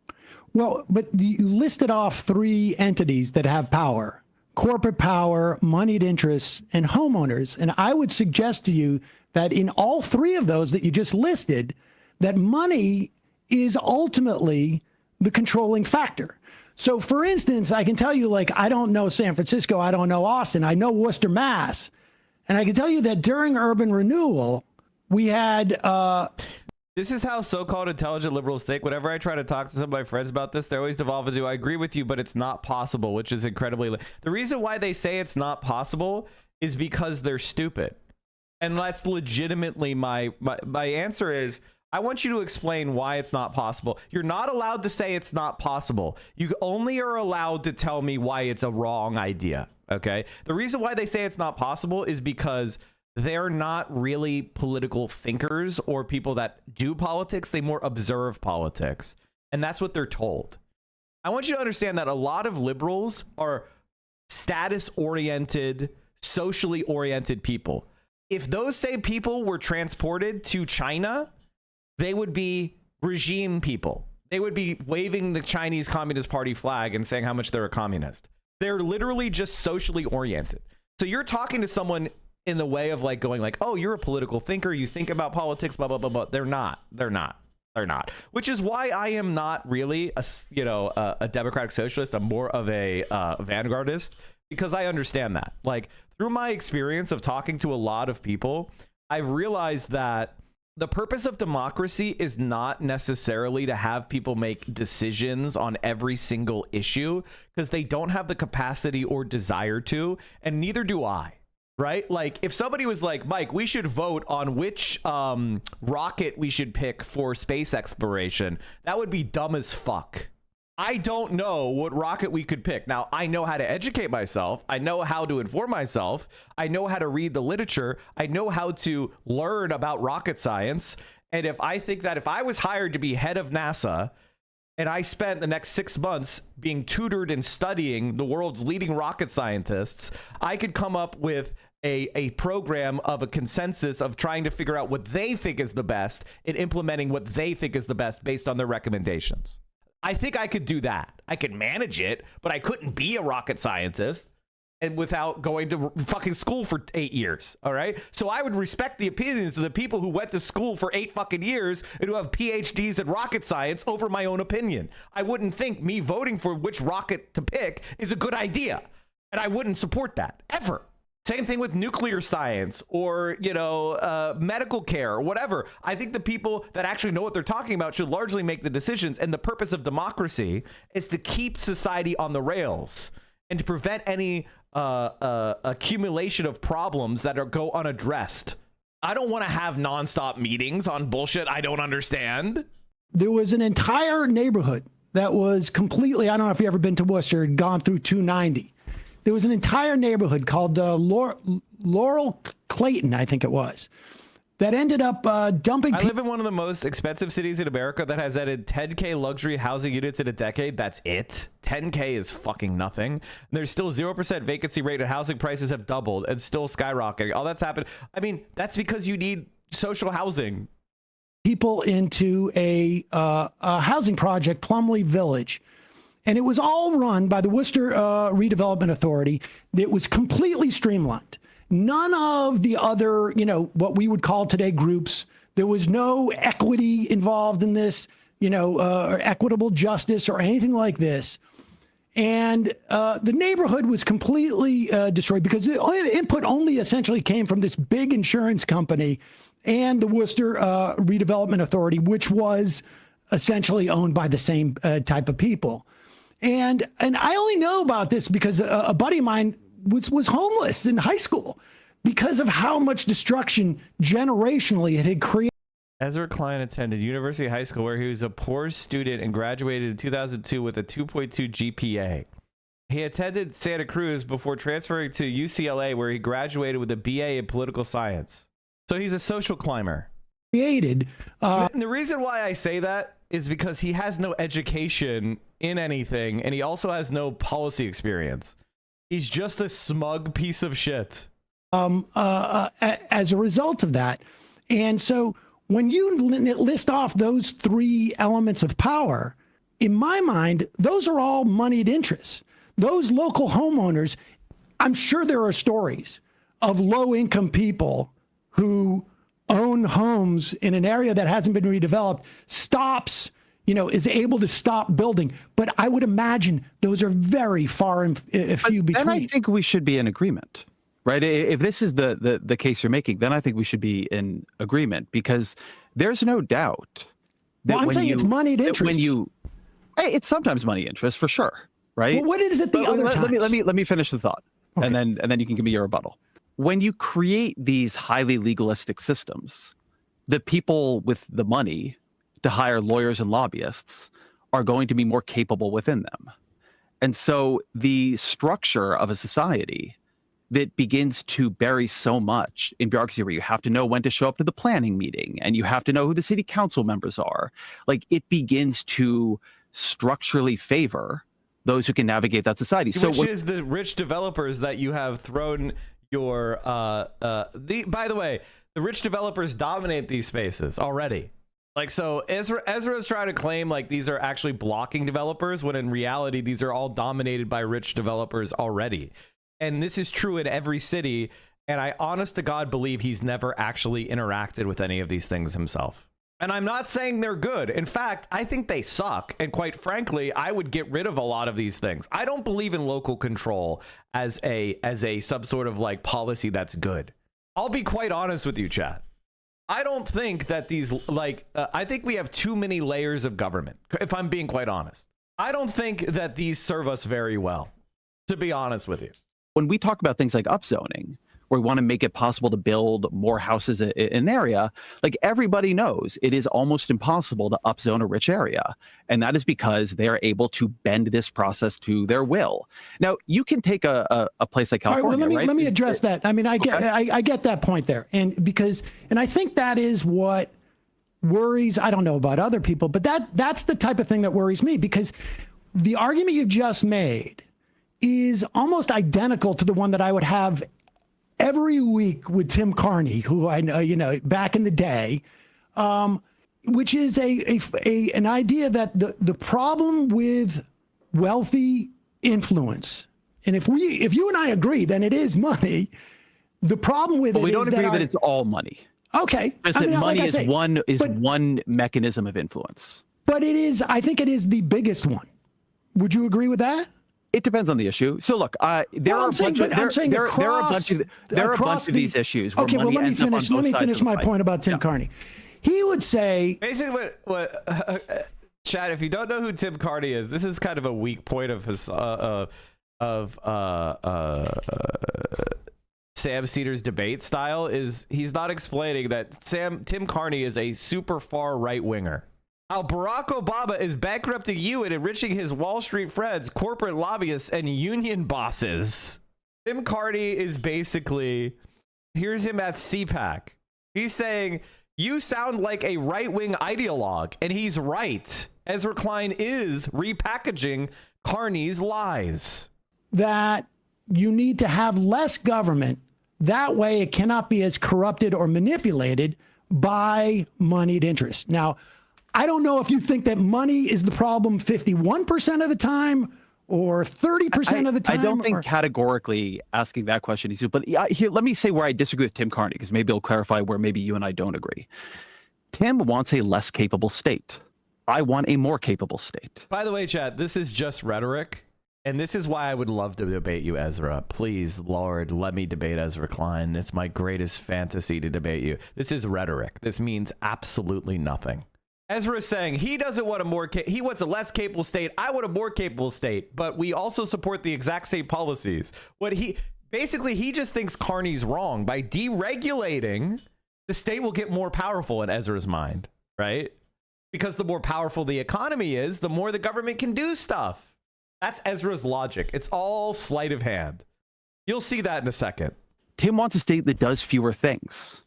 Well, but you listed off 3 entities that have power: corporate power, moneyed interests, and homeowners. And I would suggest to you that in all 3 of those that you just listed, that money is ultimately the controlling factor. So for instance, I can tell you, like, I don't know San Francisco, I don't know Austin, I know Worcester, Mass. And I can tell you that during urban renewal, we had... This is how so-called intelligent liberals think. Whenever I try to talk to some of my friends about this, they always devolve into, I agree with you, but it's not possible, which is incredibly... The reason why they say it's not possible is because they're stupid. And that's legitimately my answer is, I want you to explain why it's not possible. You're not allowed to say it's not possible. You only are allowed to tell me why it's a wrong idea. Okay. The reason why they say it's not possible is because they're not really political thinkers or people that do politics. They more observe politics. And that's what they're told. I want you to understand that a lot of liberals are status oriented, socially oriented people. If those same people were transported to China, they would be regime people. They would be waving the Chinese Communist Party flag and saying how much they're a communist. They're literally just socially oriented. So you're talking to someone in the way of like going like, oh, you're a political thinker. You think about politics, blah, blah, blah, blah. They're not. Which is why I am not really a democratic socialist. I'm more of a vanguardist, because I understand that. Like, through my experience of talking to a lot of people, I've realized that the purpose of democracy is not necessarily to have people make decisions on every single issue, because they don't have the capacity or desire to, and neither do I. Right? Like, if somebody was like, Mike, we should vote on which rocket we should pick for space exploration, that would be dumb as fuck. I don't know what rocket we could pick. Now, I know how to educate myself. I know how to inform myself. I know how to read the literature. I know how to learn about rocket science. And if I think that if I was hired to be head of NASA and I spent the next 6 months being tutored and studying the world's leading rocket scientists, I could come up with a program of a consensus of trying to figure out what they think is the best and implementing what they think is the best based on their recommendations. I think I could do that. I could manage it, but I couldn't be a rocket scientist and without going to fucking school for 8 years. All right. So I would respect the opinions of the people who went to school for 8 fucking years and who have PhDs in rocket science over my own opinion. I wouldn't think me voting for which rocket to pick is a good idea. And I wouldn't support that ever. Same thing with nuclear science or, medical care or whatever. I think the people that actually know what they're talking about should largely make the decisions. And the purpose of democracy is to keep society on the rails and to prevent any accumulation of problems that go unaddressed. I don't want to have nonstop meetings on bullshit I don't understand. There was an entire neighborhood that was completely, I don't know if you've ever been to Worcester, had gone through 290. There was an entire neighborhood called Laurel Clayton, I think it was, that ended up dumping. I live in one of the most expensive cities in America that has added 10K luxury housing units in a decade. That's it. 10K is fucking nothing. And there's still 0% vacancy rate and housing prices have doubled and still skyrocketing. All that's happened. I mean, that's because you need social housing. People into a housing project, Plumley Village. And it was all run by the Worcester Redevelopment Authority. It was completely streamlined. None of the other, what we would call today groups. There was no equity involved in this, or equitable justice or anything like this. And the neighborhood was completely destroyed because the input only essentially came from this big insurance company and the Worcester Redevelopment Authority, which was essentially owned by the same type of people. And I only know about this because a buddy of mine was homeless in high school because of how much destruction generationally it had created. Ezra Klein attended University High School, where he was a poor student and graduated in 2002 with a 2.2 GPA. He attended Santa Cruz before transferring to UCLA, where he graduated with a BA in political science. So he's a social climber. And the reason why I say that is because he has no education in anything, and he also has no policy experience. He's just a smug piece of shit. As a result of that. And so when you list off those 3 elements of power, in my mind, those are all moneyed interests. Those local homeowners, I'm sure there are stories of low-income people who own homes in an area that hasn't been redeveloped, is able to stop building. But I would imagine those are very far and few between. Then I think we should be in agreement, right? If this is the case you're making, then I think we should be in agreement, because there's no doubt that I'm saying it's moneyed interest. It's sometimes money interest for sure, right? Well, what is it other times? Let me finish the thought, okay. and then you can give me your rebuttal. When you create these highly legalistic systems, the people with the money to hire lawyers and lobbyists are going to be more capable within them. And so the structure of a society that begins to bury so much in bureaucracy, where you have to know when to show up to the planning meeting and you have to know who the city council members are, like it begins to structurally favor those who can navigate that society. Which is the rich developers that you have thrown your by the way, the rich developers dominate these spaces already. Like, so Ezra's trying to claim like these are actually blocking developers, when in reality these are all dominated by rich developers already. And this is true in every city, and I honest to God believe he's never actually interacted with any of these things himself. And I'm not saying they're good. In fact, I think they suck. And quite frankly, I would get rid of a lot of these things. I don't believe in local control as a some sort of like policy that's good. I'll be quite honest with you, chat. I don't think that these I think we have too many layers of government, if I'm being quite honest. I don't think that these serve us very well, to be honest with you. When we talk about things like upzoning, where we want to make it possible to build more houses in an area, like everybody knows it is almost impossible to upzone a rich area. And that is because they are able to bend this process to their will. Now, you can take a place like California, All right, well, right? let me address that. I mean, I get that point there. And I think that is what worries, I don't know about other people, but that's the type of thing that worries me, because the argument you've just made is almost identical to the one that I would have every week with Tim Carney, who I know, back in the day, which is an idea that the problem with wealthy influence, and if you and I agree, then it is money. The problem with we don't agree that it's all money. Okay, money is one mechanism of influence. But it is, I think it is the biggest one. Would you agree with that? It depends on the issue. So look, there are a bunch of these issues. Okay, well, let me finish my point about Tim Carney. He would say basically what Chad, if you don't know who Tim Carney is, this is kind of a weak point of his Sam Seder's debate style. Is he's not explaining that Tim Carney is a super far right winger. How Barack Obama is bankrupting you and enriching his Wall Street friends, corporate lobbyists, and union bosses. Tim Carney is basically, here's him at CPAC. He's saying, you sound like a right-wing ideologue, and he's right. Ezra Klein is repackaging Carney's lies. That you need to have less government. That way it cannot be as corrupted or manipulated by moneyed interests. Now, I don't know if you think that money is the problem 51% of the time or 30% of the time. I don't think categorically asking that question is, but here, let me say where I disagree with Tim Carney, because maybe it'll clarify where maybe you and I don't agree. Tim wants a less capable state. I want a more capable state. By the way, Chad, this is just rhetoric. And this is why I would love to debate you, Ezra. Please, Lord, let me debate Ezra Klein. It's my greatest fantasy to debate you. This is rhetoric. This means absolutely nothing. Ezra is saying he doesn't want he wants a less capable state. I want a more capable state, but we also support the exact same policies. He just thinks Carney's wrong. By deregulating, the state will get more powerful in Ezra's mind, right? Because the more powerful the economy is, the more the government can do stuff. That's Ezra's logic. It's all sleight of hand. You'll see that in a second. Tim wants a state that does fewer things.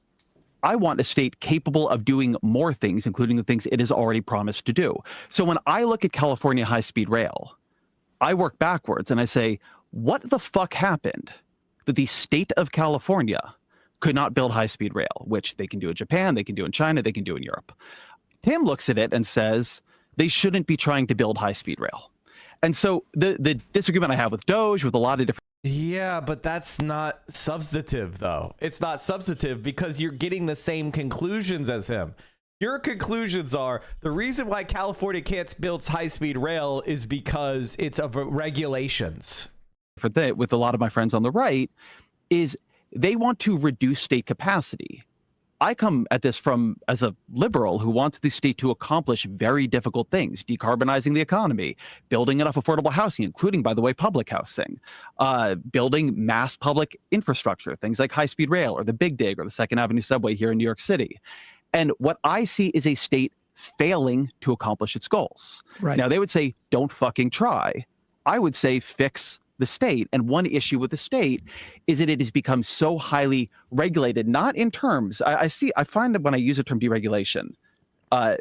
I want a state capable of doing more things, including the things it has already promised to do. So when I look at California high-speed rail, I work backwards and I say, what the fuck happened that the state of California could not build high-speed rail, which they can do in Japan, they can do in China, they can do in Europe. Tim looks at it and says, they shouldn't be trying to build high-speed rail. And so the disagreement I have with Doge, with a lot of different... Yeah, but that's not substantive, though. It's not substantive because you're getting the same conclusions as him. Your conclusions are the reason why California can't build high-speed rail is because it's of regulations. With a lot of my friends on the right, is they want to reduce state capacity. I come at this as a liberal who wants the state to accomplish very difficult things, decarbonizing the economy, building enough affordable housing, including, by the way, public housing, building mass public infrastructure, things like high-speed rail or the Big Dig or the Second Avenue subway here in New York City. And what I see is a state failing to accomplish its goals. Right. Now, they would say, don't fucking try. I would say, fix the state. And one issue with the state is that it has become so highly regulated, not in terms, I find that when I use the term deregulation,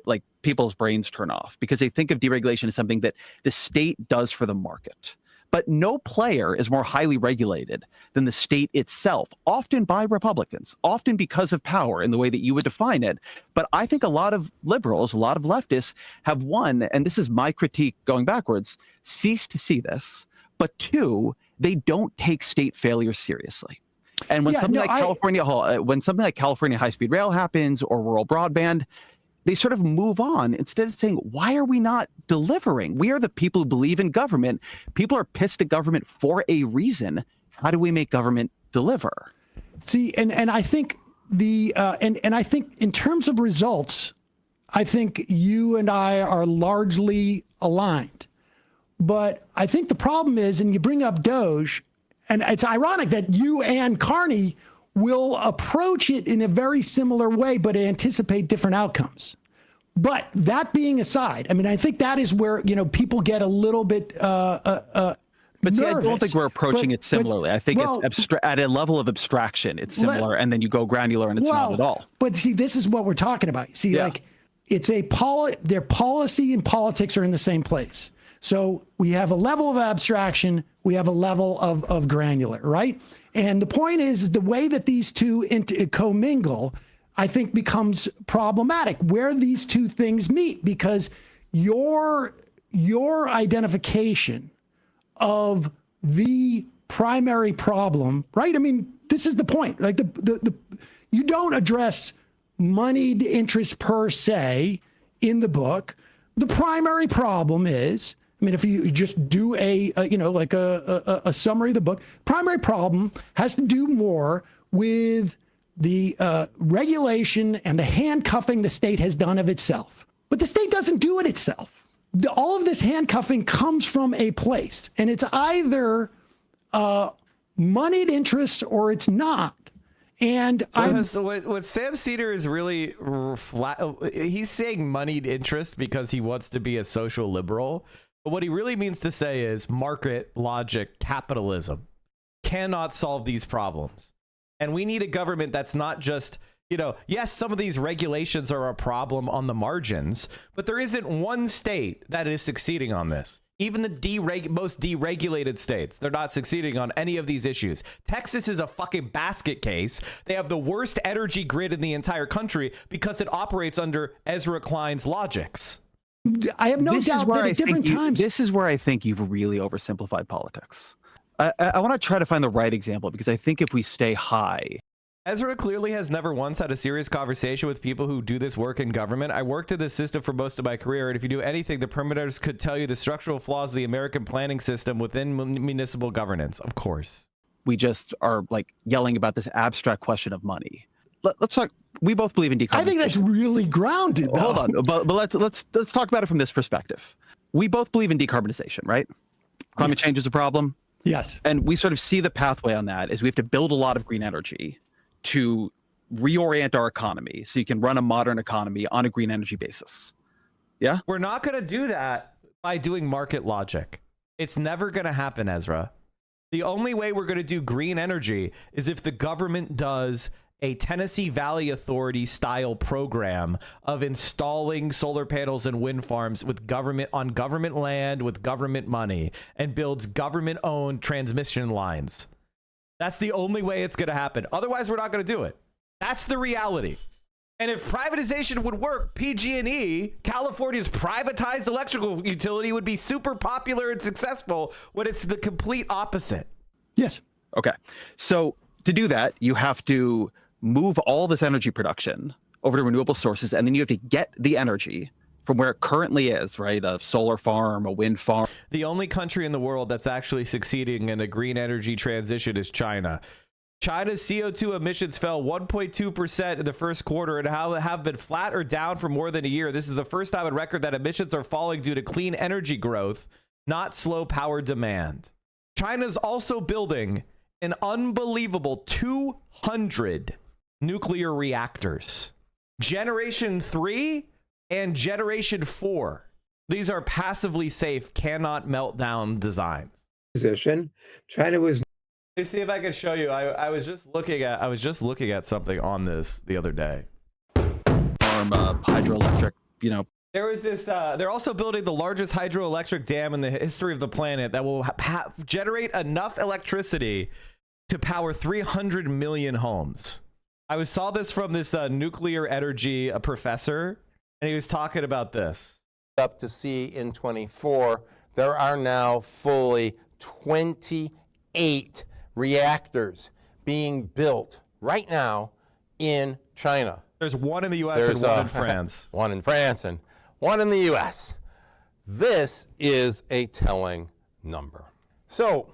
like people's brains turn off because they think of deregulation as something that the state does for the market. But no player is more highly regulated than the state itself, often by Republicans, often because of power in the way that you would define it. But I think a lot of liberals, a lot of leftists have, one, and this is my critique going backwards, ceased to see this. But two, they don't take state failure seriously. And when something like California high-speed rail happens or rural broadband, they sort of move on instead of saying, why are we not delivering? We are the people who believe in government. People are pissed at government for a reason. How do we make government deliver? See, and I think and I think in terms of results, I think you and I are largely aligned. But I think the problem is, and you bring up Doge, and it's ironic that you and Carney will approach it in a very similar way, but anticipate different outcomes. But that being aside, I mean, I think that is where, people get a little bit But see, I don't think we're approaching it similarly. I think it's at a level of abstraction, it's similar, and then you go granular and it's not at all. But see, this is what we're talking about. See, like, it's their policy and politics are in the same place. So we have a level of abstraction, we have a level of granular, right? And the point is the way that these two commingle, I think, becomes problematic where these two things meet, because your identification of the primary problem, right? I mean, this is the point. Like you don't address moneyed interest per se in the book. The primary problem is, I mean, if you just do a summary of the book, primary problem has to do more with the regulation and the handcuffing the state has done of itself. But the state doesn't do it itself. All of this handcuffing comes from a place, and it's either moneyed interest or it's not. And so what Sam Seder is really he's saying moneyed interest because he wants to be a social liberal. But what he really means to say is market logic, capitalism cannot solve these problems. And we need a government that's not just, yes, some of these regulations are a problem on the margins, but there isn't one state that is succeeding on this. Even the most deregulated states, they're not succeeding on any of these issues. Texas is a fucking basket case. They have the worst energy grid in the entire country because it operates under Ezra Klein's logics. I have no doubt that at different times. This is where I think you've really oversimplified politics. I want to try to find the right example, because I think if we stay high. Ezra clearly has never once had a serious conversation with people who do this work in government. I worked in this system for most of my career, and if you do anything, the perimeters could tell you the structural flaws of the American planning system within municipal governance. Of course. We just are like yelling about this abstract question of money. Let's talk. We both believe in decarbonization. I think that's really grounded, though. Hold on, but let's talk about it from this perspective. We both believe in decarbonization, right? Climate change is a problem. Yes. And we sort of see the pathway on that is we have to build a lot of green energy to reorient our economy so you can run a modern economy on a green energy basis. Yeah? We're not going to do that by doing market logic. It's never going to happen, Ezra. The only way we're going to do green energy is if the government does a Tennessee Valley Authority style program of installing solar panels and wind farms with government on government land with government money and builds government owned transmission lines. That's the only way it's going to happen. Otherwise, we're not going to do it. That's the reality. And if privatization would work, PG&E, California's privatized electrical utility, would be super popular and successful when it's the complete opposite. Yes. Okay. So to do that, you have to move all this energy production over to renewable sources, and then you have to get the energy from where it currently is, right? A solar farm, a wind farm. The only country in the world that's actually succeeding in a green energy transition is China. China's CO2 emissions fell 1.2% in the first quarter and have been flat or down for more than a year. This is the first time on record that emissions are falling due to clean energy growth, not slow power demand. China's also building an unbelievable 200 nuclear reactors. Generation 3 and Generation 4. These are passively safe, cannot melt down designs. Position. China was. Let me see if I can show you. I was just looking at something on this the other day. Hydroelectric, you know. There was this. They're also building the largest hydroelectric dam in the history of the planet that will generate enough electricity to power 300 million homes. I saw this from this nuclear energy professor, and he was talking about this. Up to see in 24, there are now fully 28 reactors being built right now in China. There's one in the U.S. and one in France. One in France and one in the U.S. This is a telling number. So,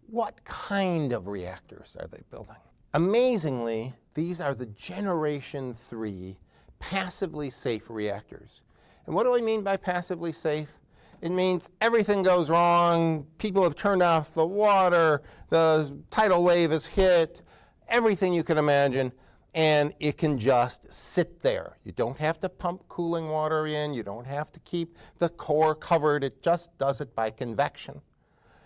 what kind of reactors are they building? Amazingly, these are the Generation 3 passively safe reactors. And what do I mean by passively safe? It means everything goes wrong, people have turned off the water, the tidal wave has hit, everything you can imagine, and it can just sit there. You don't have to pump cooling water in, you don't have to keep the core covered, it just does it by convection.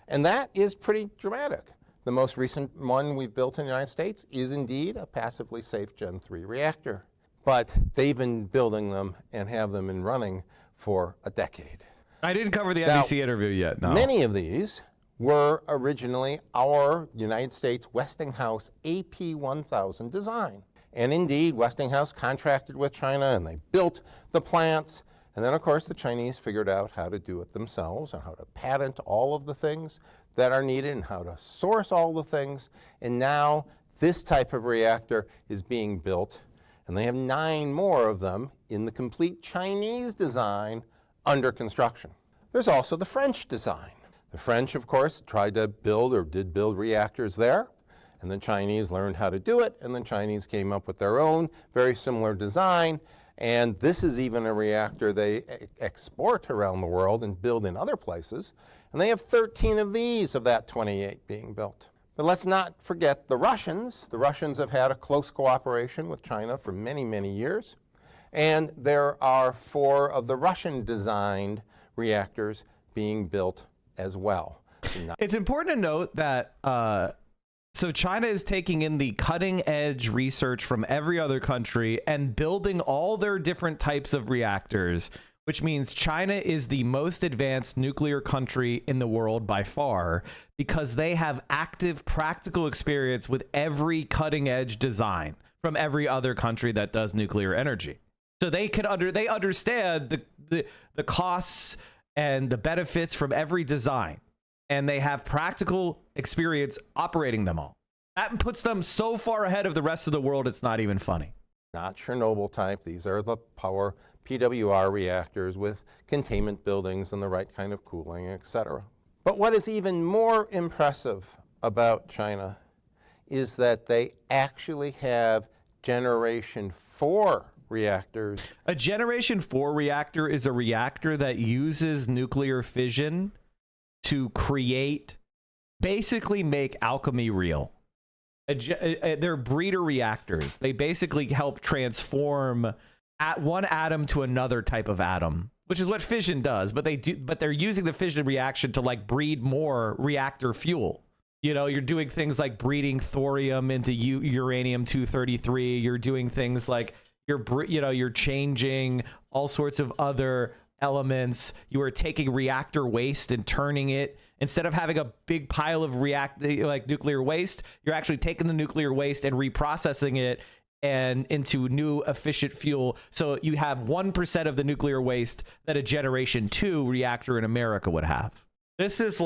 And that is pretty dramatic. The most recent one we've built in the United States is indeed a passively safe Gen 3 reactor. But they've been building them and have them in running for a decade. I didn't cover the NBC interview yet, no. Many of these were originally our United States Westinghouse AP1000 design. And indeed, Westinghouse contracted with China and they built the plants. And then, of course, the Chinese figured out how to do it themselves and how to patent all of the things that are needed and how to source all the things. And now this type of reactor is being built. And they have 9 more of them in the complete Chinese design under construction. There's also the French design. The French, of course, tried to build or did build reactors there. And the Chinese learned how to do it. And the Chinese came up with their own very similar design. And this is even a reactor they export around the world and build in other places. And they have 13 of these of that 28 being built. But let's not forget the Russians. The Russians have had a close cooperation with China for many, many years. And there are 4 of the Russian-designed reactors being built as well. It's important to note that so China is taking in the cutting-edge research from every other country and building all their different types of reactors, which means China is the most advanced nuclear country in the world by far because they have active practical experience with every cutting-edge design from every other country that does nuclear energy. So they understand the costs and the benefits from every design, and they have practical experience operating them all. That puts them so far ahead of the rest of the world, it's not even funny. Not Chernobyl type. These are the power PWR reactors with containment buildings and the right kind of cooling, etc. But what is even more impressive about China is that they actually have Generation 4 reactors. A Generation 4 reactor is a reactor that uses nuclear fission to basically make alchemy real. They're breeder reactors. They basically help transform one atom to another type of atom, which is what fission does. But they're using the fission reaction to like breed more reactor fuel. You know, you're doing things like breeding thorium into uranium-233. You're doing things like you're changing all sorts of other elements. You are taking reactor waste and turning it, instead of having a big pile of nuclear waste, you're actually taking the nuclear waste and reprocessing it and into new efficient fuel. So you have 1% of the nuclear waste that a Generation 2 reactor in America would have. This is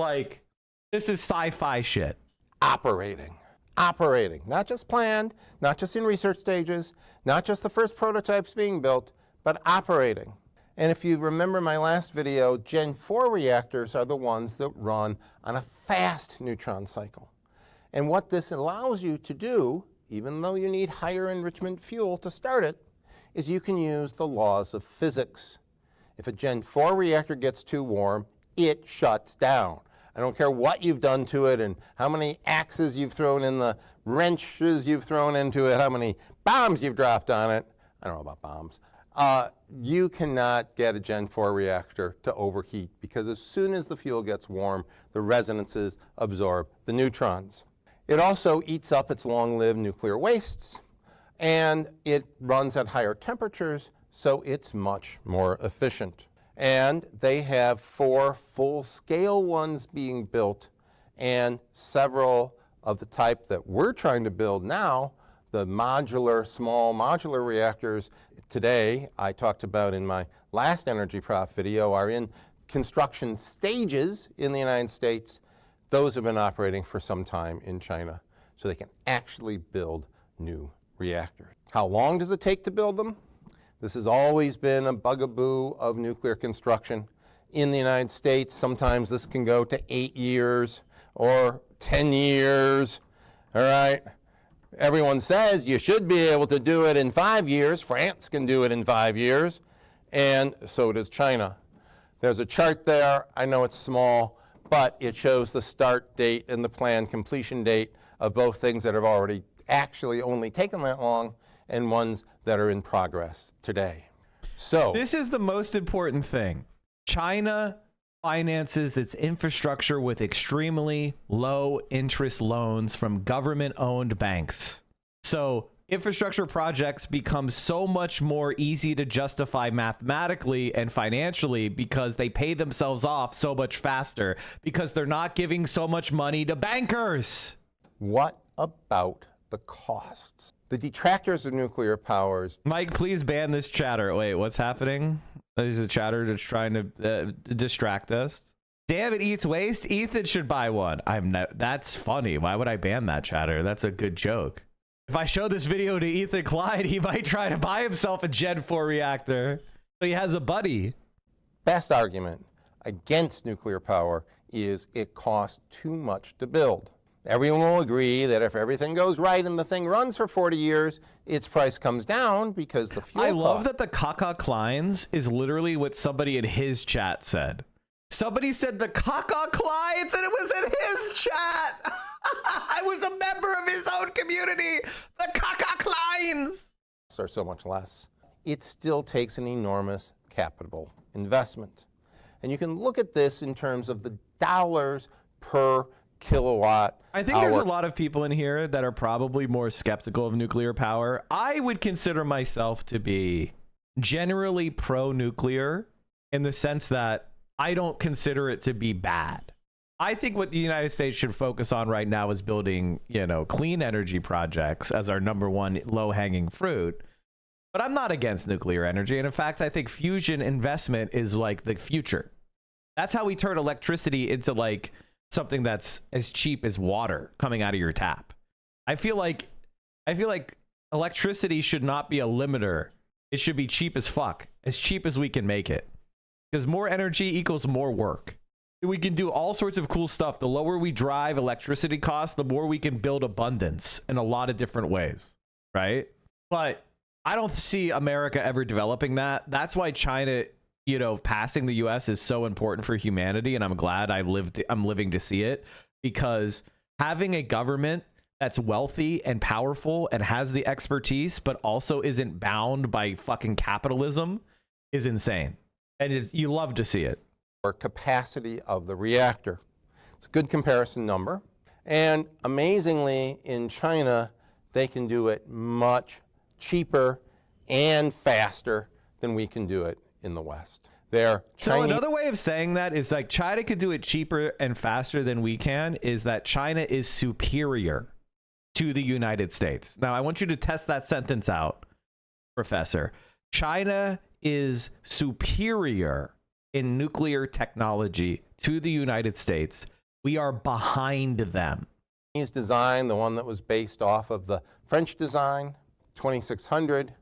sci-fi shit. Operating, not just planned, not just in research stages, not just the first prototypes being built, but operating. And if you remember my last video, Gen 4 reactors are the ones that run on a fast neutron cycle. And what this allows you to do, even though you need higher enrichment fuel to start it, is you can use the laws of physics. If a Gen 4 reactor gets too warm, it shuts down. I don't care what you've done to it and how many axes you've thrown in the wrenches you've thrown into it, how many bombs you've dropped on it. I don't know about bombs. You cannot get a Gen 4 reactor to overheat because as soon as the fuel gets warm, the resonances absorb the neutrons. It also eats up its long-lived nuclear wastes, and it runs at higher temperatures, so it's much more efficient. And they have 4 full-scale ones being built, and several of the type that we're trying to build now, the modular, small modular reactors, today I talked about in my last Energy Prof video, are in construction stages in the United States. Those have been operating for some time in China, so they can actually build new reactors. How long does it take to build them? This has always been a bugaboo of nuclear construction. In the United States, sometimes this can go to 8 years or 10 years, all right? Everyone says you should be able to do it in 5 years. France can do it in 5 years, and so does China. There's a chart there. I know it's small, but it shows the start date and the planned completion date of both things that have already actually only taken that long and ones that are in progress today. So this is the most important thing. China finances its infrastructure with extremely low interest loans from government-owned banks. So infrastructure projects become so much more easy to justify mathematically and financially because they pay themselves off so much faster because they're not giving so much money to bankers. What about the costs? The detractors of nuclear powers. Mike, please ban this chatter. Wait, what's happening? There's a chatter that's trying to distract us. Damn, it eats waste. Ethan should buy one. That's funny. Why would I ban that chatter? That's a good joke. If I show this video to Ethan Klein, he might try to buy himself a Gen 4 reactor. So he has a buddy. Best argument against nuclear power is it costs too much to build. Everyone will agree that if everything goes right and the thing runs for 40 years, its price comes down because the fuel I love cost. that the Kaka Kleins is literally what somebody in his chat said. Somebody said the Kaka Kleins and it was in his chat. I was a member of his own community. The Kaka Kleins are so much less. It still takes an enormous capital investment. And you can look at this in terms of the dollars per kilowatt. I think there's a lot of people in here that are probably more skeptical of nuclear power. I would consider myself to be generally pro-nuclear in the sense that I don't consider it to be bad. I think what the United States should focus on right now is building, clean energy projects as our #1 low-hanging fruit. But I'm not against nuclear energy. And in fact, I think fusion investment is like the future. That's how we turn electricity into like something that's as cheap as water coming out of your tap. I feel like electricity should not be a limiter. It should be cheap as fuck, as cheap as we can make it. Because more energy equals more work. We can do all sorts of cool stuff. The lower we drive electricity costs, the more we can build abundance in a lot of different ways, right? But I don't see America ever developing that. That's why China, passing the US is so important for humanity, and I'm glad I'm living to see it, because having a government that's wealthy and powerful and has the expertise but also isn't bound by fucking capitalism is insane. And you love to see it. Or capacity of the reactor. It's a good comparison number. And amazingly, in China, they can do it much cheaper and faster than we can do it in the West. So another way of saying that is like China could do it cheaper and faster than we can, is that China is superior to the United States. Now, I want you to test that sentence out, Professor. China is superior in nuclear technology to the United States. We are behind them. Chinese design, the one that was based off of the French design, 2600,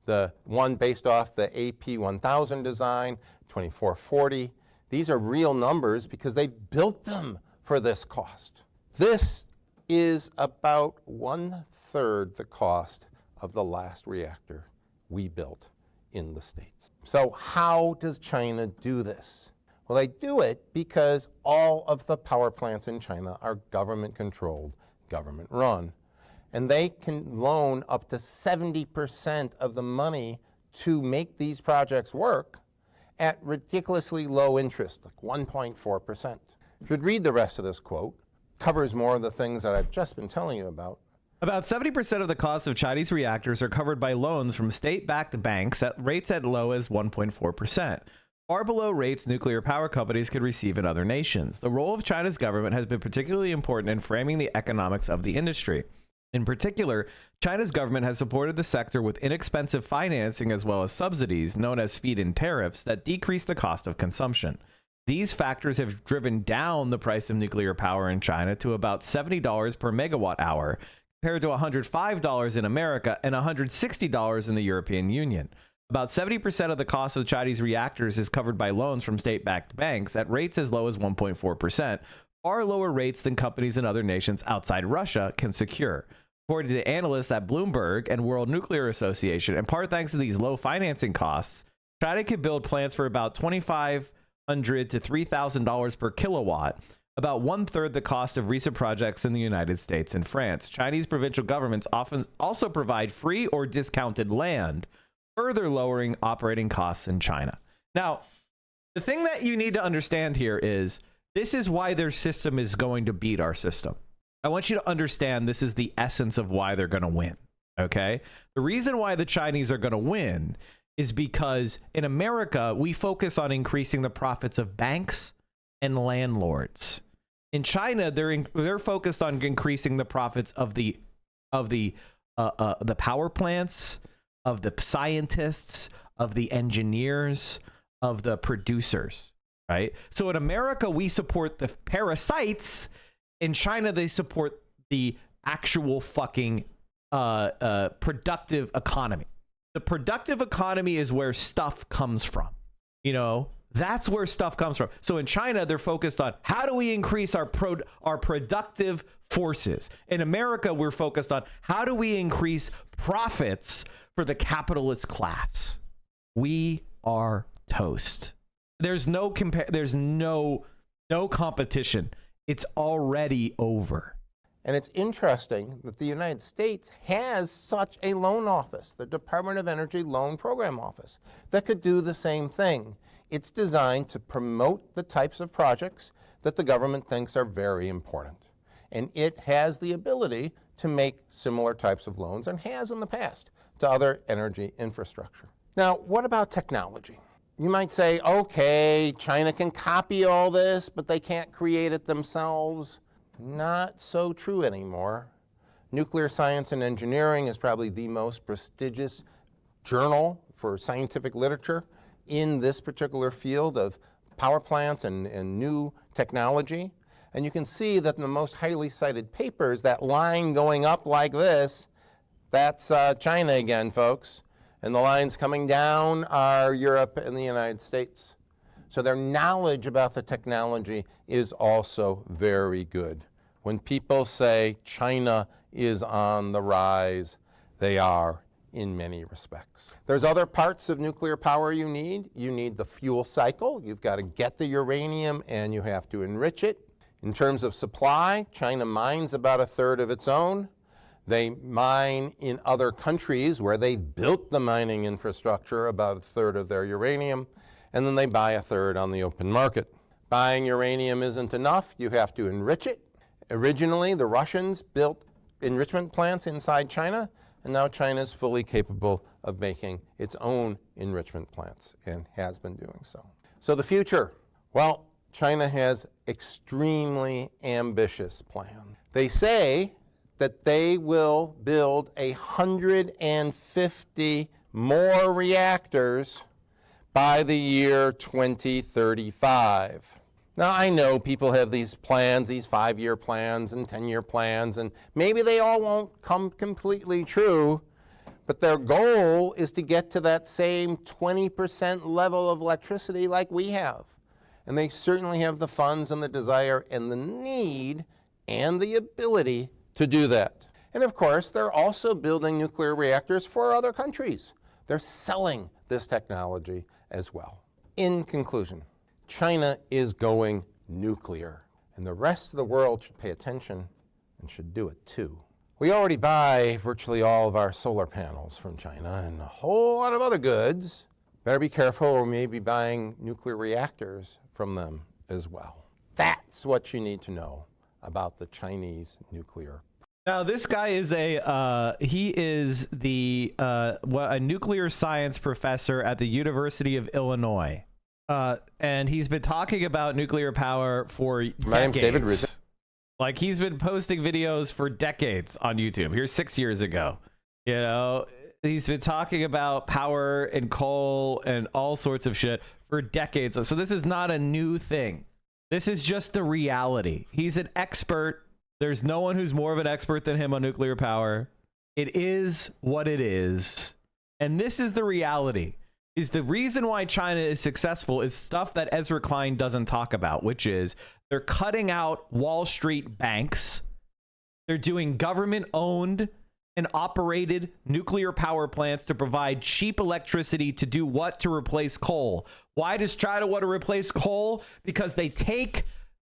the one based off the AP1000 design, 2440. These are real numbers because they've built them for this cost. This is about 1/3 the cost of the last reactor we built in the States. So how does China do this? Well, they do it because all of the power plants in China are government-controlled, government-run. And they can loan up to 70% of the money to make these projects work at ridiculously low interest, like 1.4%. You should read the rest of this quote. Covers more of the things that I've just been telling you about. About 70% of the cost of Chinese reactors are covered by loans from state-backed banks at rates as low as 1.4%, far below rates nuclear power companies could receive in other nations. The role of China's government has been particularly important in framing the economics of the industry. In particular, China's government has supported the sector with inexpensive financing as well as subsidies, known as feed-in tariffs, that decrease the cost of consumption. These factors have driven down the price of nuclear power in China to about $70 per megawatt hour, compared to $105 in America and $160 in the European Union. About 70% of the cost of Chinese reactors is covered by loans from state-backed banks at rates as low as 1.4%, far lower rates than companies in other nations outside Russia can secure. According to analysts at Bloomberg and World Nuclear Association, in part thanks to these low financing costs, China could build plants for about $2,500 to $3,000 per kilowatt, about one-third the cost of recent projects in the United States and France. Chinese provincial governments often also provide free or discounted land, further lowering operating costs in China. Now, the thing that you need to understand here is this is why their system is going to beat our system. I want you to understand this is the essence of why they're going to win, okay? The reason why the Chinese are going to win is because in America, we focus on increasing the profits of banks and landlords. In China, they're focused on increasing the profits of the power plants, of the scientists, of the engineers, of the producers, right? So in America, we support the parasites. In China, they support the actual fucking productive economy. The productive economy is where stuff comes from. You know, that's where stuff comes from. So in China, they're focused on how do we increase our productive forces. In America, we're focused on how do we increase profits for the capitalist class. We are toast. There's no competition. It's already over. And it's interesting that the United States has such a loan office, the Department of Energy Loan Program Office, that could do the same thing. It's designed to promote the types of projects that the government thinks are very important. And it has the ability to make similar types of loans, and has in the past, to other energy infrastructure. Now, what about technology? You might say, okay, China can copy all this, but they can't create it themselves. Not so true anymore. Nuclear Science and Engineering is probably the most prestigious journal for scientific literature in this particular field of power plants and new technology. And you can see that in the most highly cited papers, that line going up like this, that's China again, folks. And the lines coming down are Europe and the United States. So their knowledge about the technology is also very good. When people say China is on the rise, they are in many respects. There's other parts of nuclear power you need. You need the fuel cycle. You've got to get the uranium and you have to enrich it. In terms of supply, China mines about a third of its own. They mine in other countries where they've built the mining infrastructure about a third of their uranium, and then they buy a third on the open market. Buying uranium isn't enough. You have to enrich it. Originally, the Russians built enrichment plants inside China, and now China is fully capable of making its own enrichment plants and has been doing so. So the future, well, China has extremely ambitious plans. They say that they will build 150 more reactors by the year 2035. Now, I know people have these plans, these 5-year plans and 10-year plans, and maybe they all won't come completely true, but their goal is to get to that same 20% level of electricity like we have. And they certainly have the funds and the desire and the need and the ability to do that. And of course, they're also building nuclear reactors for other countries. They're selling this technology as well. In conclusion, China is going nuclear, and the rest of the world should pay attention and should do it too. We already buy virtually all of our solar panels from China and a whole lot of other goods. Better be careful, or we may be buying nuclear reactors from them as well. That's what you need to know about the Chinese nuclear. Now, this guy is a nuclear science professor at the University of Illinois. And he's been talking about nuclear power for decades. My name's David Rizzo. Like, he's been posting videos for decades on YouTube. Here's 6 years ago. You know, he's been talking about power and coal and all sorts of shit for decades. So this is not a new thing. This is just the reality. He's an expert. There's no one who's more of an expert than him on nuclear power. It is what it is. And this is the reality. Is the reason why China is successful is stuff that Ezra Klein doesn't talk about, which is they're cutting out Wall Street banks. They're doing government-owned and operated nuclear power plants to provide cheap electricity to do what? To replace coal. Why does China want to replace coal? Because they take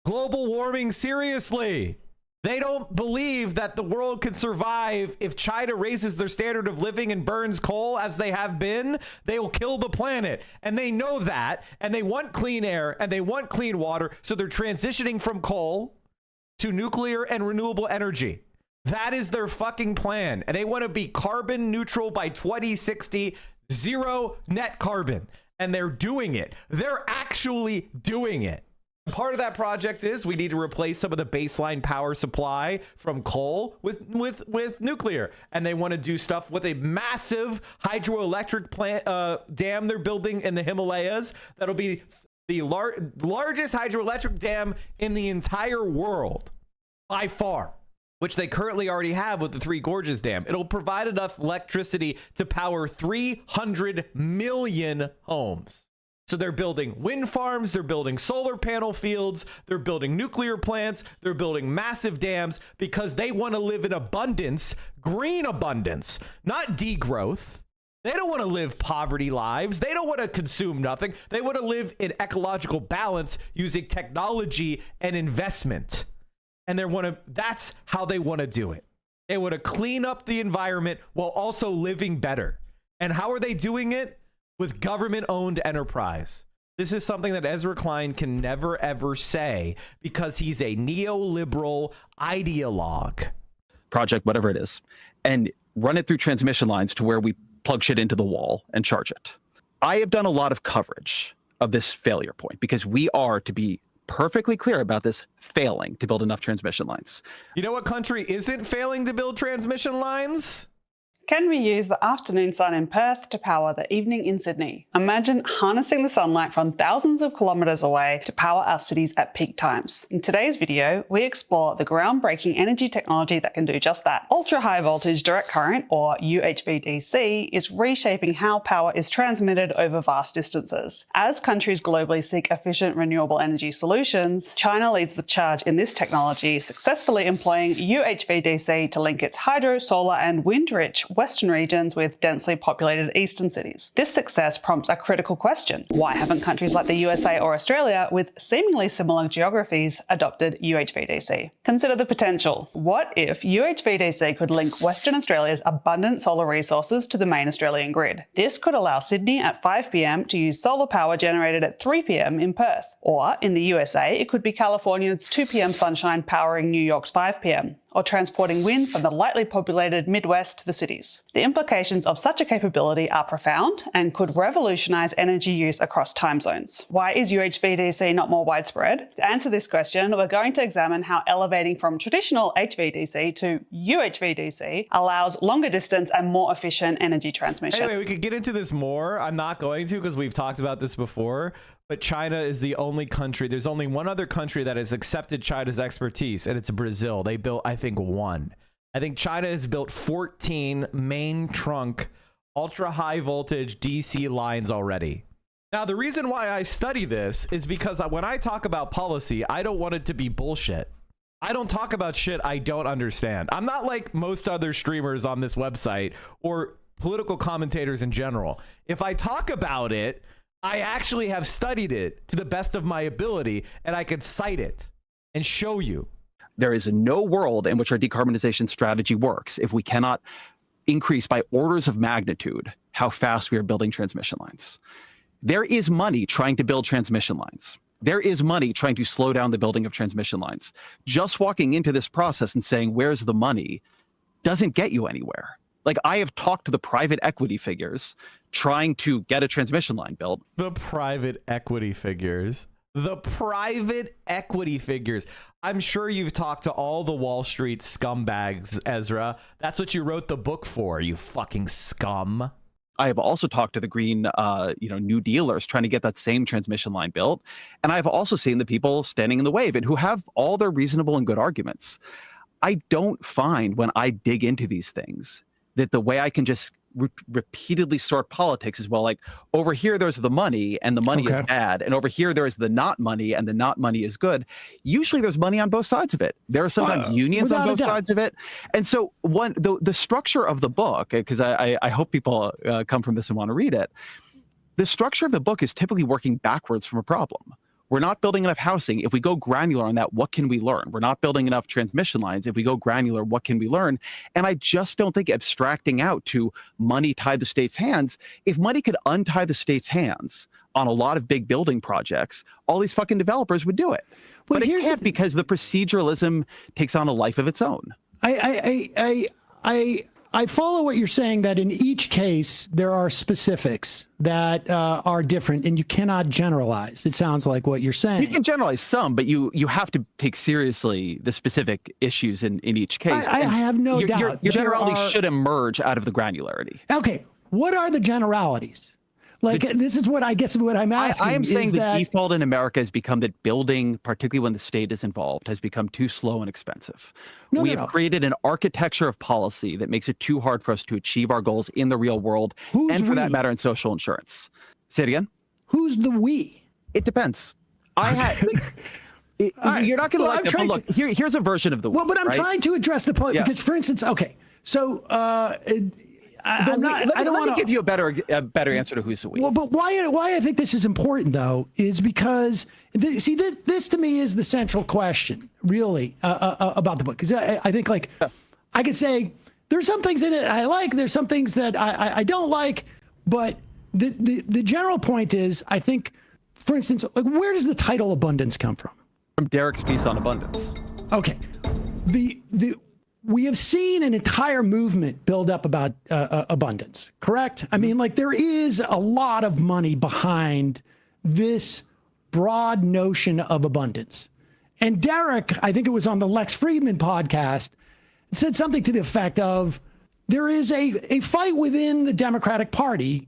global warming seriously. They don't believe that the world can survive if China raises their standard of living and burns coal as they have been. They will kill the planet. And they know that. And they want clean air and they want clean water. So they're transitioning from coal to nuclear and renewable energy. That is their fucking plan. And they want to be carbon neutral by 2060, zero net carbon. And they're doing it. They're actually doing it. Part of that project is we need to replace some of the baseline power supply from coal with nuclear. And they want to do stuff with a massive hydroelectric plant dam they're building in the Himalayas. That'll be the largest hydroelectric dam in the entire world by far, which they currently already have with the Three Gorges Dam. It'll provide enough electricity to power 300 million homes. So they're building wind farms, they're building solar panel fields, they're building nuclear plants, they're building massive dams because they want to live in abundance, green abundance, not degrowth. They don't want to live poverty lives. They don't want to consume nothing. They want to live in ecological balance using technology and investment. And that's how they want to do it. They want to clean up the environment while also living better. And how are they doing it? With government-owned enterprise. This is something that Ezra Klein can never, ever say because he's a neoliberal ideologue. Project, whatever it is, and run it through transmission lines to where we plug shit into the wall and charge it. I have done a lot of coverage of this failure point because we are, to be perfectly clear about this, failing to build enough transmission lines. You know what country isn't failing to build transmission lines? Can we use the afternoon sun in Perth to power the evening in Sydney? Imagine harnessing the sunlight from thousands of kilometres away to power our cities at peak times. In today's video, we explore the groundbreaking energy technology that can do just that. Ultra-high voltage direct current, or UHVDC, is reshaping how power is transmitted over vast distances. As countries globally seek efficient renewable energy solutions, China leads the charge in this technology, successfully employing UHVDC to link its hydro, solar and wind-rich western regions with densely populated eastern cities. This success prompts a critical question. Why haven't countries like the USA or Australia, with seemingly similar geographies, adopted UHVDC? Consider the potential. What if UHVDC could link Western Australia's abundant solar resources to the main Australian grid? This could allow Sydney at 5 p.m. to use solar power generated at 3 p.m. in Perth. Or in the USA, it could be California's 2 p.m. sunshine powering New York's 5 p.m. or transporting wind from the lightly populated Midwest to the cities. The implications of such a capability are profound and could revolutionize energy use across time zones. Why is UHVDC not more widespread? To answer this question, we're going to examine how elevating from traditional HVDC to UHVDC allows longer distance and more efficient energy transmission. Anyway, we could get into this more. I'm not going to because we've talked about this before. But China is the only country. There's only one other country that has accepted China's expertise, and it's Brazil. They built, I think, one. I think China has built 14 main trunk, ultra high voltage DC lines already. Now, the reason why I study this is because when I talk about policy, I don't want it to be bullshit. I don't talk about shit I don't understand. I'm not like most other streamers on this website or political commentators in general. If I talk about it, I actually have studied it to the best of my ability, and I could cite it and show you. There is no world in which our decarbonization strategy works if we cannot increase by orders of magnitude how fast we are building transmission lines. There is money trying to build transmission lines. There is money trying to slow down the building of transmission lines. Just walking into this process and saying, where's the money, doesn't get you anywhere. Like, I have talked to the private equity figures trying to get a transmission line built. The private equity figures. The private equity figures. I'm sure you've talked to all the Wall Street scumbags, Ezra. That's what you wrote the book for, you fucking scum. I have also talked to the green, New Dealers trying to get that same transmission line built. And I've also seen the people standing in the way of it who have all their reasonable and good arguments. I don't find when I dig into these things that the way I can just repeatedly sort politics is, well, like, over here there's the money and the money is bad, and over here there's the not money and the not money is good. Usually there's money on both sides of it. There are sometimes unions on both sides of it. And so the structure of the book, because I hope people come from this and want to read it, the structure of the book is typically working backwards from a problem. We're not building enough housing. If we go granular on that, what can we learn? We're not building enough transmission lines. If we go granular, what can we learn? And I just don't think abstracting out to money tied the state's hands, if money could untie the state's hands on a lot of big building projects, all these fucking developers would do it. But it can't, because the proceduralism takes on a life of its own. I follow what you're saying, that in each case there are specifics that are different, and you cannot generalize. It sounds like what you're saying. You can generalize some, but you have to take seriously the specific issues in each case. I have no doubt. Your generality should emerge out of the granularity. Okay, what are the generalities? Like, this is what I guess what I'm asking. I am saying the default in America has become that building, particularly when the state is involved, has become too slow and expensive. We have created an architecture of policy that makes it too hard for us to achieve our goals in the real world, and for that matter, in social insurance. Say it again. Who's the we? It depends. You're not going to like that, but look, here's a version of the we. Well, but I'm trying to address the point, because, for instance, so let me give you a better answer to who's the we. Well, but why I think this is important, though, is because this to me is the central question, really, about the book. Because I think, like, I could say there's some things in it I like, there's some things that I don't like, but the general point is, I think, for instance, like, where does the title abundance come from? From Derek's piece on abundance. Okay, we have seen an entire movement build up about abundance, correct? I mean, like, there is a lot of money behind this broad notion of abundance. And Derek, I think it was on the Lex Friedman podcast, said something to the effect of, there is a fight within the Democratic Party.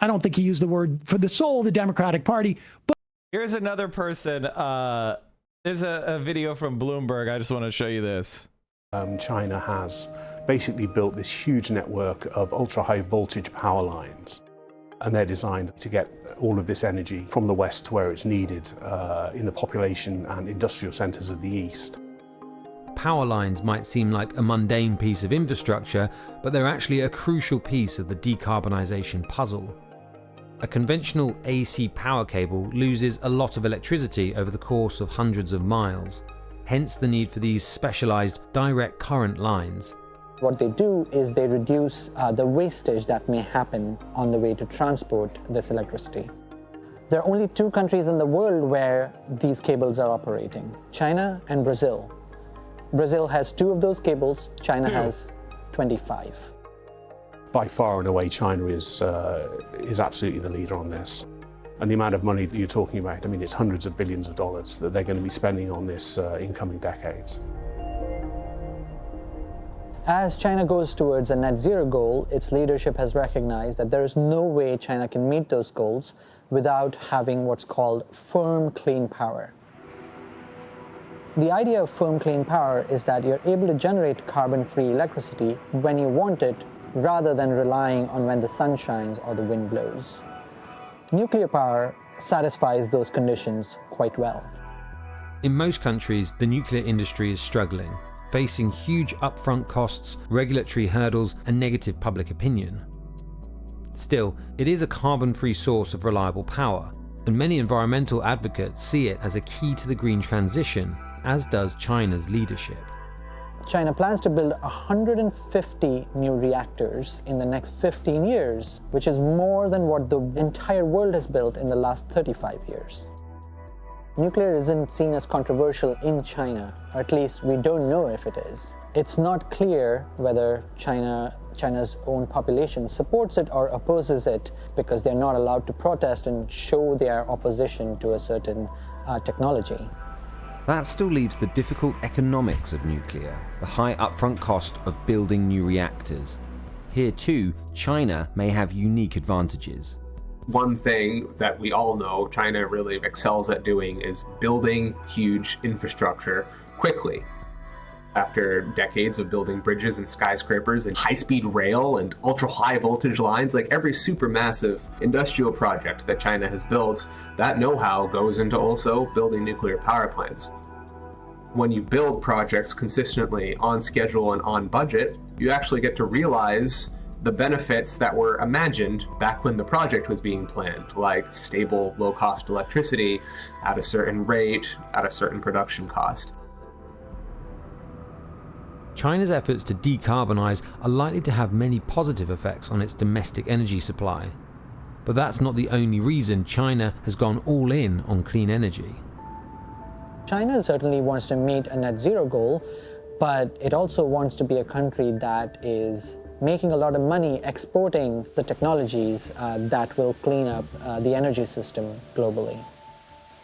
I don't think he used the word for the soul of the Democratic Party, but here's another person. There's a video from Bloomberg. I just want to show you this. China has basically built this huge network of ultra-high voltage power lines, and they're designed to get all of this energy from the west to where it's needed in the population and industrial centers of the east. Power lines might seem like a mundane piece of infrastructure, but they're actually a crucial piece of the decarbonisation puzzle. A conventional AC power cable loses a lot of electricity over the course of hundreds of miles. Hence the need for these specialized direct current lines. What they do is they reduce the wastage that may happen on the way to transport this electricity. There are only 2 countries in the world where these cables are operating: China and Brazil. Brazil has 2 of those cables, China has 25. By far and away, China is absolutely the leader on this. And the amount of money that you're talking about, I mean, it's hundreds of billions of dollars that they're going to be spending on this in coming decades. As China goes towards a net zero goal, its leadership has recognized that there is no way China can meet those goals without having what's called firm clean power. The idea of firm clean power is that you're able to generate carbon-free electricity when you want it, rather than relying on when the sun shines or the wind blows. Nuclear power satisfies those conditions quite well. In most countries, the nuclear industry is struggling, facing huge upfront costs, regulatory hurdles, and negative public opinion. Still, it is a carbon-free source of reliable power, and many environmental advocates see it as a key to the green transition, as does China's leadership. China plans to build 150 new reactors in the next 15 years, which is more than what the entire world has built in the last 35 years. Nuclear isn't seen as controversial in China, or at least we don't know if it is. It's not clear whether China's own population supports it or opposes it because they're not allowed to protest and show their opposition to a certain technology. That still leaves the difficult economics of nuclear, the high upfront cost of building new reactors. Here too, China may have unique advantages. One thing that we all know China really excels at doing is building huge infrastructure quickly. After decades of building bridges and skyscrapers and high-speed rail and ultra-high voltage lines, like every supermassive industrial project that China has built, that know-how goes into also building nuclear power plants. When you build projects consistently on schedule and on budget, you actually get to realize the benefits that were imagined back when the project was being planned, like stable, low-cost electricity at a certain rate, at a certain production cost. China's efforts to decarbonize are likely to have many positive effects on its domestic energy supply. But that's not the only reason China has gone all in on clean energy. China certainly wants to meet a net zero goal, but it also wants to be a country that is making a lot of money exporting the technologies that will clean up the energy system globally.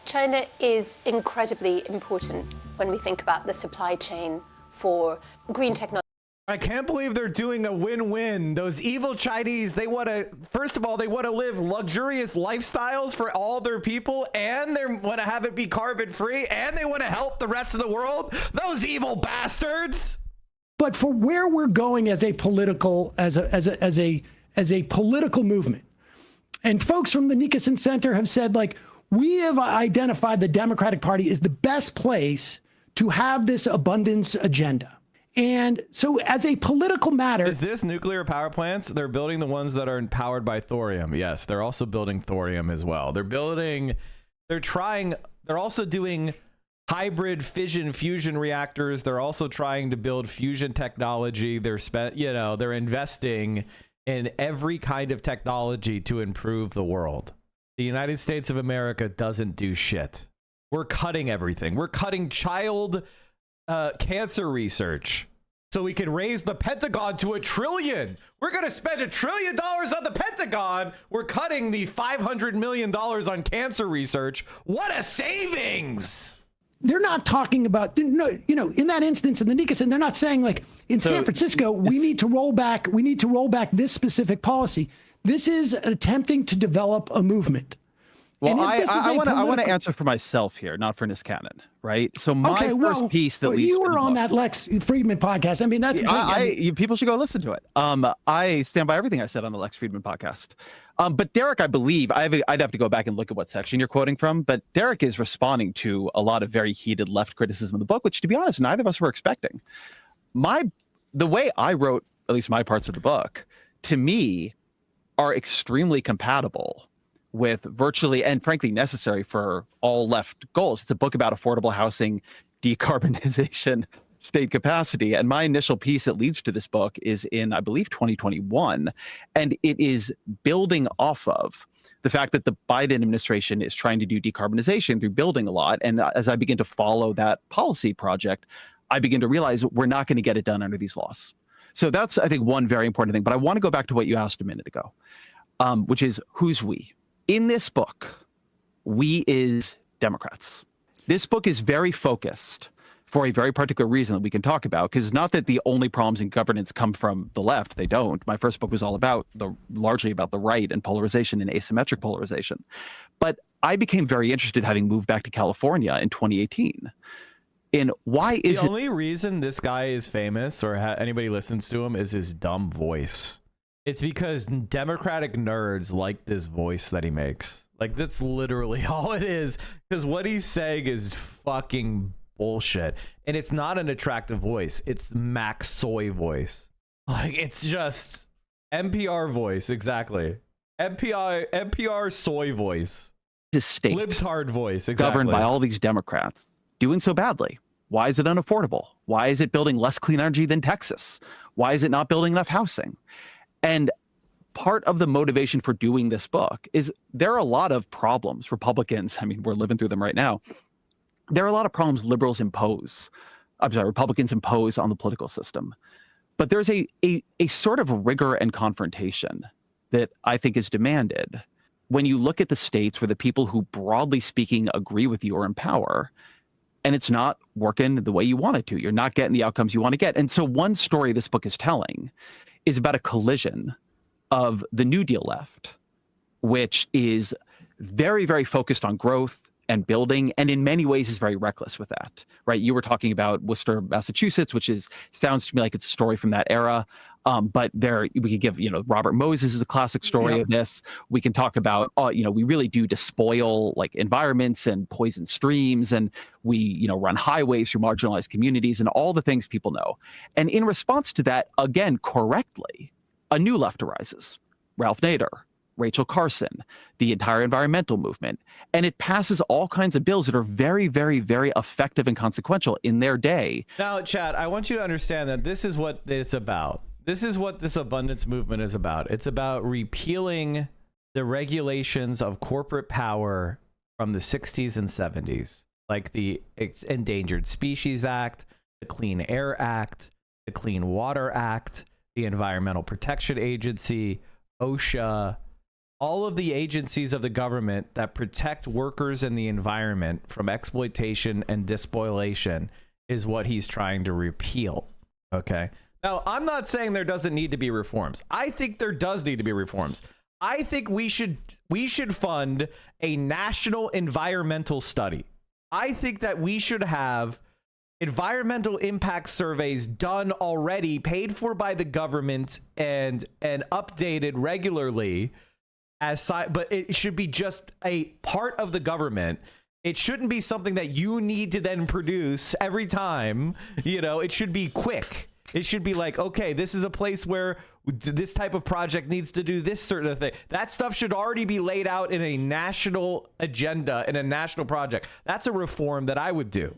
China is incredibly important when we think about the supply chain for green technology. I can't believe they're doing a win-win. Those evil Chinese, they want to, first of all, they want to live luxurious lifestyles for all their people, and they want to have it be carbon free, and they want to help the rest of the world. Those evil bastards. But for where we're going as a political, as a political movement, and folks from the Nicholson Center have said, like, we have identified the Democratic Party is the best place to have this abundance agenda. And so as a political matter... Is this nuclear power plants? They're building the ones that are powered by thorium. Yes, they're also building thorium as well. They're also doing hybrid fission fusion reactors. They're also trying to build fusion technology. They're investing in every kind of technology to improve the world. The United States of America doesn't do shit. We're cutting everything. We're cutting child cancer research so we can raise the Pentagon to $1 trillion. We're going to spend $1 trillion on the Pentagon. We're cutting the $500 million on cancer research. What a savings! They're not talking about, in that instance in the Nicholson, they're not saying like in San Francisco, we need to roll back this specific policy. This is attempting to develop a movement. Well, I want to answer for myself here, not for Niskanen, right? So my first piece that leads you were on that Lex Friedman podcast. I mean, that's people should go listen to it. I stand by everything I said on the Lex Friedman podcast. But Derek, I believe I'd have to go back and look at what section you're quoting from. But Derek is responding to a lot of very heated left criticism of the book, which, to be honest, neither of us were expecting. The way I wrote at least my parts of the book, to me, are extremely compatible with virtually and frankly necessary for all left goals. It's a book about affordable housing, decarbonization, state capacity. And my initial piece that leads to this book is in, I believe, 2021. And it is building off of the fact that the Biden administration is trying to do decarbonization through building a lot. And as I begin to follow that policy project, I begin to realize we're not going to get it done under these laws. So that's, I think, one very important thing. But I want to go back to what you asked a minute ago, which is who's we? In this book, we is Democrats. This book is very focused for a very particular reason that we can talk about, because not that the only problems in governance come from the left. They don't. My first book was all about largely about the right and polarization and asymmetric polarization. But I became very interested, having moved back to California in 2018. In why is the only reason this guy is famous or anybody listens to him is his dumb voice. It's because Democratic nerds like this voice that he makes. Like, that's literally all it is. Because what he's saying is fucking bullshit. And it's not an attractive voice. It's Max Soy voice. Like, it's just NPR voice. Exactly. NPR soy voice. this state, libtard voice, exactly, governed by all these Democrats, doing so badly? Why is it unaffordable? Why is it building less clean energy than Texas? Why is it not building enough housing? And part of the motivation for doing this book is there are a lot of problems Republicans, I mean, we're living through them right now. There are a lot of problems Republicans impose on the political system. But there's a sort of rigor and confrontation that I think is demanded when you look at the states where the people who, broadly speaking, agree with you are in power, and it's not working the way you want it to. You're not getting the outcomes you want to get. And so one story this book is telling is about a collision of the New Deal left, which is very, very focused on growth and building, and in many ways is very reckless with that, right? You were talking about Worcester, Massachusetts, which sounds to me like it's a story from that era. But we could give, Robert Moses is a classic story of this. We can talk about, we really do despoil like environments and poison streams, and we, run highways through marginalized communities and all the things people know. And in response to that, again, correctly, a new left arises. Ralph Nader, Rachel Carson, the entire environmental movement. And it passes all kinds of bills that are very, very, very effective and consequential in their day. Now, Chad, I want you to understand that this is what it's about. This is what this abundance movement is about. It's about repealing the regulations of corporate power from the 60s and 70s, like the Endangered Species Act, the Clean Air Act, the Clean Water Act, the Environmental Protection Agency, OSHA, all of the agencies of the government that protect workers and the environment from exploitation and despoilation is what he's trying to repeal. Okay. Now, I'm not saying there doesn't need to be reforms. I think there does need to be reforms. I think we should fund a national environmental study. I think that we should have environmental impact surveys done already, paid for by the government and updated regularly. But it should be just a part of the government. It shouldn't be something that you need to then produce every time. It should be quick. It should be like, okay, this is a place where this type of project needs to do this certain thing. That stuff should already be laid out in a national agenda, in a national project. That's a reform that I would do.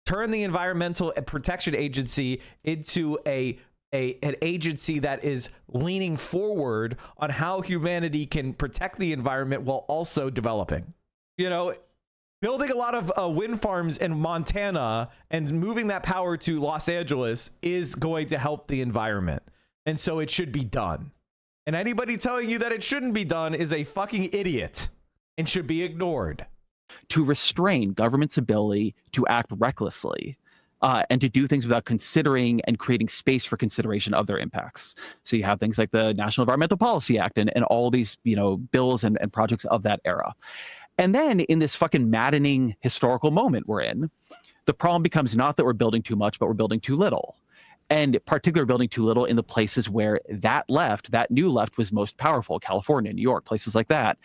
Turn the Environmental Protection Agency into an agency that is leaning forward on how humanity can protect the environment while also developing. Building a lot of wind farms in Montana and moving that power to Los Angeles is going to help the environment. And so it should be done. And anybody telling you that it shouldn't be done is a fucking idiot and should be ignored. To restrain government's ability to act recklessly and to do things without considering and creating space for consideration of their impacts. So you have things like the National Environmental Policy Act and all these, bills and projects of that era. And then in this fucking maddening historical moment we're in, the problem becomes not that we're building too much, but we're building too little. And particularly building too little in the places where that new left was most powerful, California, New York, places like that.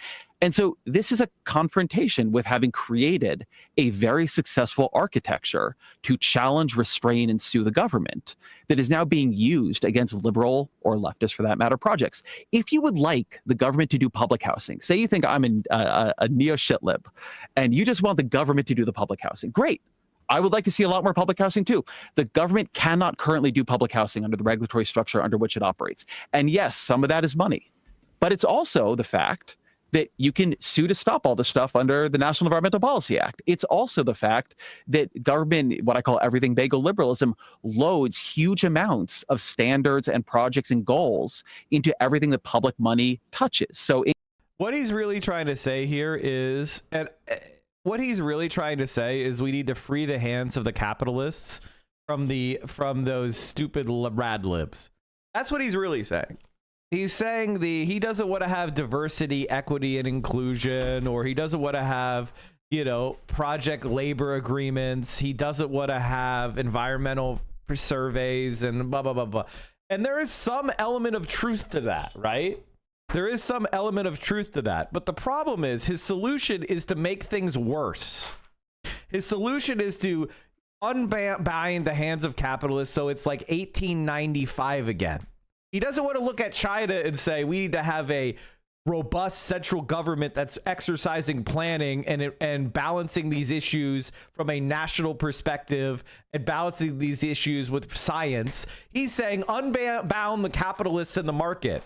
And so this is a confrontation with having created a very successful architecture to challenge, restrain, and sue the government that is now being used against liberal or leftist, for that matter, projects. If you would like the government to do public housing, say you think I'm a neo-shitlib, and you just want the government to do the public housing, great. I would like to see a lot more public housing too. The government cannot currently do public housing under the regulatory structure under which it operates. And yes, some of that is money, but it's also the fact that you can sue to stop all this stuff under the National Environmental Policy Act. It's also the fact that government, what I call everything bagel liberalism, loads huge amounts of standards and projects and goals into everything that public money touches. So what he's really trying to say here is, we need to free the hands of the capitalists from those stupid rad libs. That's what he's really saying. He's saying he doesn't want to have diversity, equity, and inclusion, or he doesn't want to have, project labor agreements. He doesn't want to have environmental surveys and blah, blah, blah, blah. And there is some element of truth to that, right? There is some element of truth to that. But the problem is his solution is to make things worse. His solution is to unbind the hands of capitalists so it's like 1895 again. He doesn't want to look at China and say we need to have a robust central government that's exercising planning and balancing these issues from a national perspective and balancing these issues with science. He's saying unbound the capitalists in the market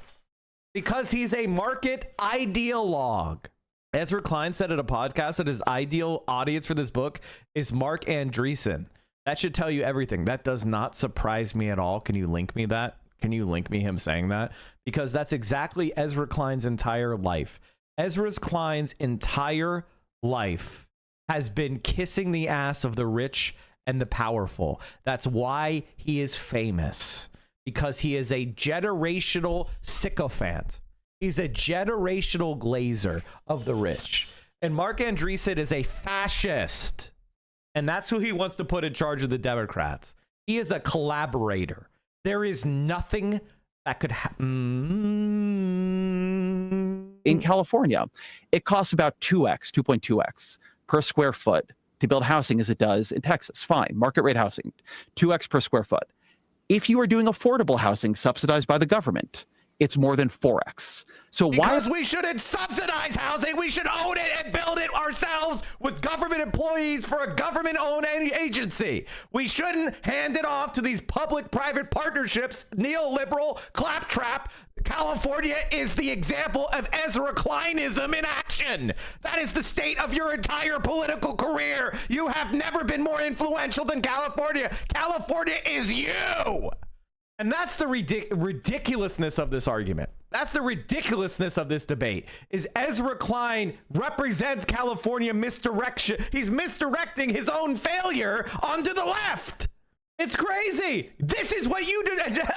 because he's a market ideologue. Ezra Klein said at a podcast that his ideal audience for this book is Mark Andreessen. That should tell you everything. That does not surprise me at all. Can you link me that? Can you link me him saying that? Because that's exactly Ezra Klein's entire life. Ezra Klein's entire life has been kissing the ass of the rich and the powerful. That's why he is famous, because he is a generational sycophant. He's a generational glazer of the rich. And Mark Andreessen is a fascist. And that's who he wants to put in charge of the Democrats. He is a collaborator. There is nothing that could happen. In California, it costs about 2.2x per square foot to build housing as it does in Texas. Fine, market rate housing, 2x per square foot. If you are doing affordable housing subsidized by the government, it's more than 4x. So because we shouldn't subsidize housing, we should own it and build it ourselves with government employees for a government-owned agency. We shouldn't hand it off to these public-private partnerships, neoliberal claptrap. California is the example of Ezra Kleinism in action. That is the state of your entire political career. You have never been more influential than California. California is you. And that's the ridiculousness of this argument. That's the ridiculousness of this debate. Is Ezra Klein represents California misdirection. He's misdirecting his own failure onto the left. It's crazy. This is what you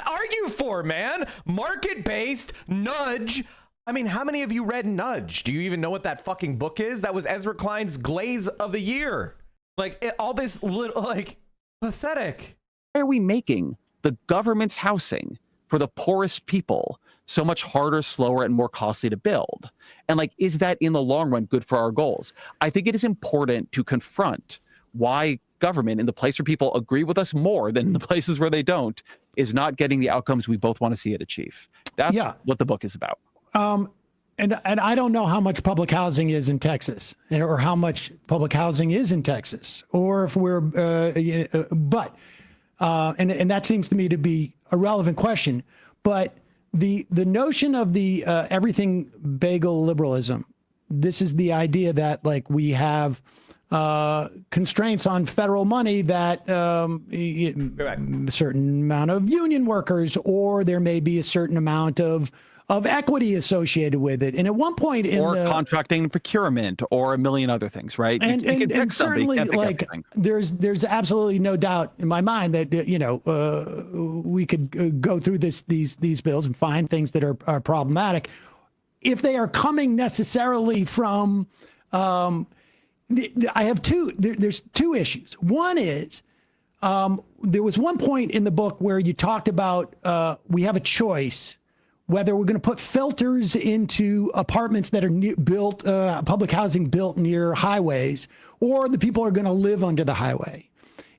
argue for, man. Market-based nudge. I mean, how many of you read Nudge? Do you even know what that fucking book is? That was Ezra Klein's Glaze of the Year. Like, all this little, like, pathetic. Why are we making the government's housing for the poorest people so much harder, slower, and more costly to build? And like, is that in the long run good for our goals? I think it is important to confront why government, in the place where people agree with us more than in the places where they don't, is not getting the outcomes we both want to see it achieve. That's what the book is about. And I don't know how much public housing is in Texas, or how much public housing is in Texas, or if we're, and that seems to me to be a relevant question. But the notion of the everything bagel liberalism, this is the idea that like we have constraints on federal money that a certain amount of union workers, or there may be a certain amount of equity associated with it. And at one point in contracting and procurement, or a million other things, right? And certainly, like, there's absolutely no doubt in my mind that, we could go through these bills and find things that are problematic. If they are coming necessarily from, there's two issues. One is, there was one point in the book where you talked about, we have a choice whether we're going to put filters into apartments that are built, public housing built near highways, or the people are going to live under the highway.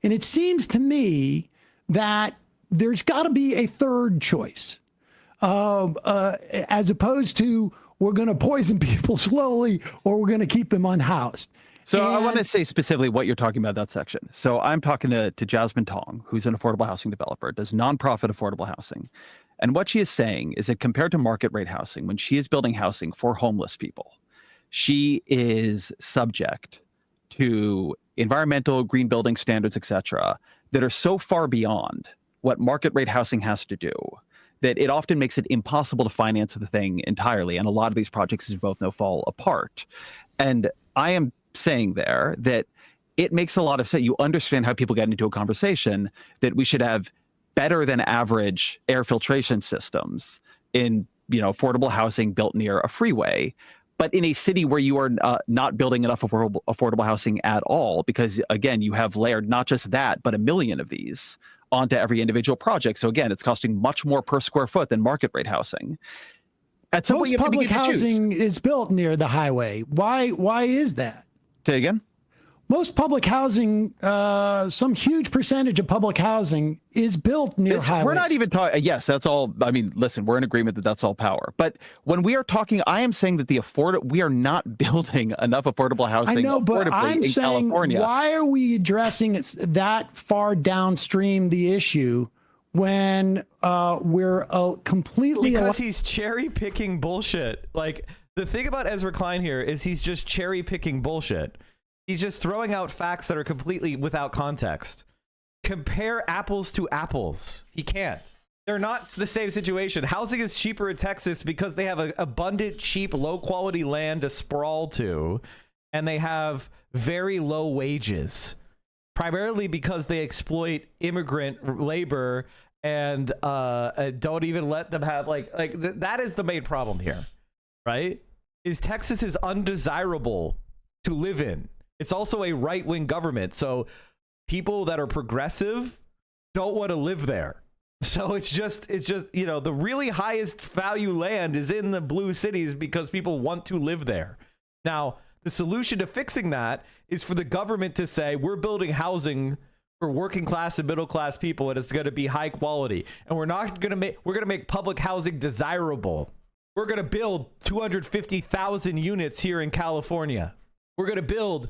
And it seems to me that there's got to be a third choice, as opposed to we're going to poison people slowly, or we're going to keep them unhoused. So I want to say specifically what you're talking about, that section. So I'm talking to Jasmine Tong, who's an affordable housing developer, does nonprofit affordable housing. And what she is saying is that compared to market rate housing, when she is building housing for homeless people, she is subject to environmental, green building standards, et cetera, that are so far beyond what market rate housing has to do that it often makes it impossible to finance the thing entirely. And a lot of these projects, as you both know, fall apart. And I am saying there that it makes a lot of sense. You understand how people get into a conversation that we should have better than average air filtration systems in, affordable housing built near a freeway, but in a city where you are not building enough affordable housing at all, because again, you have layered not just that, but a million of these onto every individual project. So again, it's costing much more per square foot than market rate housing. At some point, you have public to housing is built near the highway. Why is that? Say again? Most public housing, some huge percentage of public housing is built near highways. We're not even talking. Yes, that's all. I mean, listen, we're in agreement that that's all power. But when we are talking, I am saying that we are not building enough affordable housing. I know, but I'm in saying, California. why are we addressing it that far downstream the issue when we're completely because he's cherry picking bullshit. Like, the thing about Ezra Klein here is he's just cherry picking bullshit. He's just throwing out facts that are completely without context. Compare apples to apples. He can't. They're not the same situation. Housing is cheaper in Texas because they have abundant, cheap, low-quality land to sprawl to, and they have very low wages, primarily because they exploit immigrant labor and don't even let them have that is the main problem here, right? Is Texas is undesirable to live in. It's also a right-wing government, so people that are progressive don't want to live there. So it's just you know, the really highest value land is in the blue cities because people want to live there. Now, the solution to fixing that is for the government to say, we're building housing for working class and middle class people, and it's going to be high quality, and we're going to make public housing desirable. We're going to build 250,000 units here in California. We're going to build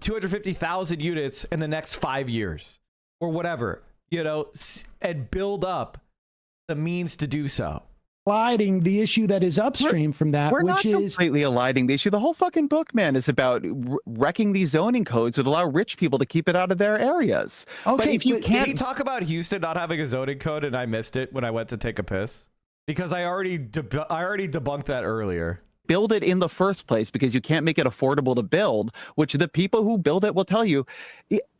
250,000 units in the next 5 years or whatever, you know, and build up the means to do so. Eliding the issue that is upstream from that, We're which not is completely eliding the issue. The whole fucking book, man, is about wrecking these zoning codes that allow rich people to keep it out of their areas. Okay, but if you Did can't he talk about Houston not having a zoning code and I missed it when I went to take a piss? Because I already debunked that earlier. Build it in the first place because you can't make it affordable to build, which the people who build it will tell you.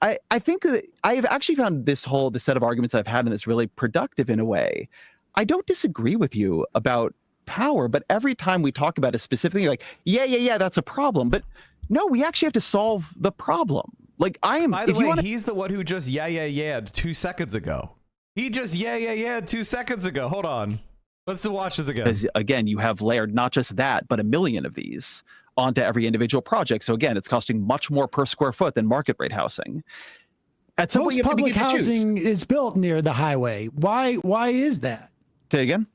I think that I've actually found the set of arguments I've had in this really productive in a way. I don't disagree with you about power, but every time we talk about it specifically, you're like, yeah, that's a problem. But no, we actually have to solve the problem. Like, I am. By the way, he's the one who just yeah 2 seconds ago. He just yeah 2 seconds ago. Hold on. Let's watch this again. Because again, you have layered not just that, but a million of these onto every individual project. So again, it's costing much more per square foot than market rate housing. At some point, you have public to begin to housing is built near the highway. Why is that? Say again?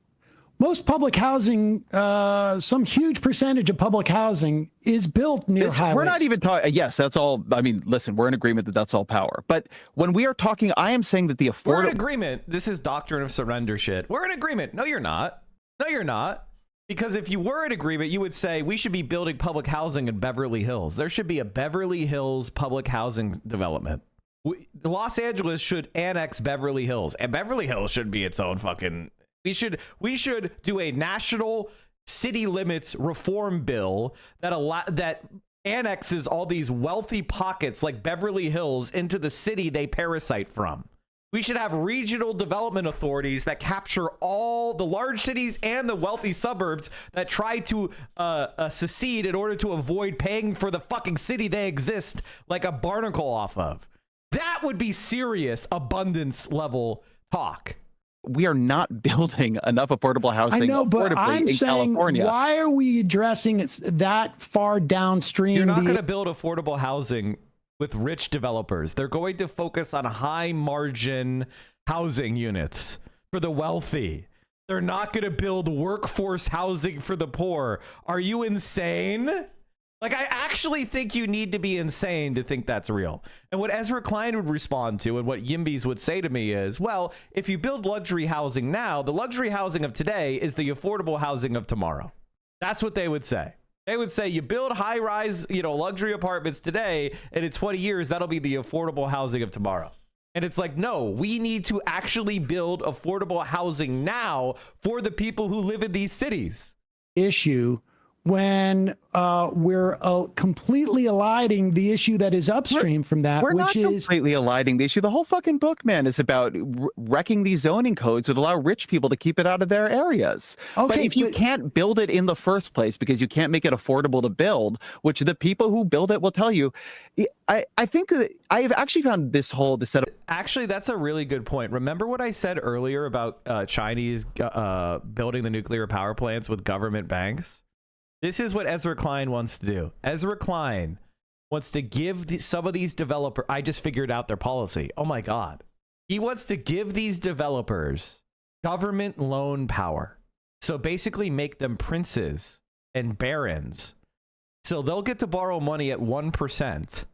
Most public housing, some huge percentage of public housing is built near highways. We're not even talking. Yes, that's all. I mean, listen, we're in agreement that that's all power. But when we are talking, I am saying that the affordable. We're in agreement. This is doctrine of surrender shit. We're in agreement. No, you're not. No, you're not. Because if you were in agreement, you would say we should be building public housing in Beverly Hills. There should be a Beverly Hills public housing development. Los Angeles should annex Beverly Hills, and Beverly Hills should be its own fucking. We should do a national city limits reform bill that annexes all these wealthy pockets like Beverly Hills into the city they parasite from. We should have regional development authorities that capture all the large cities and the wealthy suburbs that try to secede in order to avoid paying for the fucking city they exist like a barnacle off of. That would be serious abundance level talk. We are not building enough affordable housing. I know, but I'm in saying, California. Why are we addressing it that far downstream? You're not going to build affordable housing with rich developers. They're going to focus on high margin housing units for the wealthy. They're not going to build workforce housing for the poor. Are you insane? Like, I actually think you need to be insane to think that's real. And what Ezra Klein would respond to and what Yimbys would say to me is, well, if you build luxury housing now, the luxury housing of today is the affordable housing of tomorrow. That's what they would say. They would say you build high-rise, luxury apartments today, and in 20 years, that'll be the affordable housing of tomorrow. And it's like, no, we need to actually build affordable housing now for the people who live in these cities. Issue when we're completely eliding the issue that is upstream from that, We're which not is completely eliding the issue. The whole fucking book, man, is about wrecking these zoning codes that allow rich people to keep it out of their areas. Okay, but if you can't build it in the first place because you can't make it affordable to build, which the people who build it will tell you, I think that I've actually found the set of. Actually, that's a really good point. Remember what I said earlier about Chinese building the nuclear power plants with government banks? This is what Ezra Klein wants to do. Ezra Klein wants to give some of these developers, I just figured out their policy. Oh my God. He wants to give these developers government loan power. So basically make them princes and barons. So they'll get to borrow money at 1%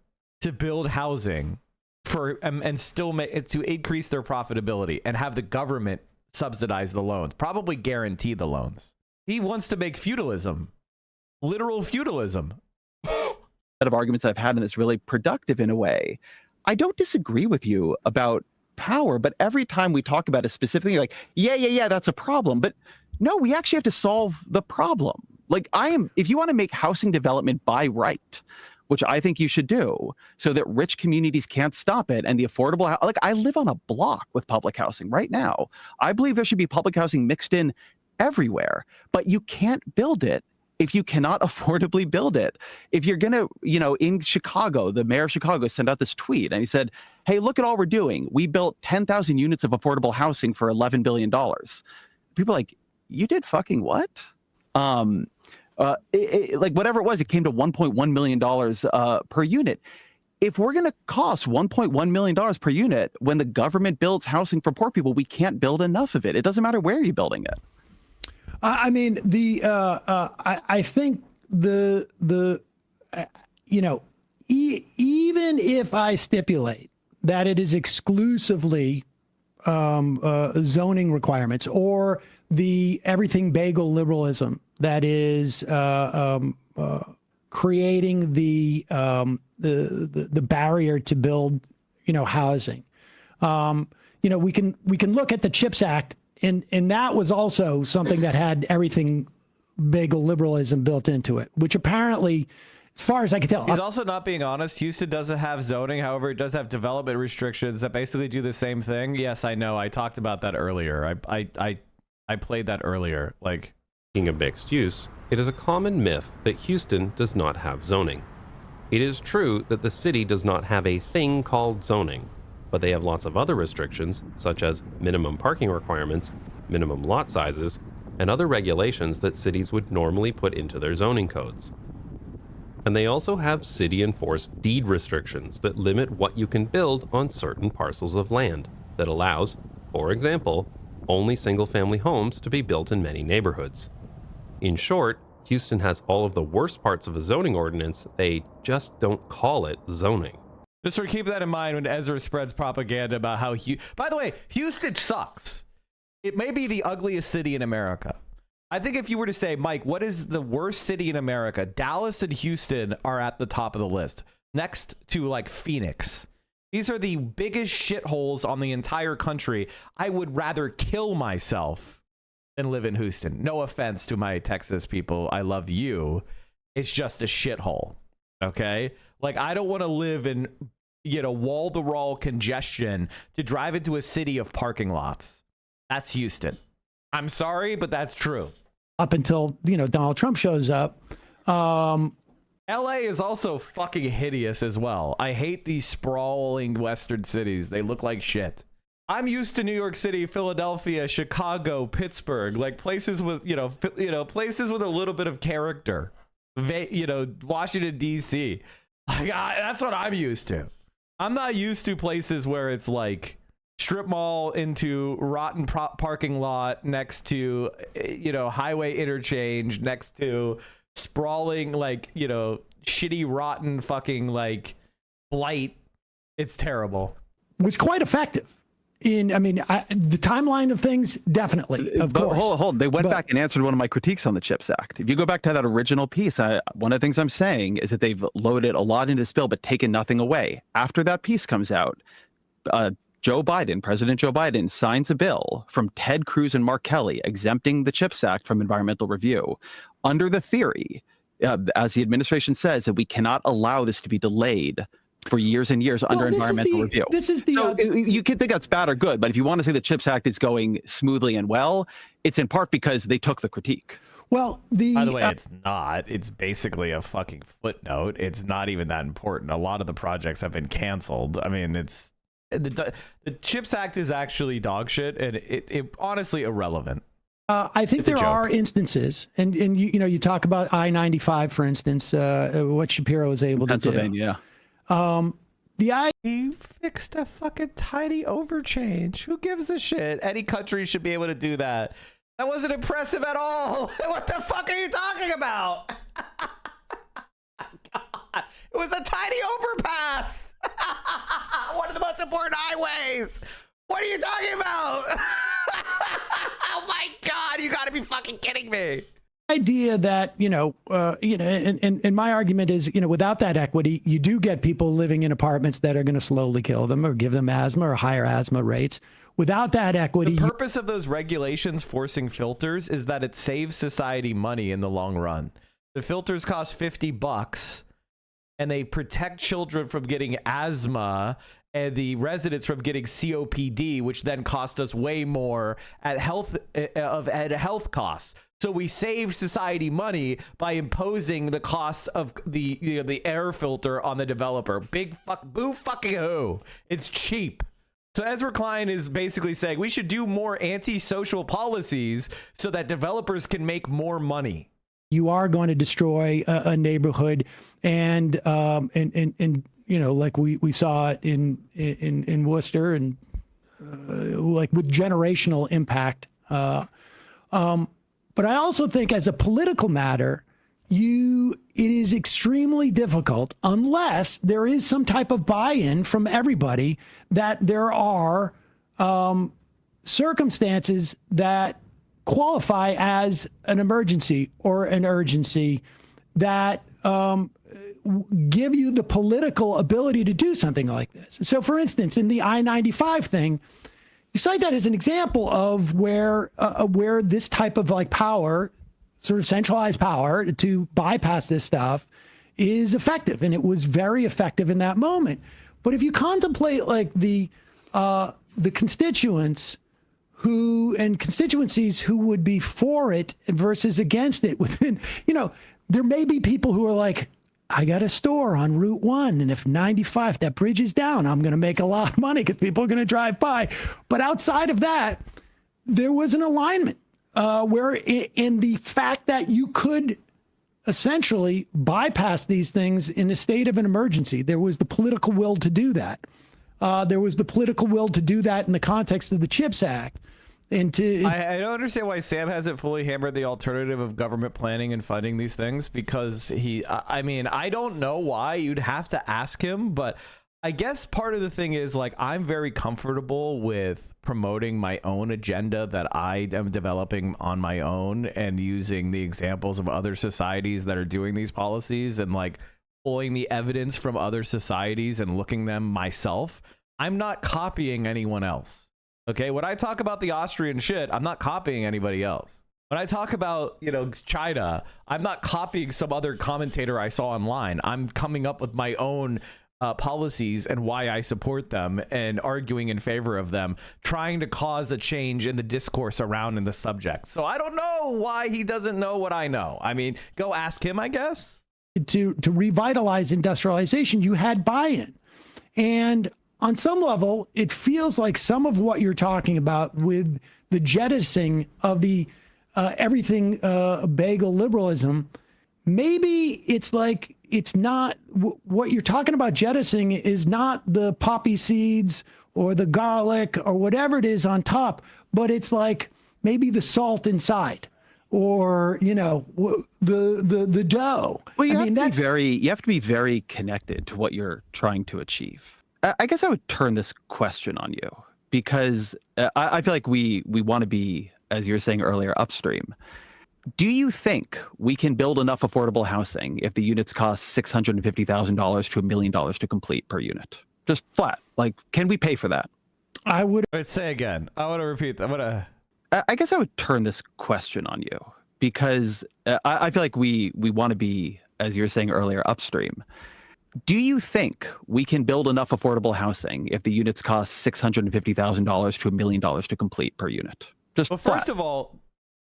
to build housing for and still make it to increase their profitability and have the government subsidize the loans, probably guarantee the loans. He wants to make feudalism, literal feudalism. Of arguments I've had in this really productive in a way. I don't disagree with you about power, but every time we talk about it specifically, like, yeah, that's a problem. But no, we actually have to solve the problem. Like, if you want to make housing development by right, which I think you should do, so that rich communities can't stop it, and the affordable, like, I live on a block with public housing right now. I believe there should be public housing mixed in everywhere, but you can't build it if you cannot affordably build it. If you're going to, in Chicago, the mayor of Chicago sent out this tweet and he said, hey, look at all we're doing. We built 10,000 units of affordable housing for $11 billion. People are like, you did fucking what? Like whatever it was, it came to $1.1 million per unit. If we're going to cost $1.1 million per unit when the government builds housing for poor people, we can't build enough of it. It doesn't matter where you're building it. I mean, I think even if I stipulate that it is exclusively zoning requirements or the everything bagel liberalism that is creating the barrier to build, housing. We can look at the CHIPS Act. And that was also something that had everything bagel liberalism built into it, which apparently, as far as I can tell. He's also not being honest. Houston doesn't have zoning. However, it does have development restrictions that basically do the same thing. Yes, I know. I talked about that earlier. I played that earlier. Like, speaking of mixed use, it is a common myth that Houston does not have zoning. It is true that the city does not have a thing called zoning, but they have lots of other restrictions, such as minimum parking requirements, minimum lot sizes, and other regulations that cities would normally put into their zoning codes. And they also have city-enforced deed restrictions that limit what you can build on certain parcels of land, that allows, for example, only single-family homes to be built in many neighborhoods. In short, Houston has all of the worst parts of a zoning ordinance, they just don't call it zoning. Just for keep that in mind when Ezra spreads propaganda about how by the way, Houston sucks. It may be the ugliest city in America. I think if you were to say, Mike, what is the worst city in America? Dallas and Houston are at the top of the list, next to like Phoenix. These are the biggest shitholes on the entire country. I would rather kill myself than live in Houston. No offense to my Texas people. I love you. It's just a shithole. Okay? Like, I don't want to live in, wall-to-wall congestion to drive into a city of parking lots. That's Houston. I'm sorry, but that's true. Up until, Donald Trump shows up. LA is also fucking hideous as well. I hate these sprawling western cities. They look like shit. I'm used to New York City, Philadelphia, Chicago, Pittsburgh, like places with, places with a little bit of character. Washington, D.C. Like, that's what I'm used to. I'm not used to places where it's like strip mall into rotten parking lot next to, highway interchange next to sprawling, shitty, rotten fucking blight. It's terrible. It was quite effective. The timeline of things, definitely, of course. Hold. They went back and answered one of my critiques on the CHIPS Act. If you go back to that original piece, one of the things I'm saying is that they've loaded a lot into this bill, but taken nothing away. After that piece comes out, President Joe Biden signs a bill from Ted Cruz and Mark Kelly exempting the CHIPS Act from environmental review under the theory, as the administration says, that we cannot allow this to be delayed for years and years under environmental review. You can think that's bad or good, but if you want to say the CHIPS Act is going smoothly and well, it's in part because they took the critique. Well, by the way, it's not. It's basically a fucking footnote. It's not even that important. A lot of the projects have been canceled. I mean, it's the CHIPS Act is actually dog shit, and it honestly irrelevant. I think there are instances, and you talk about I-95, for instance, what Shapiro was able to do. Pennsylvania. He fixed a fucking tiny overchange. Who gives a shit? Any country should be able to do that. That wasn't impressive at all. What the fuck are you talking about? God. It was a tiny overpass. One of the most important highways. What are you talking about? Oh my God, you gotta be fucking kidding me. Idea that and my argument is, without that equity, you do get people living in apartments that are going to slowly kill them or give them asthma or higher asthma rates. Without that equity, the purpose of those regulations forcing filters is that it saves society money in the long run. The filters cost $50 and they protect children from getting asthma and the residents from getting COPD, which then cost us way more at health costs. So we save society money by imposing the cost of the air filter on the developer. Boo fucking who. It's cheap. So Ezra Klein is basically saying we should do more anti-social policies so that developers can make more money. You are going to destroy a neighborhood, and like we saw it in Worcester, and like with generational impact. But I also think, as a political matter, it is extremely difficult, unless there is some type of buy-in from everybody, that there are circumstances that qualify as an emergency or an urgency that give you the political ability to do something like this. So, for instance, in the I-95 thing, you cite that as an example of where this type of power, sort of centralized power to bypass this stuff, is effective, and it was very effective in that moment. But if you contemplate the constituents and constituencies who would be for it versus against it, within, there may be people who are like, I got a store on Route 1, and if 95, that bridge is down, I'm going to make a lot of money because people are going to drive by. But outside of that, there was an alignment where in the fact that you could essentially bypass these things in a state of an emergency, there was the political will to do that. There was the political will to do that in the context of the CHIPS Act. I don't understand why Sam hasn't fully hammered the alternative of government planning and funding these things, because I don't know why. You'd have to ask him, but I guess part of the thing is, I'm very comfortable with promoting my own agenda that I am developing on my own and using the examples of other societies that are doing these policies and pulling the evidence from other societies and looking them myself. I'm not copying anyone else. Okay, when I talk about the Austrian shit, I'm not copying anybody else. When I talk about, China, I'm not copying some other commentator I saw online. I'm coming up with my own policies and why I support them and arguing in favor of them, trying to cause a change in the discourse around in the subject. So I don't know why he doesn't know what I know. I mean, go ask him, I guess. To revitalize industrialization, you had buy-in. And on some level, it feels like some of what you're talking about with the jettisoning of the everything bagel liberalism, maybe it's not what you're talking about jettisoning is not the poppy seeds or the garlic or whatever it is on top, but it's maybe the salt inside or, the dough. Well, you have to be very connected to what you're trying to achieve. I guess I would turn this question on you, because I feel like we want to be, as you were saying earlier, upstream. Do you think we can build enough affordable housing if the units cost $650,000 to $1 million to complete per unit? Just flat. Can we pay for that? I would say again. I want to repeat that. I guess I would turn this question on you, because I feel like we want to be, as you were saying earlier, upstream. Do you think we can build enough affordable housing if the units cost $650,000 to $1 million to complete per unit? Just flat. First of all,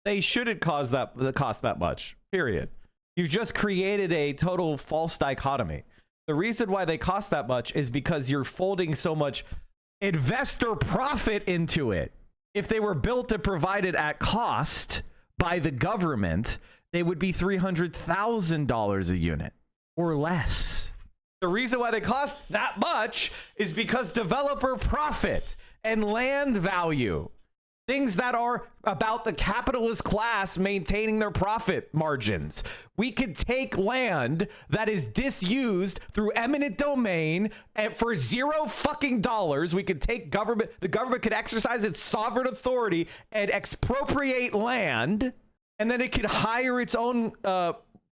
they shouldn't cost that much, period. You've just created a total false dichotomy. The reason why they cost that much is because you're folding so much investor profit into it. If they were built and provided at cost by the government, they would be $300,000 a unit or less. The reason why they cost that much is because developer profit and land value, things that are about the capitalist class maintaining their profit margins. We could take land that is disused through eminent domain and for $0 we could take the government could exercise its sovereign authority and expropriate land, and then it could hire its own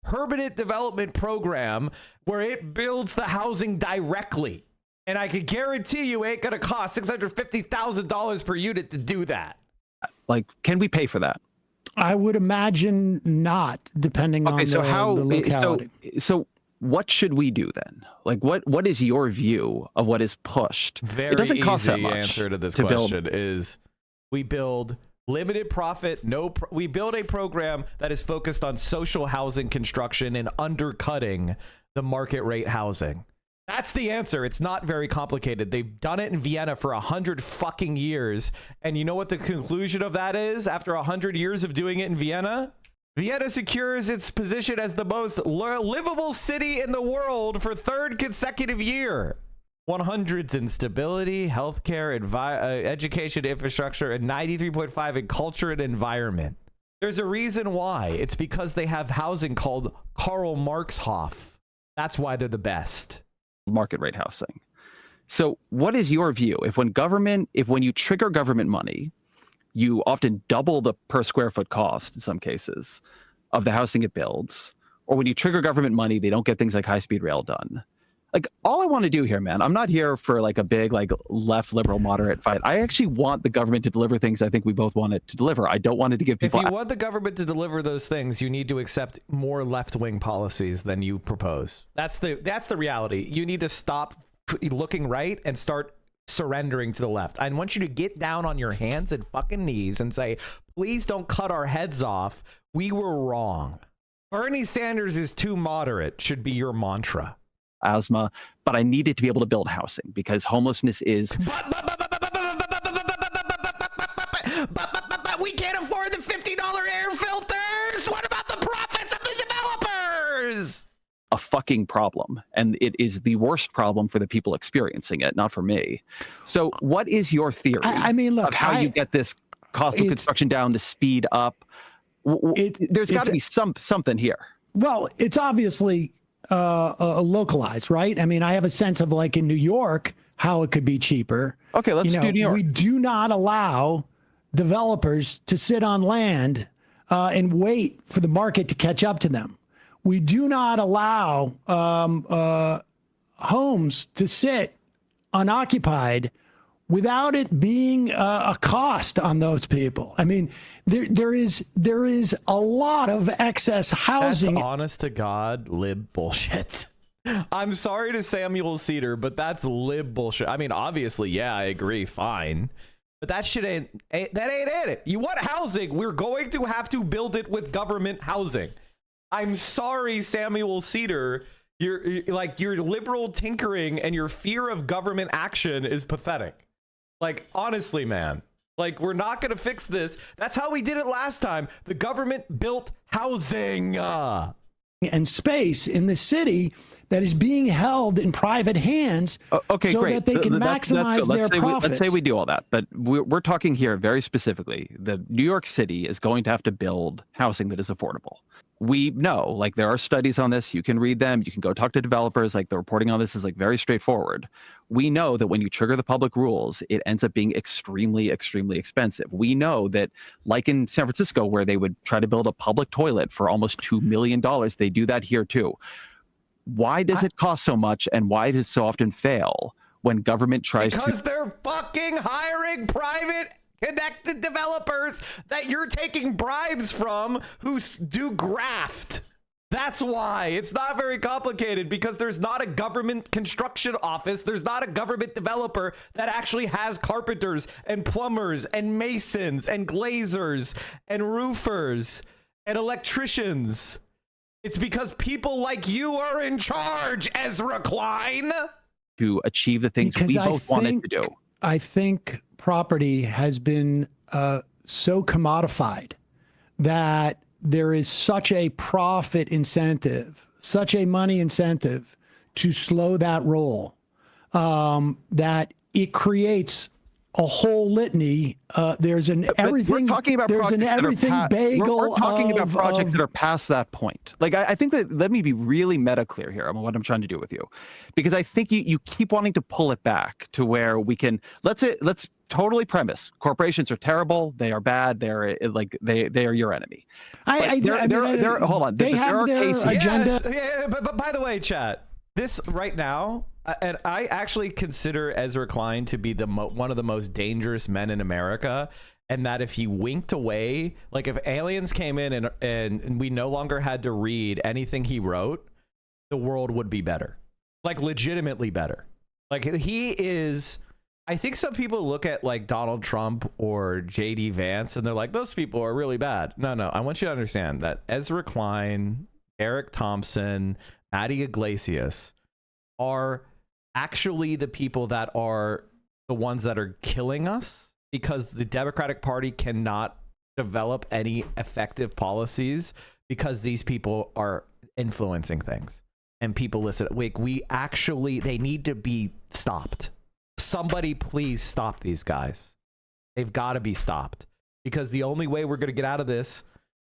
permanent development program where it builds the housing directly. And I can guarantee you it ain't gonna cost $650,000 per unit to do that. Like, can we pay for that? I would imagine not, depending on the locality. So what should we do then? Like, what is your view of what is pushed? Very it doesn't cost that easy much. Answer to this question is we build limited profit, we build a program that is focused on social housing construction and undercutting the market rate housing. That's the answer. It's not very complicated. They've done it in Vienna for 100 fucking years. And you know what the conclusion of that is? After 100 years of doing it in Vienna, Vienna secures its position as the most livable city in the world for third consecutive year. 100s in stability, healthcare, education, infrastructure, and 93.5 in culture and environment. There's a reason why. It's because they have housing called Karl Marxhof. That's why they're the best. Market rate housing. So what is your view? If when you trigger government money, you often double the per square foot cost in some cases of the housing it builds, or when you trigger government money, they don't get things like high-speed rail done. Like, all I want to do here, man, I'm not here for like a big like left liberal moderate fight. I actually want the government to deliver things I think we both want it to deliver. I don't want it to give people. If you want the government to deliver those things, you need to accept more left-wing policies than you propose. That's the reality. You need to stop looking right and start surrendering to the left. I want you to get down on your hands and fucking knees and say, please don't cut our heads off. We were wrong. Bernie Sanders is too moderate should be your mantra. Asthma, but I needed to be able to build housing because homelessness is. But we can't afford the $50 air filters. What about the profits of the developers? A fucking problem, and it is the worst problem for the people experiencing it, not for me. So, what is your theory? I mean, look, of how you get this cost of construction down, the speed up? There's got to be something here. Well, it's obviously localized, right? I mean, I have a sense of like in New York, how it could be cheaper. Okay, let's do New York. We do not allow developers to sit on land and wait for the market to catch up to them. We do not allow homes to sit unoccupied without it being a cost on those people. I mean, there is a lot of excess housing. That's honest to God lib bullshit. I'm sorry to Samuel Seder, but that's lib bullshit. I mean, obviously, yeah, I agree, fine. But that shit ain't it. You want housing? We're going to have to build it with government housing. I'm sorry, Samuel Seder. Your liberal tinkering and your fear of government action is pathetic. Like, honestly, man. Like, we're not going to fix this. That's how we did it last time. The government built housing. And space in the city that is being held in private hands okay, so great. that they can maximize their profits. Let's say we do all that, but we're talking here very specifically. The New York City is going to have to build housing that is affordable. We know, like, there are studies on this. You can read them. You can go talk to developers. Like, the reporting on this is like very straightforward. We know that when you trigger the public rules, it ends up being extremely, extremely expensive. We know that, like in San Francisco, where they would try to build a public toilet for almost $2 million, they do that here too. Why does it cost so much, and why does it so often fail when government tries because they're fucking hiring private connected developers that you're taking bribes from who do graft. That's why. It's not very complicated, because there's not a government construction office. There's not a government developer that actually has carpenters and plumbers and masons and glazers and roofers and electricians. It's because people like you are in charge, Ezra Klein. To achieve the things we both wanted to do. I think property has been so commodified that there is such a profit incentive, such a money incentive to slow that roll, that it creates a whole litany. There's an everything. We're talking about there's an everything bagel. We're talking about projects that are past that point. Like I think that, let me be really meta clear here on what I'm trying to do with you, because I think you keep wanting to pull it back to where we can. Let's totally premise corporations are terrible. They are bad. They're like they are your enemy. Hold on. They have their agenda. Yes, yeah, but by the way, chat, this right now. And I actually consider Ezra Klein to be one of the most dangerous men in America, and that if he winked away, like if aliens came in and we no longer had to read anything he wrote, the world would be better, like legitimately better. Like he is. I think some people look at like Donald Trump or JD Vance and they're like, those people are really bad. No, I want you to understand that Ezra Klein, Eric Thompson, Matty Iglesias are actually the people that are the ones that are killing us, because the Democratic Party cannot develop any effective policies because these people are influencing things and people listen. They need to be stopped. Somebody please stop these guys. They've got to be stopped, because the only way we're going to get out of this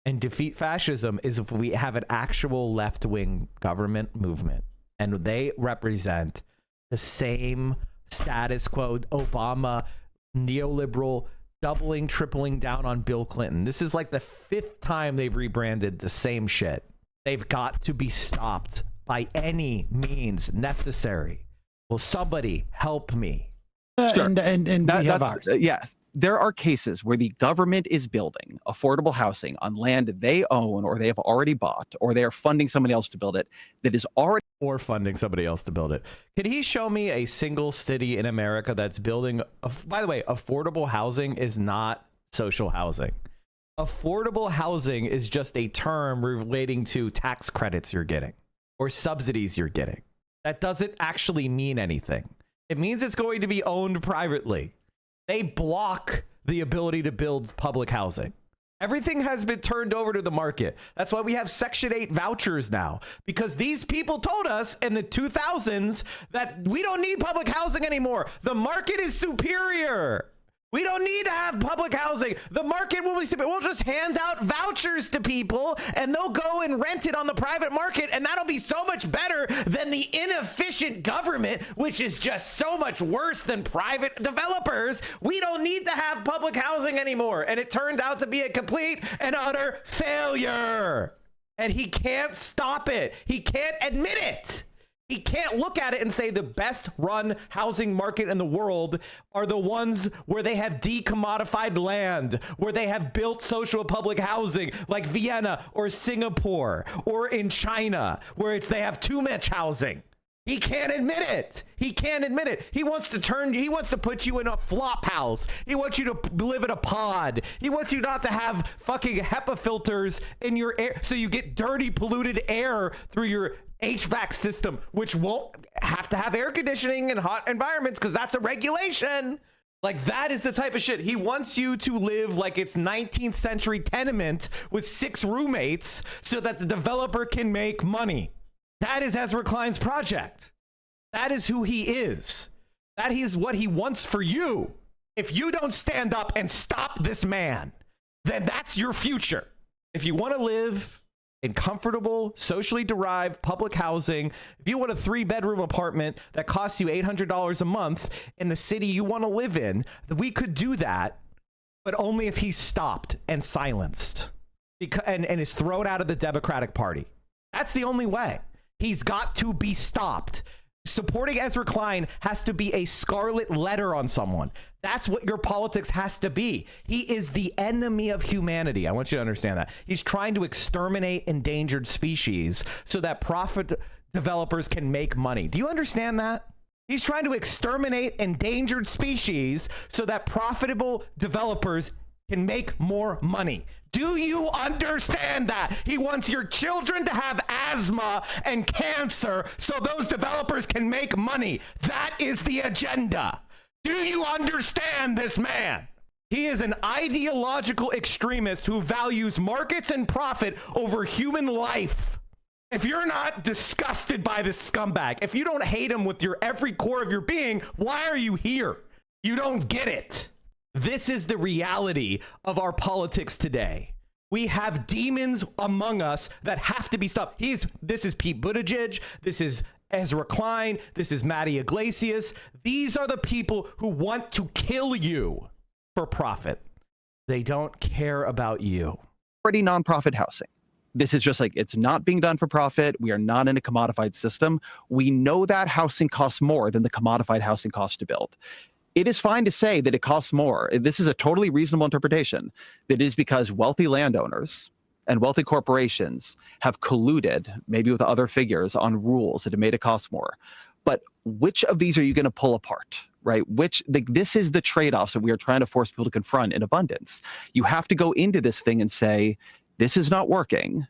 and defeat fascism is if we have an actual left-wing government movement, and they represent the same status quo, Obama, neoliberal, doubling, tripling down on Bill Clinton. This is like the 5th time they've rebranded the same shit. They've got to be stopped by any means necessary. Will somebody help me? Sure. And we have ours. Yes. There are cases where the government is building affordable housing on land they own or they have already bought, or they are funding somebody else to build it that is already... Or funding somebody else to build it. Can he show me a single city in America that's building... By the way, affordable housing is not social housing. Affordable housing is just a term relating to tax credits you're getting or subsidies you're getting. That doesn't actually mean anything. It means it's going to be owned privately. They block the ability to build public housing. Everything has been turned over to the market. That's why we have Section 8 vouchers now, because these people told us in the 2000s that we don't need public housing anymore. The market is superior. We don't need to have public housing. The market will be superior. We'll just hand out vouchers to people and they'll go and rent it on the private market, and that'll be so much better than the inefficient government, which is just so much worse than private developers. We don't need to have public housing anymore. And it turned out to be a complete and utter failure. And he can't stop it. He can't admit it. He can't look at it and say the best run housing market in the world are the ones where they have decommodified land, where they have built social public housing like Vienna or Singapore or in China, where they have too much housing. He can't admit it. He can't admit it. He wants to put you in a flop house. He wants you to live in a pod. He wants you not to have fucking HEPA filters in your air, so you get dirty, polluted air through your HVAC system, which won't have to have air conditioning in hot environments because that's a regulation. Like, that is the type of shit. He wants you to live like it's 19th century tenement with 6 roommates so that the developer can make money. That is Ezra Klein's project. That is who he is. That is what he wants for you. If you don't stand up and stop this man, then that's your future. If you want to live in comfortable, socially derived public housing, if you want a 3-bedroom apartment that costs you $800 a month in the city you want to live in, we could do that, but only if he's stopped and silenced and is thrown out of the Democratic Party. That's the only way. He's got to be stopped. Supporting Ezra Klein has to be a scarlet letter on someone. That's what your politics has to be. He is the enemy of humanity. I want you to understand that. He's trying to exterminate endangered species so that profit developers can make money. Do you understand that? He's trying to exterminate endangered species so that profitable developers can make more money. Do you understand that? He wants your children to have asthma and cancer so those developers can make money. That is the agenda. Do you understand this man? He is an ideological extremist who values markets and profit over human life. If you're not disgusted by this scumbag, if you don't hate him with your every core of your being, why are you here? You don't get it. This is the reality of our politics today. We have demons among us that have to be stopped. This is Pete Buttigieg. This is Ezra Klein. This is Matty Iglesias. These are the people who want to kill you for profit. They don't care about you. Pretty nonprofit housing. This is just like, it's not being done for profit. We are not in a commodified system. We know that housing costs more than the commodified housing costs to build. It is fine to say that it costs more. This is a totally reasonable interpretation. That is because wealthy landowners and wealthy corporations have colluded, maybe with other figures, on rules that have made it cost more. But which of these are you going to pull apart, right? This is the trade-offs that we are trying to force people to confront in abundance. You have to go into this thing and say, this is not working.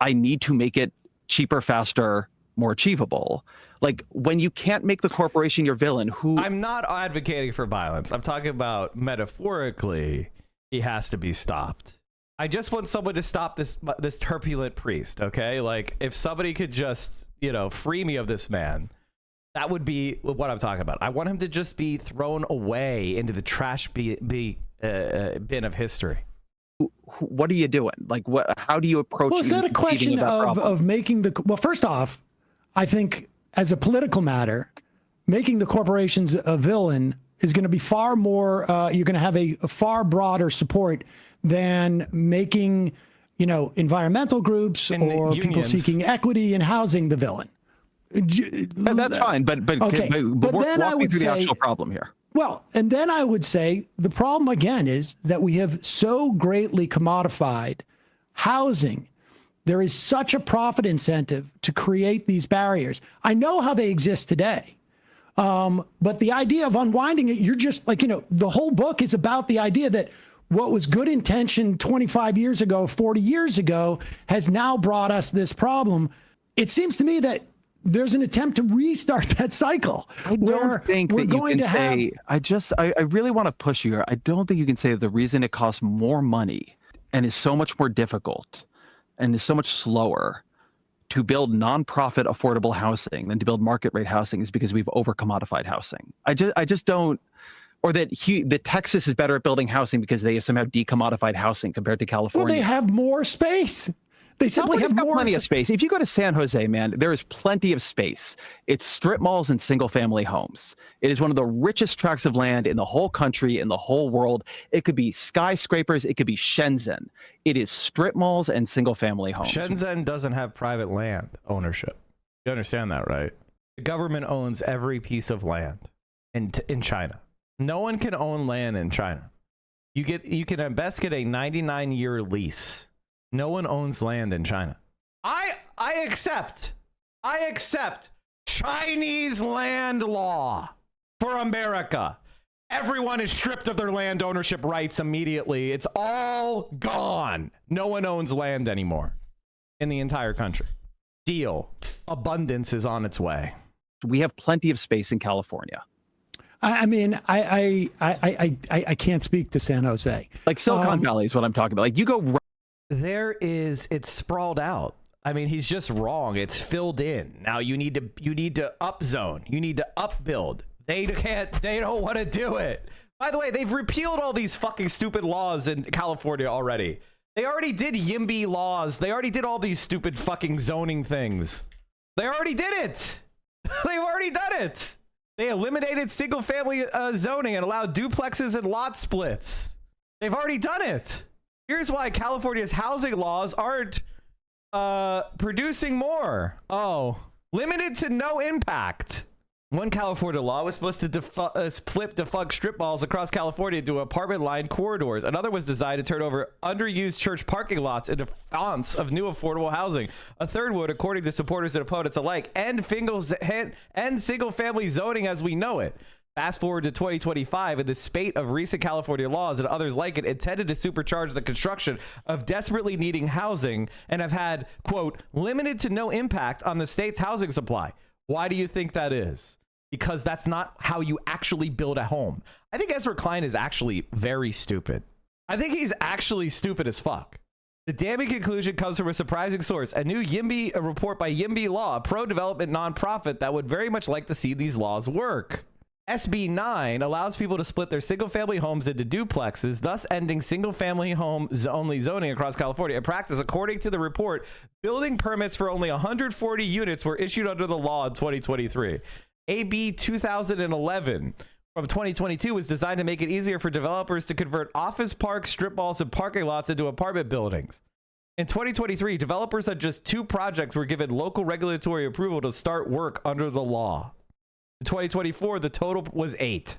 I need to make it cheaper, faster, more achievable. Like, when you can't make the corporation your villain, I'm not advocating for violence. I'm talking about metaphorically, he has to be stopped. I just want someone to stop this turbulent priest, okay? Like, if somebody could just, free me of this man, that would be what I'm talking about. I want him to just be thrown away into the trash bin of history. What are you doing? Like, how do you approach? Well, is that a question of making well, first off, I think as a political matter, making the corporations a villain is going to be far more, you're going to have a far broader support than making, environmental groups or people seeking equity in housing the villain. That's fine, but okay. But then I would say the actual problem here. Well, and then I would say the problem again is that we have so greatly commodified housing. There is such a profit incentive to create these barriers. I know how they exist today. But the idea of unwinding it, you're just like, the whole book is about the idea that what was good intention 25 years ago, 40 years ago, has now brought us this problem. It seems to me that there's an attempt to restart that cycle. I don't think that you can say, I really want to push you here. I don't think you can say that the reason it costs more money and is so much more difficult and is so much slower to build nonprofit affordable housing than to build market rate housing is because we've over commodified housing. I just don't, or that Texas is better at building housing because they have somehow decommodified housing compared to California. Well, they have more space. They simply have plenty of space. If you go to San Jose, man, there is plenty of space. It's strip malls and single-family homes. It is one of the richest tracts of land in the whole country, in the whole world. It could be skyscrapers. It could be Shenzhen. It is strip malls and single-family homes. Shenzhen doesn't have private land ownership. You understand that, right? The government owns every piece of land in China. No one can own land in China. You can at best get a 99-year lease. No one owns land in China. I accept Chinese land law for America. Everyone is stripped of their land ownership rights immediately. It's all gone. No one owns land anymore in the entire country. Deal. Abundance is on its way. We have plenty of space in California. I mean, I can't speak to San Jose. Like Silicon Valley is what I'm talking about. Like, you go. It's sprawled out. I mean, he's just wrong. It's filled in. Now you need to upzone. You need to upbuild. They don't want to do it. By the way, they've repealed all these fucking stupid laws in California already. They already did YIMBY laws. They already did all these stupid fucking zoning things. They already did it. They've already done it. They eliminated single family zoning and allowed duplexes and lot splits. They've already done it. Here's why California's housing laws aren't producing more. Oh, limited to no impact. One California law was supposed to flip defunct strip malls across California into apartment-lined corridors. Another was designed to turn over underused church parking lots into fonts of new affordable housing. A third would, according to supporters and opponents alike, end single-family zoning as we know it. Fast forward to 2025, and the spate of recent California laws and others like it intended to supercharge the construction of desperately needing housing and have had, quote, limited to no impact on the state's housing supply. Why do you think that is? because that's not how you actually build a home. I think Ezra Klein is actually very stupid. I think he's actually stupid as fuck. The damning conclusion comes from a surprising source, a report by YIMBY Law, a pro-development nonprofit that would very much like to see these laws work. SB 9 allows people to split their single-family homes into duplexes, thus ending single-family homes only zoning across California. In practice, according to the report, building permits for only 140 units were issued under the law in 2023. AB 2011 from 2022 was designed to make it easier for developers to convert office parks, strip malls, and parking lots into apartment buildings. In 2023, developers on just 2 projects were given local regulatory approval to start work under the law. In 2024, the total was 8.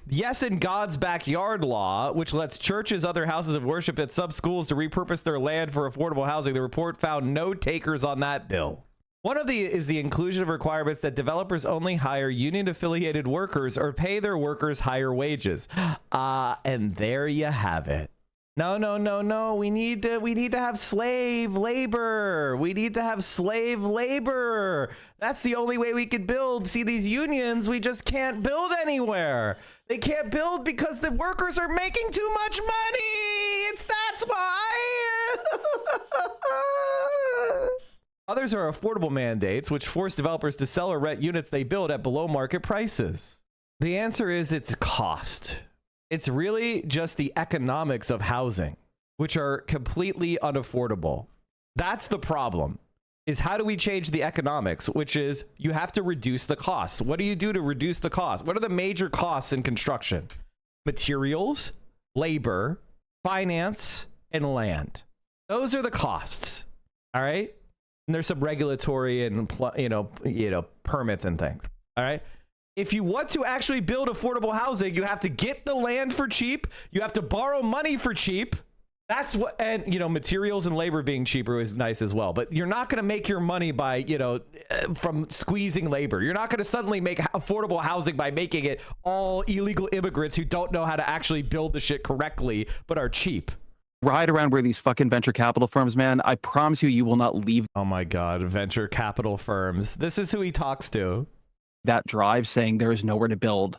Yes in God's Backyard Law, which lets churches, other houses of worship, and some schools to repurpose their land for affordable housing. The report found no takers on that bill. One of is the inclusion of requirements that developers only hire union-affiliated workers or pay their workers higher wages. And there you have it. No. We need to have slave labor. We need to have slave labor. That's the only way we could build. See, these unions, we just can't build anywhere. They can't build because the workers are making too much money. That's why. Others are affordable mandates, which force developers to sell or rent units they build at below market prices. The answer is it's cost. It's really just the economics of housing, which are completely unaffordable. That's the problem, is how do we change the economics, which is you have to reduce the costs. What do you do to reduce the cost? What are the major costs in construction? Materials, labor, finance, and land. Those are the costs. All right. And there's some regulatory and permits and things. All right. If you want to actually build affordable housing, you have to get the land for cheap. You have to borrow money for cheap. That's what, and materials and labor being cheaper is nice as well. But you're not going to make your money by, from squeezing labor. You're not going to suddenly make affordable housing by making it all illegal immigrants who don't know how to actually build the shit correctly, but are cheap. Ride around where these fucking venture capital firms, man. I promise you will not leave. Oh my God, venture capital firms. This is who he talks to. That drive saying there is nowhere to build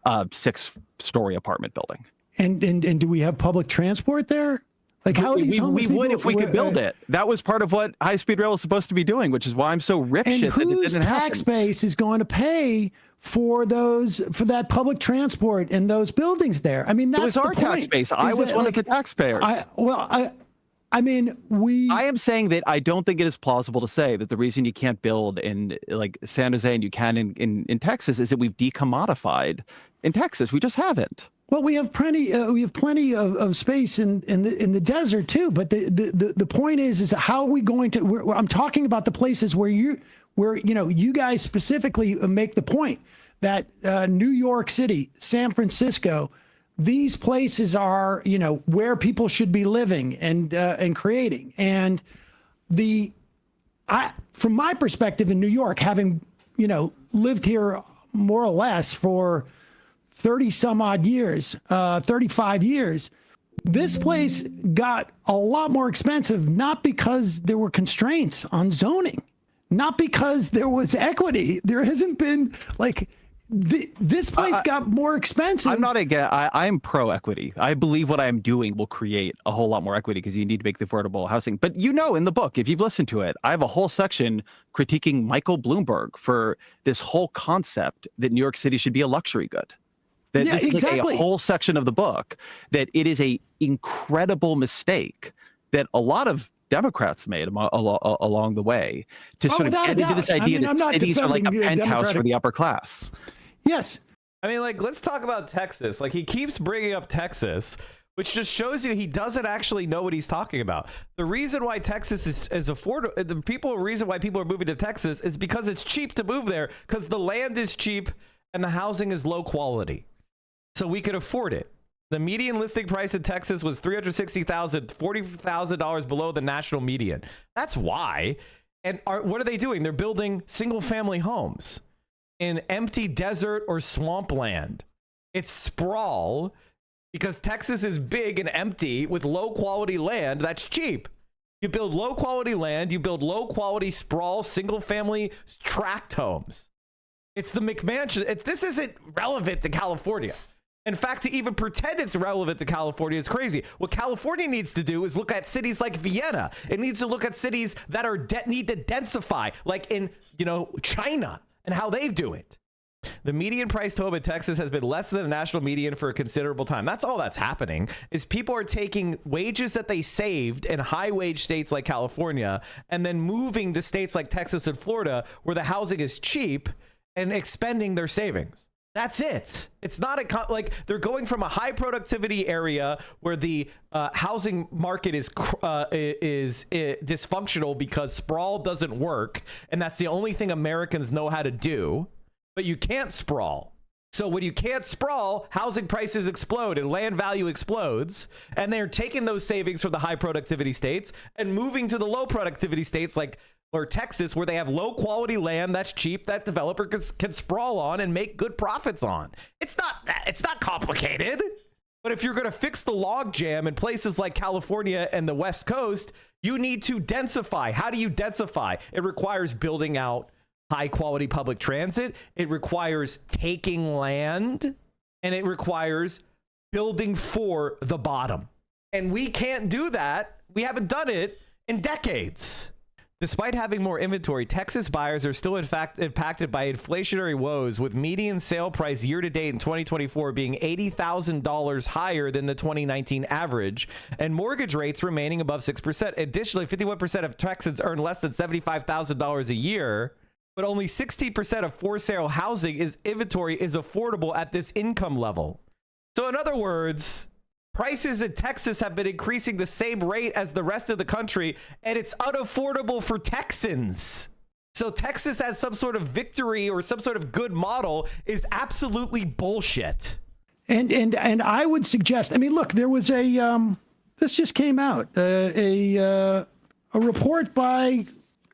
a 6-story apartment building. And do we have public transport there? Like how are these we would if we could build it. That was part of what high-speed rail is supposed to be doing, which is why I'm so rip shit that it didn't happen. Whose tax base is going to pay for that public transport in those buildings there? I mean, that's it was our tax base. I was one of the taxpayers. I am saying that I don't think it is plausible to say that the reason you can't build in like San Jose and you can in Texas is that we've decommodified in Texas. We just haven't. Well, we have plenty of space in the desert too. But the point is how are we going to? I'm talking about the places where you guys specifically make the point that New York City, San Francisco, these places are where people should be living and creating. And from my perspective in New York, having lived here more or less for 30 some odd years, 35 years, this place got a lot more expensive, not because there were constraints on zoning, not because there was equity. There hasn't been this place got more expensive. I'm not again. I'm pro equity. I believe what I'm doing will create a whole lot more equity because you need to make the affordable housing. But in the book, if you've listened to it, I have a whole section critiquing Michael Bloomberg for this whole concept that New York City should be a luxury good. This is like a whole section of the book that it is a incredible mistake that a lot of Democrats made along the way to sort of get into this idea that cities are like a penthouse for the upper class. Yes. I mean, let's talk about Texas. He keeps bringing up Texas, which just shows you he doesn't actually know what he's talking about. The reason why Texas is affordable, reason why people are moving to Texas is because it's cheap to move there, because the land is cheap and the housing is low quality. So we could afford it. The median listing price in Texas was $360,000, $40,000 below the national median. That's why. And what are they doing? They're building single-family homes in empty desert or swampland. It's sprawl because Texas is big and empty with low-quality land that's cheap. You build low-quality land, you build low-quality sprawl, single-family tract homes. It's the McMansion. This isn't relevant to California. In fact, to even pretend it's relevant to California is crazy. What California needs to do is look at cities like Vienna. It needs to look at cities that are need to densify, like in, China, and how they do it. The median priced home in Texas has been less than the national median for a considerable time. That's all that's happening, is people are taking wages that they saved in high wage states like California and then moving to states like Texas and Florida where the housing is cheap and expending their savings. That's it. It's not like they're going from a high productivity area where the housing market is dysfunctional because sprawl doesn't work, and that's the only thing Americans know how to do. But you can't sprawl. So when you can't sprawl, housing prices explode and land value explodes. And they're taking those savings from the high productivity states and moving to the low productivity states or Texas, where they have low quality land that's cheap that developers can sprawl on and make good profits on. It's not complicated. But if you're going to fix the log jam in places like California and the West Coast, you need to densify. How do you densify? It requires building out high quality public transit. It requires taking land, and it requires building for the bottom. And we can't do that. We haven't done it in decades. Despite having more inventory, Texas buyers are still in fact impacted by inflationary woes, with median sale price year to date in 2024 being $80,000 higher than the 2019 average, and mortgage rates remaining above 6%. Additionally, 51% of Texans earn less than $75,000 a year. But only 60% of for sale housing inventory is affordable at this income level. So in other words, prices in Texas have been increasing the same rate as the rest of the country, and it's unaffordable for Texans. So Texas has some sort of victory or some sort of good model is absolutely bullshit. And I would suggest, look, there was this just came out, a report by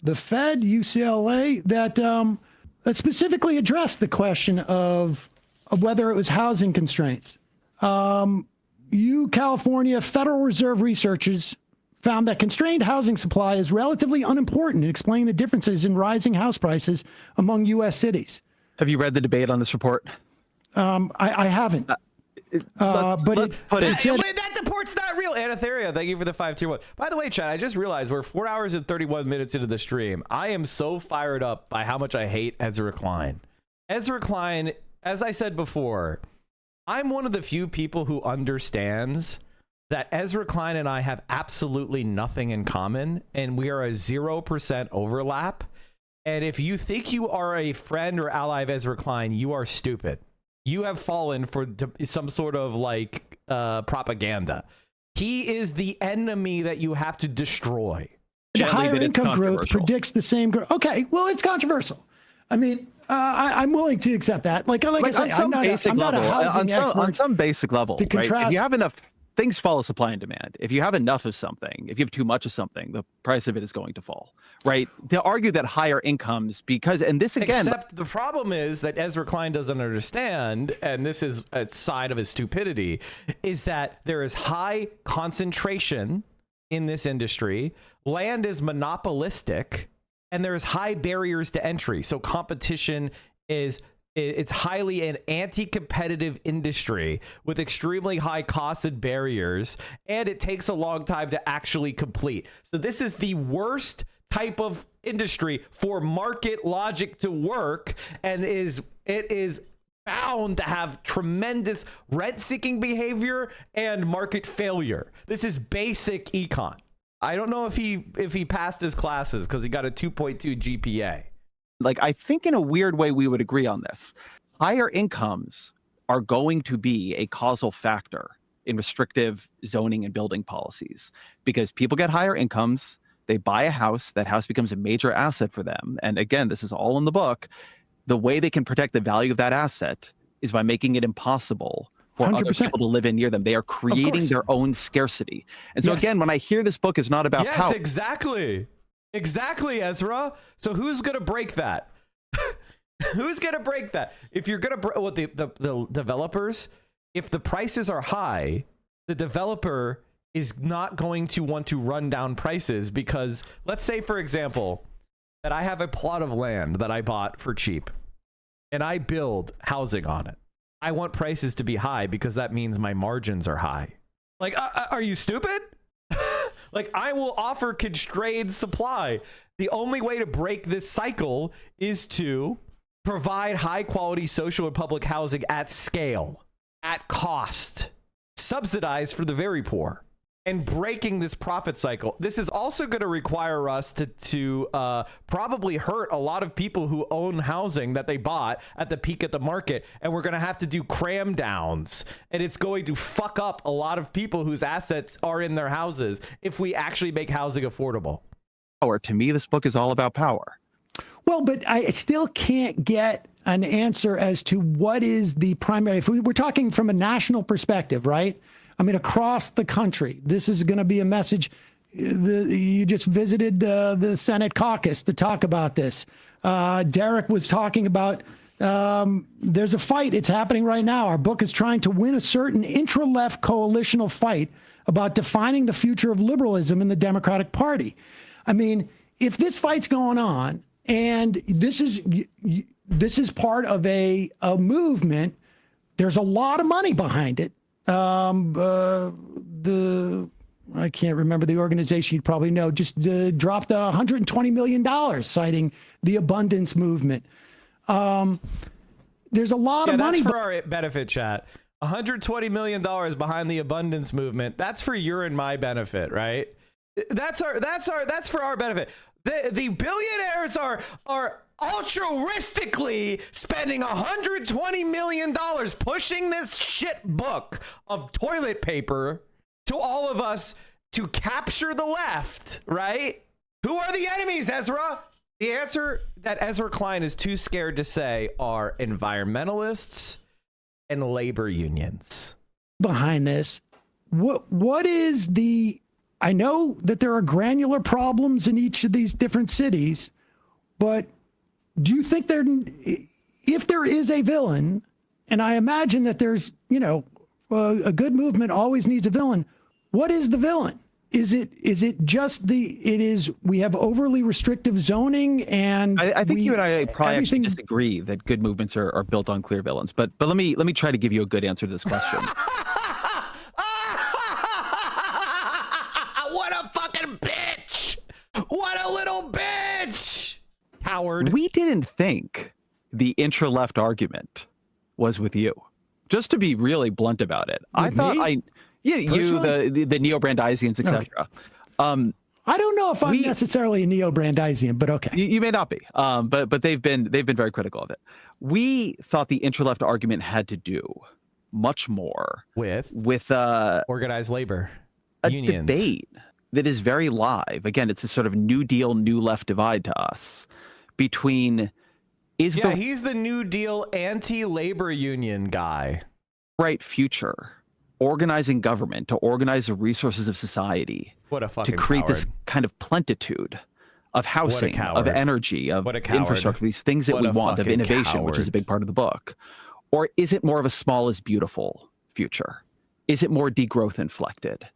the Fed, UCLA, that specifically addressed the question of whether it was housing constraints. California Federal Reserve researchers found that constrained housing supply is relatively unimportant in explaining the differences in rising house prices among U.S. cities. Have you read the debate on this report? I haven't. That report's not real. Anatheria, thank you for the 5-tier-1. By the way, Chad, I just realized we're 4 hours and 31 minutes into the stream. I am so fired up by how much I hate Ezra Klein. Ezra Klein, as I said before, I'm one of the few people who understands that Ezra Klein and I have absolutely nothing in common, and we are a 0% overlap. And if you think you are a friend or ally of Ezra Klein, you are stupid. You have fallen for some sort of propaganda. He is the enemy that you have to destroy. Higher income growth predicts the same growth. Okay, well, it's controversial. I'm willing to accept that. Like I say, I'm not a housing expert. On some basic level, right? If you have enough, things follow supply and demand. If you have enough of something, if you have too much of something, the price of it is going to fall, right? To argue that higher incomes, except the problem is that Ezra Klein doesn't understand, and this is a side of his stupidity, is that there is high concentration in this industry. Land is monopolistic, and there's high barriers to entry. So competition it's highly an anti-competitive industry with extremely high costs and barriers, and it takes a long time to actually complete. So this is the worst type of industry for market logic to work, and it is bound to have tremendous rent-seeking behavior and market failure. This is basic econ. I don't know if he passed his classes because he got a 2.2 GPA. I think in a weird way we would agree on this. Higher incomes are going to be a causal factor in restrictive zoning and building policies, because people get higher incomes, they buy a house, that house becomes a major asset for them. And again, this is all in the book. The way they can protect the value of that asset is by making it impossible for 100%. Other people to live in near them. They are creating their own scarcity. And so again, when I hear this book is not about power. Yes, exactly, Ezra. So who's going to break that? Who's going to break that? If you're going to the developers, if the prices are high, the developer is not going to want to run down prices, because let's say, for example, that I have a plot of land that I bought for cheap. and I build housing on it, I want prices to be high because that means my margins are high. Like, are you stupid? Like, I will offer constrained supply. The only way to break this cycle is to provide high quality social and public housing at scale, at cost, subsidized for the very poor, and breaking this profit cycle. This is also going to require us to probably hurt a lot of people who own housing that they bought at the peak of the market. And we're going to have to do cram downs. And it's going to fuck up a lot of people whose assets are in their houses if we actually make housing affordable. Or to me, this book is all about power. Well, but I still can't get an answer as to what is the primary. If we're talking from a national perspective, right? I mean, across the country, this is going to be a message. You just visited the Senate caucus to talk about this. Derek was talking about there's a fight. It's happening right now. Our book is trying to win a certain intra-left coalitional fight about defining the future of liberalism in the Democratic Party. I mean, if this fight's going on and this is part of a movement, there's a lot of money behind it. I can't remember the organization, you probably know, just dropped $120 million citing the abundance movement. There's a lot of money. That's for our benefit, chat. $120 million behind the abundance movement. That's for your and my benefit, right? That's for our benefit. The billionaires are altruistically spending $120 million pushing this shit book of toilet paper to all of us to capture the left, right? Who are the enemies, Ezra? The answer that Ezra Klein is too scared to say are environmentalists and labor unions. Behind this, what is the... I know that there are granular problems in each of these different cities, but do you think if there is a villain, and I imagine that there's, a good movement always needs a villain. What is the villain? Is it just we have overly restrictive zoning, and I think you and I probably actually disagree that good movements are built on clear villains. But let me try to give you a good answer to this question. What a little bitch! Howard. We didn't think the intra-left argument was with you. Just to be really blunt about it. I thought you, the neo-Brandeisians, etc. Okay. I don't know if I'm necessarily a neo-Brandeisian, but okay. You may not be, but they've been very critical of it. We thought the intra-left argument had to do much more with organized labor, unions. Debate that is very live. Again, it's a sort of New Deal, New Left divide to us between he's the New Deal anti-labor union guy. Right future, organizing government to organize the resources of society. What a fucking to create coward. This kind of plentitude of housing, of energy, of infrastructure, these things that we want, of innovation, which is a big part of the book. Or is it more of a small is beautiful future? Is it more degrowth inflected?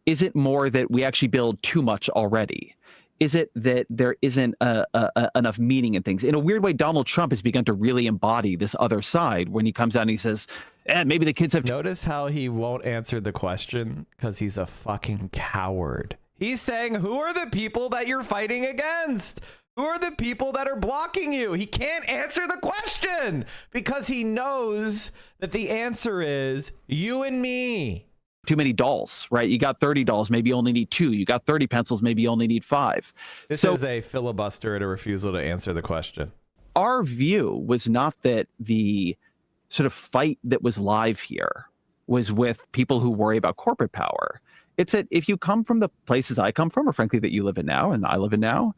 Is it more that we actually build too much already? Is it that there isn't enough meaning in things? In a weird way, Donald Trump has begun to really embody this other side when he comes out and he says, maybe the kids have... Notice how he won't answer the question because he's a fucking coward. He's saying, who are the people that you're fighting against? Who are the people that are blocking you? He can't answer the question because he knows that the answer is you and me. Too many dolls, right? You got 30 dolls, maybe you only need 2. You got 30 pencils, maybe you only need 5. This is a filibuster and a refusal to answer the question. Our view was not that the sort of fight that was live here was with people who worry about corporate power. It's that if you come from the places I come from, or frankly that you live in now and I live in now,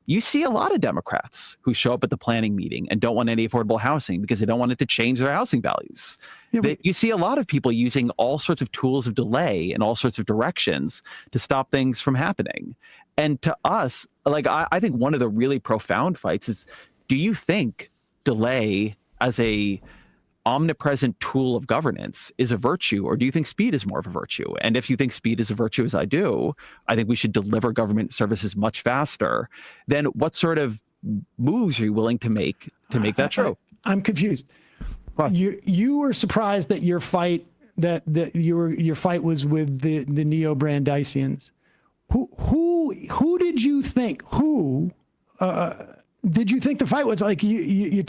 you see a lot of Democrats who show up at the planning meeting and don't want any affordable housing because they don't want it to change their housing values. You see a lot of people using all sorts of tools of delay in all sorts of directions to stop things from happening. And to us, like, I think one of the really profound fights is, do you think delay as a omnipresent tool of governance is a virtue, or do you think speed is more of a virtue? And if you think speed is a virtue, as I do, I think we should deliver government services much faster. Then what sort of moves are you willing to make that true? I'm confused. You were surprised that your fight your fight was with the Neo-Brandeisians. Who did you think? Did you think the fight was like you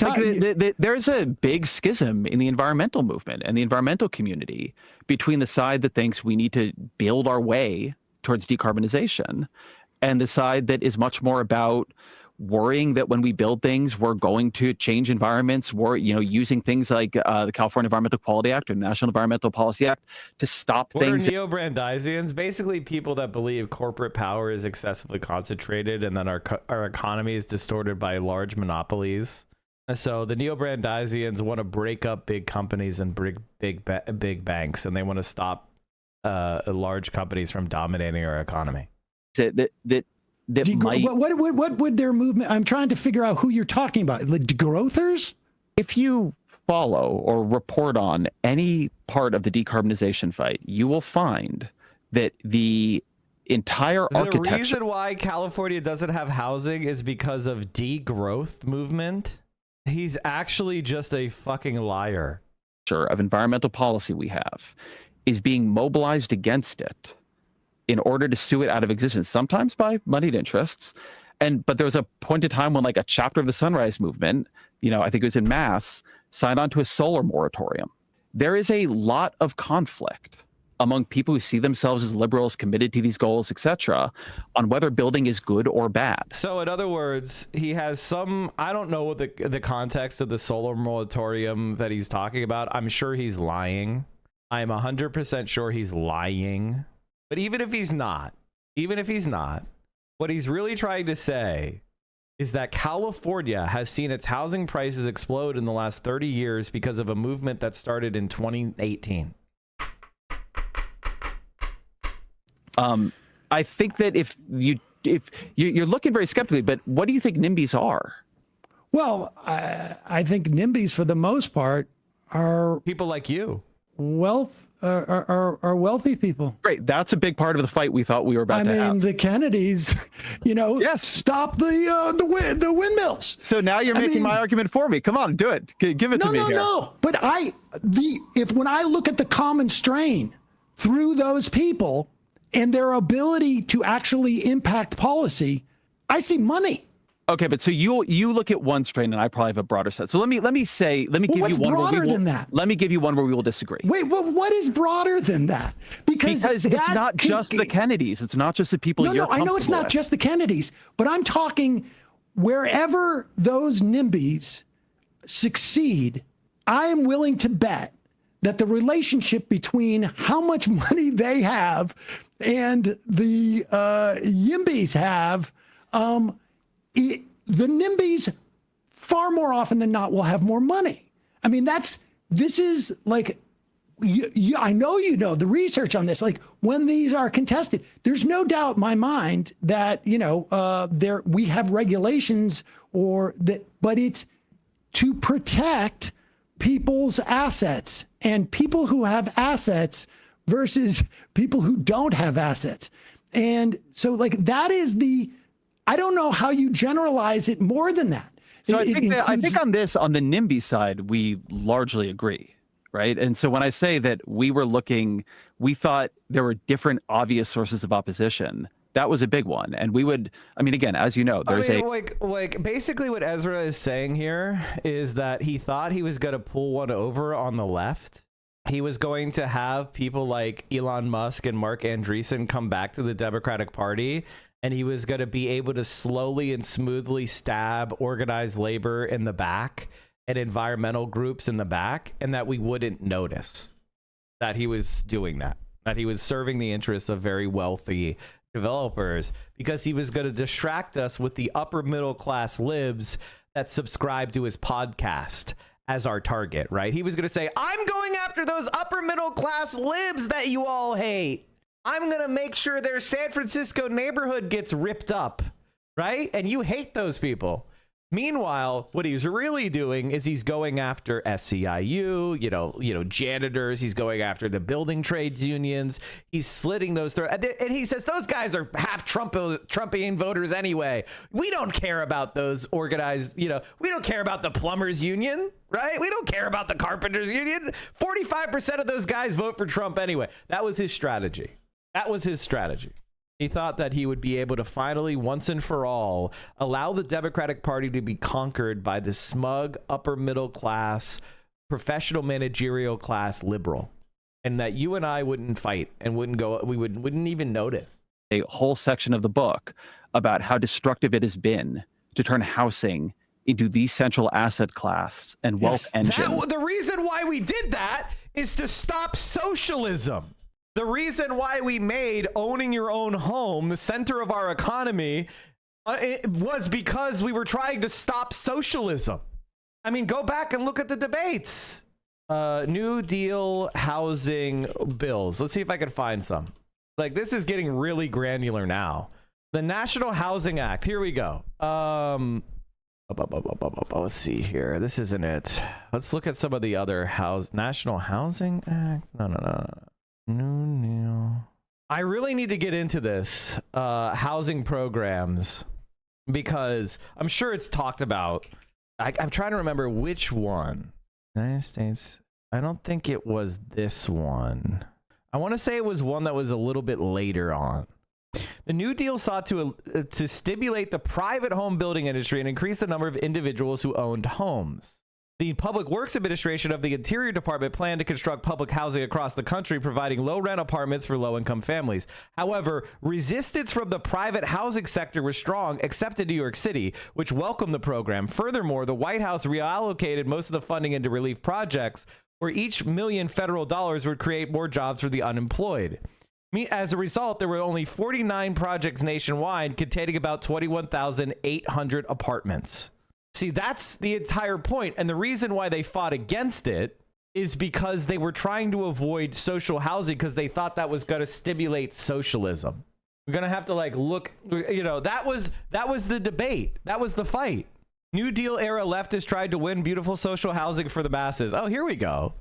there's a big schism in the environmental movement and the environmental community between the side that thinks we need to build our way towards decarbonization and the side that is much more about worrying that when we build things, we're going to change environments. We're, using things like the California Environmental Quality Act or the National Environmental Policy Act to stop things. What are Neo-Brandeisians? Basically, people that believe corporate power is excessively concentrated and that our economy is distorted by large monopolies. So the Neo-Brandeisians want to break up big companies and big banks, and they want to stop large companies from dominating our economy. What would their movement? I'm trying to figure out who you're talking about. Like degrowthers? If you follow or report on any part of the decarbonization fight, you will find that the entire architecture. The reason why California doesn't have housing is because of degrowth movement. He's actually just a fucking liar. Of environmental policy we have is being mobilized against it in order to sue it out of existence, sometimes by moneyed interests. But there was a point in time when like a chapter of the Sunrise Movement, I think it was in Mass, signed on to a solar moratorium. There is a lot of conflict among people who see themselves as liberals committed to these goals, etc., on whether building is good or bad. So in other words, he has some, I don't know what the context of the solar moratorium that he's talking about. I'm sure he's lying. I'm 100% sure he's lying. But even if he's not, what he's really trying to say is that California has seen its housing prices explode in the last 30 years because of a movement that started in 2018. I think that if you're looking very skeptically, but what do you think NIMBYs are? Well, I think NIMBYs for the most part are people like you. Are wealthy people. Great. That's a big part of the fight we thought we were about to have. I mean, the Kennedys, stop the windmills. So now you're making my argument for me. Come on, do it. Give it to me here. No. But when I look at the common strain through those people and their ability to actually impact policy, I see money. Okay, but so you look at one strain, and I probably have a broader set. So let me give you one where we will. Let me give you one where we will disagree. Wait, what is broader than that? Because it's not just the Kennedys. It's not just the people you're comfortable with. I know it's not just the Kennedys, but I'm talking wherever those NIMBYs succeed. I am willing to bet that the relationship between how much money they have and the YIMBYs have. The NIMBYs far more often than not will have more money. I mean, this is like, I know the research on this. Like when these are contested, there's no doubt in my mind that we have regulations but it's to protect people's assets and people who have assets versus people who don't have assets. And so like that is I don't know how you generalize it more than that. So I think on the NIMBY side, we largely agree, right? And so when I say that we thought there were different obvious sources of opposition, that was a big one. And we would, again, as you know, like basically what Ezra is saying here is that he thought he was going to pull one over on the left. He was going to have people like Elon Musk and Mark Andreessen come back to the Democratic Party, and he was going to be able to slowly and smoothly stab organized labor in the back and environmental groups in the back, and that we wouldn't notice that he was doing that he was serving the interests of very wealthy developers, because he was going to distract us with the upper middle class libs that subscribe to his podcast as our target, right? He was going to say, I'm going after those upper middle class libs that you all hate. I'm going to make sure their San Francisco neighborhood gets ripped up, right? And you hate those people. Meanwhile, what he's really doing is he's going after SEIU, janitors. He's going after the building trades unions. He's slitting those throats. And he says those guys are half Trumpian voters anyway. We don't care about those organized, we don't care about the plumbers union, right? We don't care about the carpenters union. 45% of those guys vote for Trump anyway. That was his strategy. He thought that he would be able to finally, once and for all, allow the Democratic Party to be conquered by the smug, upper middle class, professional managerial class liberal, and that you and I wouldn't fight and wouldn't even notice. A whole section of the book about how destructive it has been to turn housing into the central asset class and wealth engine. The reason why we did that is to stop socialism. The reason why we made owning your own home the center of our economy was because we were trying to stop socialism. I mean, go back and look at the debates. New Deal housing bills. Let's see if I can find some. Like, this is getting really granular now. The National Housing Act. Here we go. Let's see here. This isn't it. Let's look at some of the other National Housing Act. No. New. I really need to get into this housing programs because I'm sure it's talked about. I'm trying to remember which one. United States. I don't think it was this one. I want to say it was one that was a little bit later on. The New Deal sought to stimulate the private home building industry and increase the number of individuals who owned homes. The Public Works Administration of the Interior Department planned to construct public housing across the country, providing low-rent apartments for low-income families. However, resistance from the private housing sector was strong, except in New York City, which welcomed the program. Furthermore, the White House reallocated most of the funding into relief projects, where each $1 million federal dollars would create more jobs for the unemployed. As a result, there were only 49 projects nationwide, containing about 21,800 apartments. See, that's the entire point. And the reason why they fought against it is because they were trying to avoid social housing because they thought that was going to stimulate socialism. We're going to have to look, that was the debate. That was the fight. New Deal era leftists tried to win beautiful social housing for the masses. Oh, here we go.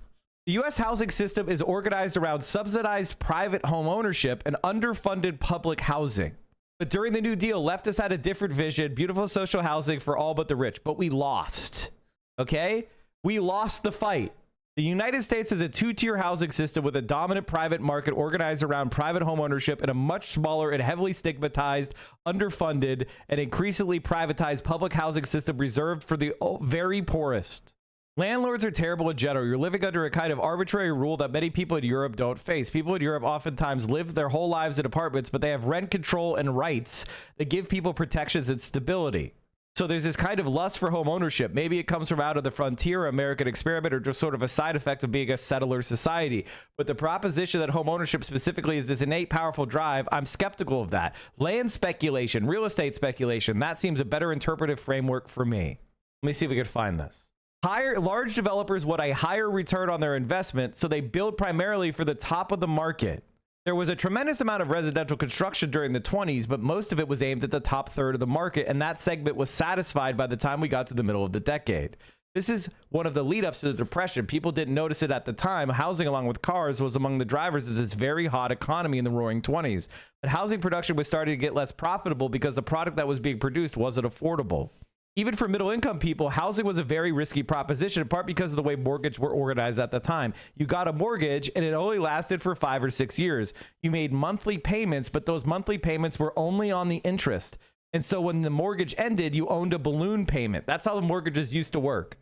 The U.S. housing system is organized around subsidized private home ownership and underfunded public housing. But during the New Deal, leftists had a different vision, beautiful social housing for all but the rich. But we lost, okay? We lost the fight. The United States is a two-tier housing system with a dominant private market organized around private home ownership and a much smaller and heavily stigmatized, underfunded, and increasingly privatized public housing system reserved for the very poorest. Landlords are terrible in general. You're living under a kind of arbitrary rule that many people in Europe don't face. People in Europe oftentimes live their whole lives in apartments, but they have rent control and rights that give people protections and stability. So there's this kind of lust for home ownership. Maybe it comes from out of the frontier, American experiment, or just sort of a side effect of being a settler society. But the proposition that home ownership specifically is this innate, powerful drive, I'm skeptical of that. Land speculation, real estate speculation, that seems a better interpretive framework for me. Let me see if we can find this. Large developers want a higher return on their investment, so they build primarily for the top of the market. There was a tremendous amount of residential construction during the 20s, but most of it was aimed at the top third of the market, and that segment was satisfied by the time we got to the middle of the decade. This is one of the lead-ups to the Depression. People didn't notice it at the time. Housing, along with cars, was among the drivers of this very hot economy in the roaring 20s. But housing production was starting to get less profitable because the product that was being produced wasn't affordable. Even for middle-income people, housing was a very risky proposition, in part because of the way mortgages were organized at the time. You got a mortgage, and it only lasted for 5 or 6 years. You made monthly payments, but those monthly payments were only on the interest. And so when the mortgage ended, you owned a balloon payment. That's how the mortgages used to work.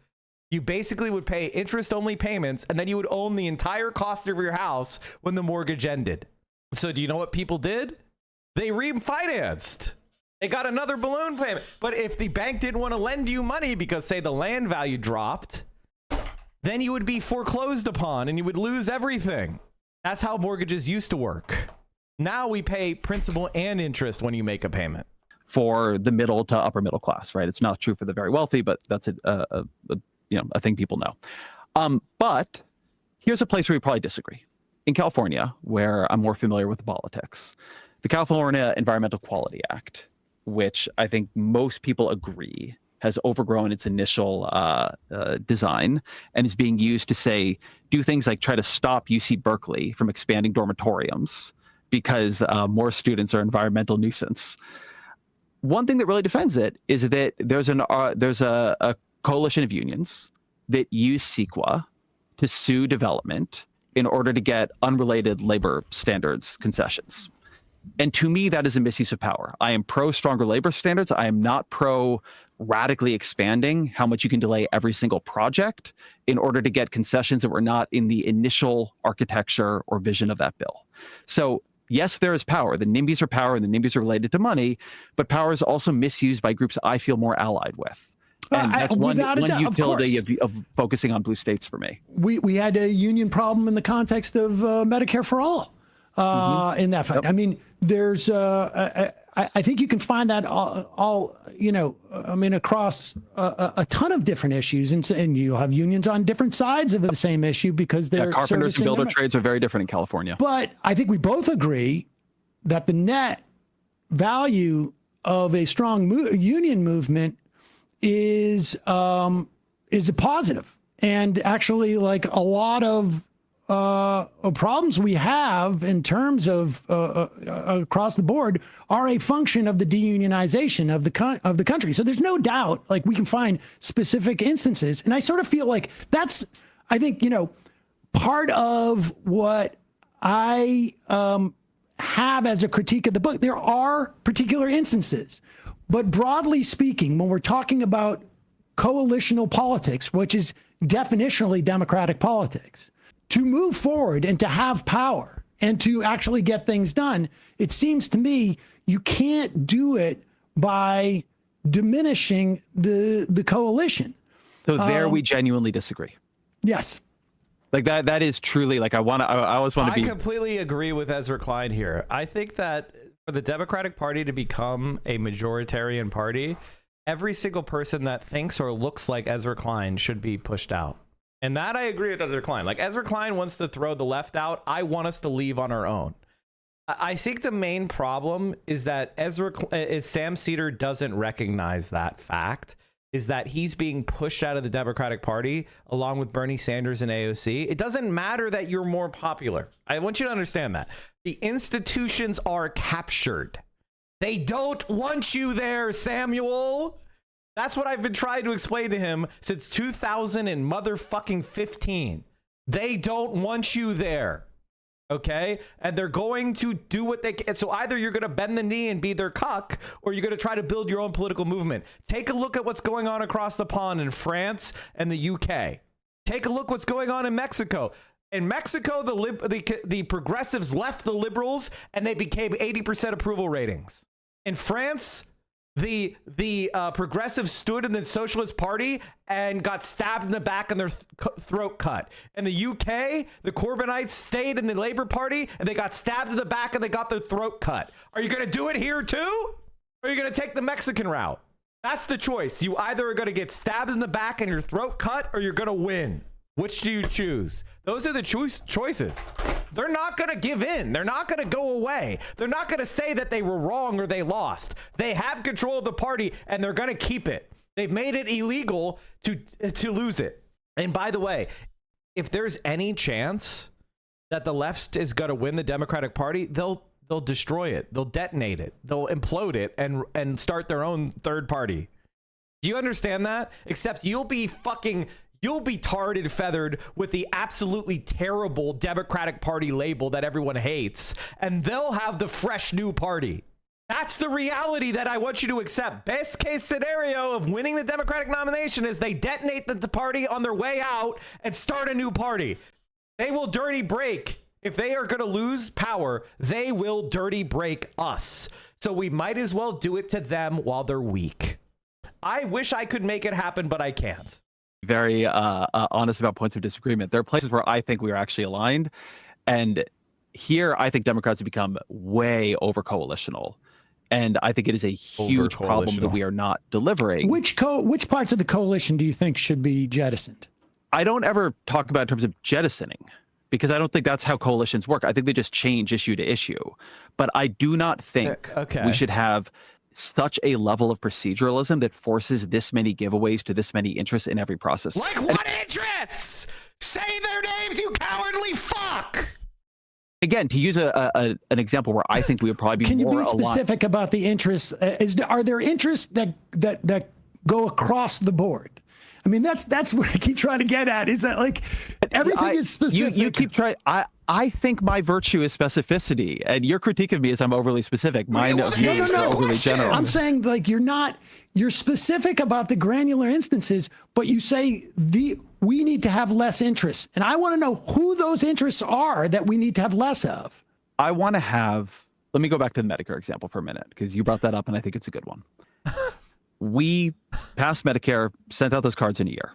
You basically would pay interest-only payments, and then you would own the entire cost of your house when the mortgage ended. So do you know what people did? They refinanced. They got another balloon payment. But if the bank didn't want to lend you money because, say, the land value dropped, then you would be foreclosed upon and you would lose everything. That's how mortgages used to work. Now we pay principal and interest when you make a payment. For the middle to upper middle class, right? It's not true for the very wealthy, but that's a thing people know. But here's a place where we probably disagree. In California, where I'm more familiar with the politics, the California Environmental Quality Act, which I think most people agree has overgrown its initial design and is being used to do things like try to stop UC Berkeley from expanding dormitoriums because more students are environmental nuisance. One thing that really defends it is that there's a coalition of unions that use CEQA to sue development in order to get unrelated labor standards concessions. And to me, that is a misuse of power. I am pro stronger labor standards. I am not pro radically expanding how much you can delay every single project in order to get concessions that were not in the initial architecture or vision of that bill. So yes, there is power. The NIMBYs are power, and the NIMBYs are related to money, but power is also misused by groups I feel more allied with. And that's one utility of focusing on blue states for me. We had a union problem in the context of Medicare for all in that fact. Yep. I mean, there's I think you can find that all across a ton of different issues, and you'll have unions on different sides of the same issue because they're carpenters and builder trades are very different in California. But I think we both agree that the net value of a strong union movement is a positive, and actually, like a lot of problems we have in terms of across the board are a function of the deunionization of the country. So there's no doubt, like, we can find specific instances, and I sort of feel like that's, I think, part of what I have as a critique of the book. There are particular instances, but broadly speaking, when we're talking about coalitional politics, which is definitionally democratic politics, to move forward and to have power and to actually get things done, it seems to me you can't do it by diminishing the coalition. So there we genuinely disagree. Yes. Like that is truly, like, I always want to be. I completely agree with Ezra Klein here. I think that for the Democratic Party to become a majoritarian party, every single person that thinks or looks like Ezra Klein should be pushed out. And that I agree with Ezra Klein. Like, Ezra Klein wants to throw the left out. I want us to leave on our own. I think the main problem is that Sam Seder doesn't recognize that fact, is that he's being pushed out of the Democratic Party along with Bernie Sanders and AOC. It doesn't matter that you're more popular. I want you to understand that. The institutions are captured. They don't want you there, Samuel. That's what I've been trying to explain to him since 2015. They don't want you there. Okay? And they're going to do what they can. So either you're going to bend the knee and be their cuck, or you're going to try to build your own political movement. Take a look at what's going on across the pond in France and the UK. Take a look what's going on in Mexico. In Mexico, the progressives left the liberals and they became 80% approval ratings. In France, the progressives stood in the Socialist Party and got stabbed in the back and their throat cut. In the UK, the Corbynites stayed in the Labour Party and they got stabbed in the back and they got their throat cut. Are you going to do it here too? Or are you going to take the Mexican route? That's the choice. You either are going to get stabbed in the back and your throat cut, or you're going to win. Which do you choose? Those are the choices. They're not going to give in. They're not going to go away. They're not going to say that they were wrong or they lost. They have control of the party and they're going to keep it. They've made it illegal to lose it. And by the way, if there's any chance that the left is going to win the Democratic Party, they'll destroy it. They'll detonate it. They'll implode it and start their own third party. Do you understand that? Except you'll be tarred and feathered with the absolutely terrible Democratic Party label that everyone hates, and they'll have the fresh new party. That's the reality that I want you to accept. Best case scenario of winning the Democratic nomination is they detonate the party on their way out and start a new party. They will dirty break. If they are going to lose power, they will dirty break us. So we might as well do it to them while they're weak. I wish I could make it happen, but I can't. Very honest about points of disagreement. There are places where I think we are actually aligned, and here I think Democrats have become way over coalitional, and I think it is a huge problem that we are not delivering. Which parts of the coalition do you think should be jettisoned? I don't ever talk about in terms of jettisoning, because I don't think that's how coalitions work. I think they just change issue to issue, but I do not think we should have such a level of proceduralism that forces this many giveaways to this many interests in every process. Like what interests? Say their names, you cowardly fuck! Again, to use an example where I think we would probably be Can you more be specific about the interests? Are there interests that go across the board? I mean, that's what I keep trying to get at. Is that like everything is specific? You keep trying. I think my virtue is specificity, and your critique of me is I'm overly specific. Mine of you is overly general. I'm saying like you're specific about the granular instances, but you say we need to have less interests, and I want to know who those interests are that we need to have less of. I want to have. Let me go back to the Medicare example for a minute because you brought that up, and I think it's a good one. We passed Medicare, sent out those cards in a year.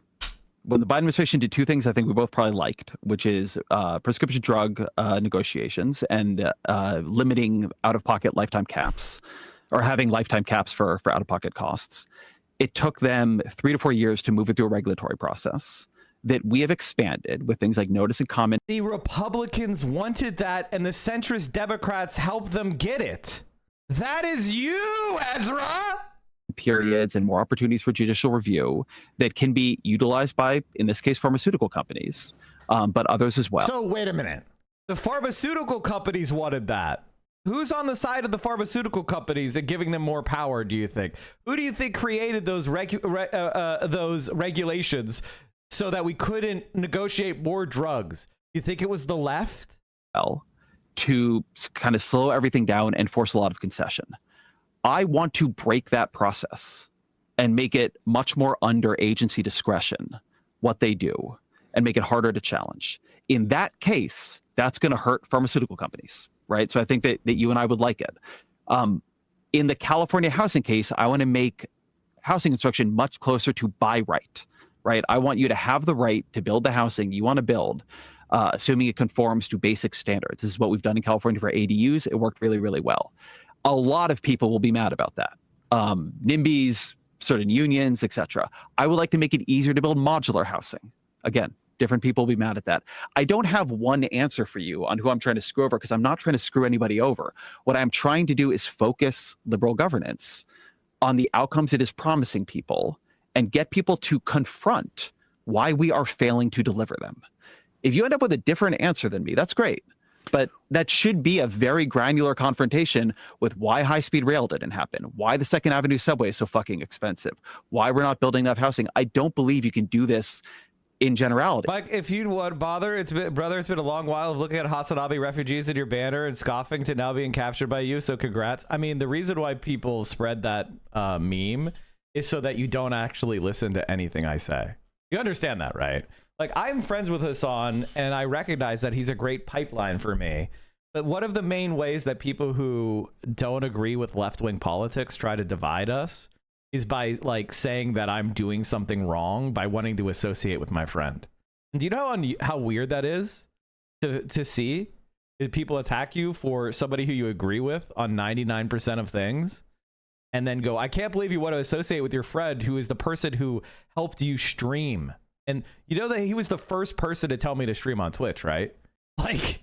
When the Biden administration did two things I think we both probably liked, which is prescription drug negotiations and limiting out-of-pocket lifetime caps, or having lifetime caps for out-of-pocket costs. It took them 3 to 4 years to move it through a regulatory process that we have expanded with things like notice and comment. The Republicans wanted that, and the centrist Democrats helped them get it. That is you, Ezra! Periods and more opportunities for judicial review that can be utilized by, in this case, pharmaceutical companies, but others as well. So wait a minute. The pharmaceutical companies wanted that. Who's on the side of the pharmaceutical companies and giving them more power, do you think? Who do you think created those regulations so that we couldn't negotiate more drugs? You think it was the left? Well, to kind of slow everything down and force a lot of concession. I want to break that process and make it much more under agency discretion, what they do, and make it harder to challenge. In that case, that's going to hurt pharmaceutical companies, right? So I think that you and I would like it. In the California housing case, I want to make housing construction much closer to by right? I want you to have the right to build the housing you want to build, assuming it conforms to basic standards. This is what we've done in California for ADUs. It worked really, really well. A lot of people will be mad about that. NIMBYs, certain unions, etc. I would like to make it easier to build modular housing. Again, different people will be mad at that. I don't have one answer for you on who I'm trying to screw over because I'm not trying to screw anybody over. What I'm trying to do is focus liberal governance on the outcomes it is promising people and get people to confront why we are failing to deliver them. If you end up with a different answer than me, that's great. But that should be a very granular confrontation with why high-speed rail didn't happen, why the Second Avenue subway is so fucking expensive, why we're not building enough housing. I don't believe you can do this in generality. Mike, if you would bother, it's been a long while of looking at Hasanabi refugees in your banner and scoffing to now being captured by you, so congrats. I mean, the reason why people spread that meme is so that you don't actually listen to anything I say. You understand that, right? Like, I'm friends with Hassan, and I recognize that he's a great pipeline for me. But one of the main ways that people who don't agree with left-wing politics try to divide us is by, like, saying that I'm doing something wrong by wanting to associate with my friend. And do you know how weird that is to see? If people attack you for somebody who you agree with on 99% of things, and then go, I can't believe you want to associate with your friend who is the person who helped you stream. And you know that he was the first person to tell me to stream on Twitch, right? Like,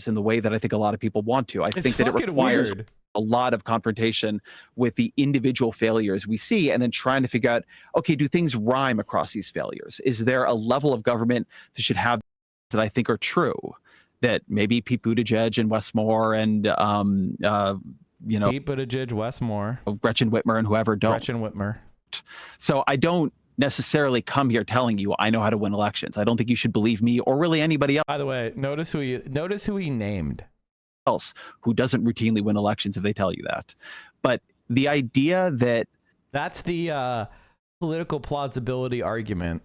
in the way that I think a lot of people want to. I think that it requires a lot of confrontation with the individual failures we see, and then trying to figure out, okay, do things rhyme across these failures? Is there a level of government that should have that I think are true? That maybe Pete Buttigieg and Westmore and Pete Buttigieg, Westmore, Gretchen Whitmer, and whoever don't. Gretchen Whitmer. So I don't necessarily come here telling you I know how to win elections. I don't think you should believe me or really anybody else. By the way, notice who he named. Else who doesn't routinely win elections if they tell you that. But the idea that that's the political plausibility argument.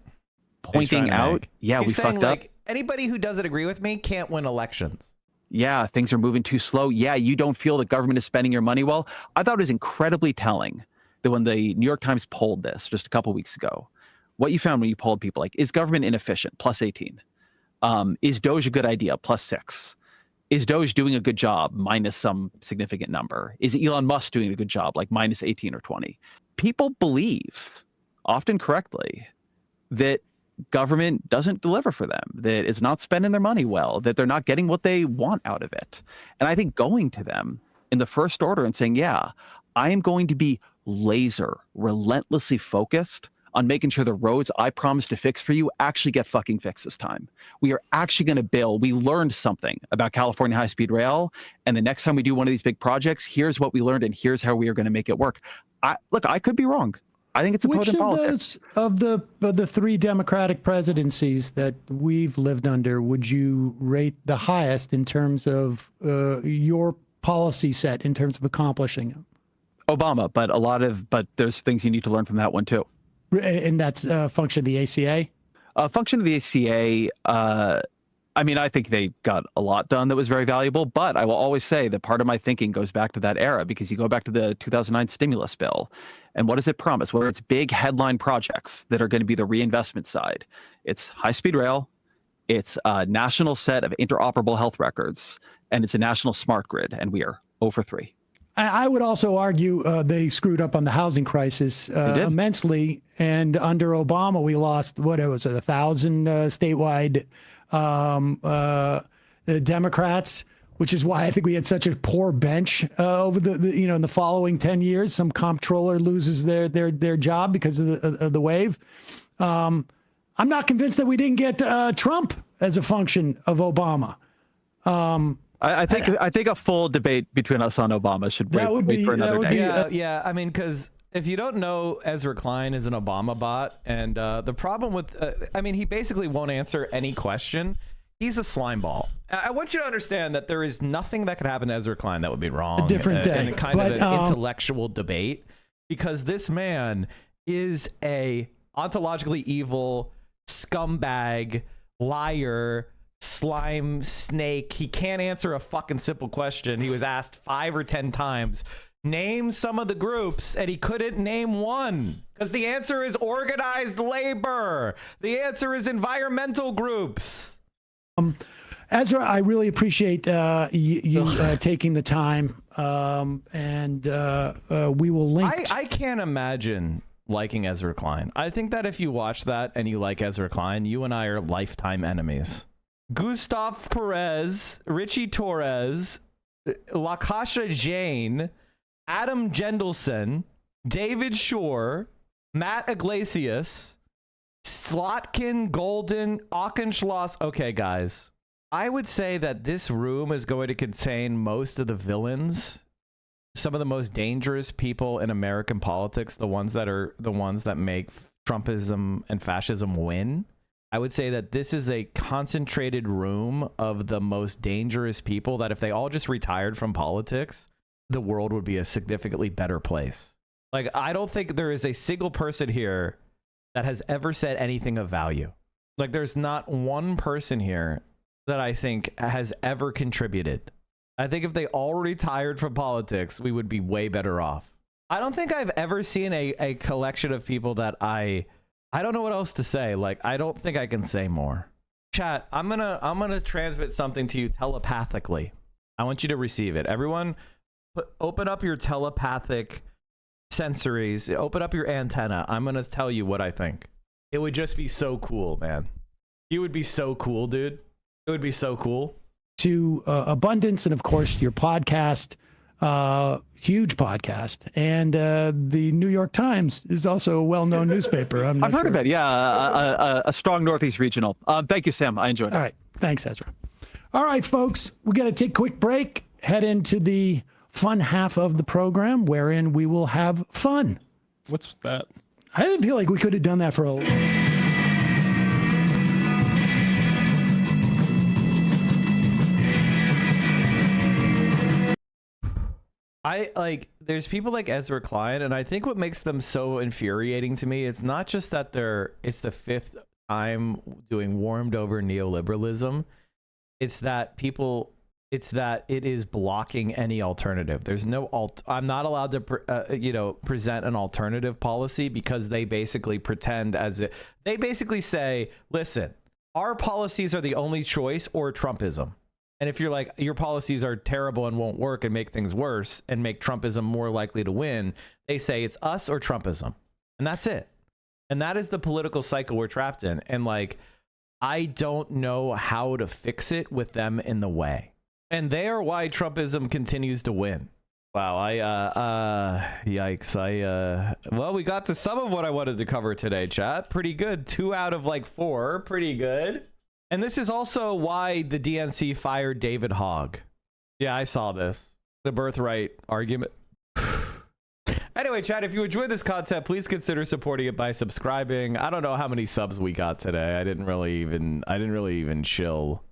Pointing out, yeah, he's we saying, fucked up. Like, anybody who doesn't agree with me can't win elections. Yeah, things are moving too slow. Yeah, you don't feel the government is spending your money well. I thought it was incredibly telling that when the New York Times polled this just a couple weeks ago, what you found when you polled people, like, is government inefficient? +18. Is Doge a good idea? +6. Is Doge doing a good job? -, some significant number. Is Elon Musk doing a good job? Like -18 or 20. People believe, often correctly, that government doesn't deliver for them, that it's not spending their money well, that they're not getting what they want out of it. And I think going to them in the first order and saying, yeah, I am going to be relentlessly focused on making sure the roads I promised to fix for you actually get fucking fixed this time. We are actually going to build. We learned something about California high-speed rail, and the next time we do one of these big projects, here's what we learned, and here's how we are going to make it work. I could be wrong. I think it's a Which potent politics. of the three Democratic presidencies that we've lived under would you rate the highest in terms of your policy set in terms of accomplishing them? Obama, but there's things you need to learn from that one too. And that's a function of the ACA? Function of the ACA, I mean, I think they got a lot done that was very valuable, but I will always say that part of my thinking goes back to that era, because you go back to the 2009 stimulus bill, and what does it promise? Whether it's big headline projects that are going to be the reinvestment side, it's high-speed rail, it's a national set of interoperable health records, and it's a national smart grid, and we are 0 for 3. I would also argue they screwed up on the housing crisis immensely. And under Obama, we lost, 1,000 statewide Democrats, which is why I think we had such a poor bench over in the following 10 years. Some comptroller loses their job because of the wave. I'm not convinced that we didn't get Trump as a function of Obama. I think a full debate between us on Obama should wait for another day. Yeah. I mean, because if you don't know, Ezra Klein is an Obama bot, and the problem with, he basically won't answer any question. He's a slime ball. I want you to understand that there is nothing that could happen to Ezra Klein that would be wrong. A different day. In kind of an intellectual debate, because this man is a ontologically evil scumbag, liar, slime snake. He can't answer a fucking simple question. He was asked 5 or 10 times, name some of the groups, and he couldn't name one, because the answer is organized labor. The answer is environmental groups. Ezra, I really appreciate you taking the time, and we will link. I can't imagine liking Ezra Klein. I think that if you watch that and you like Ezra Klein, you and I are lifetime enemies. Gustav Perez, Richie Torres, Lakasha Jane, Adam Jendelson, David Shore, Matt Iglesias, Slotkin, Golden, Auchenschloss. Okay, guys, I would say that this room is going to contain most of the villains, some of the most dangerous people in American politics, the ones that make Trumpism and fascism win. I would say that this is a concentrated room of the most dangerous people that if they all just retired from politics, the world would be a significantly better place. Like, I don't think there is a single person here that has ever said anything of value. Like, there's not one person here that I think has ever contributed. I think if they all retired from politics, we would be way better off. I don't think I've ever seen a collection of people that I don't know what else to say. Like, I don't think I can say more. Chat, I'm gonna transmit something to you telepathically. I want you to receive it. Everyone, open up your telepathic sensories. Open up your antenna. I'm gonna tell you what I think. It would just be so cool, man. You would be so cool, dude. It would be so cool. To Abundance, and of course your podcast. Huge podcast, and the New York Times is also a well-known newspaper. I've heard of it. Yeah, a strong Northeast regional. Thank you, Sam. I enjoyed it. All right, thanks, Ezra. All right, folks, we got to take a quick break. Head into the fun half of the program, wherein we will have fun. What's that? I didn't feel like we could have done that for a. There's people like Ezra Klein, and I think what makes them so infuriating to me, it's not just that it's the 5th time doing warmed over neoliberalism. It's that it is blocking any alternative. There's no I'm not allowed to, present an alternative policy because they basically pretend they basically say, listen, our policies are the only choice or Trumpism. And if you're like, your policies are terrible and won't work and make things worse and make Trumpism more likely to win, they say it's us or Trumpism. And that's it. And that is the political cycle we're trapped in. And I don't know how to fix it with them in the way. And they are why Trumpism continues to win. Wow, yikes. Well, we got to some of what I wanted to cover today, chat. Pretty good. 2 out of like 4. Pretty good. And this is also why the DNC fired David Hogg. Yeah, I saw this. The birthright argument. Anyway, chat, if you enjoyed this content, please consider supporting it by subscribing. I don't know how many subs we got today. I didn't really even chill.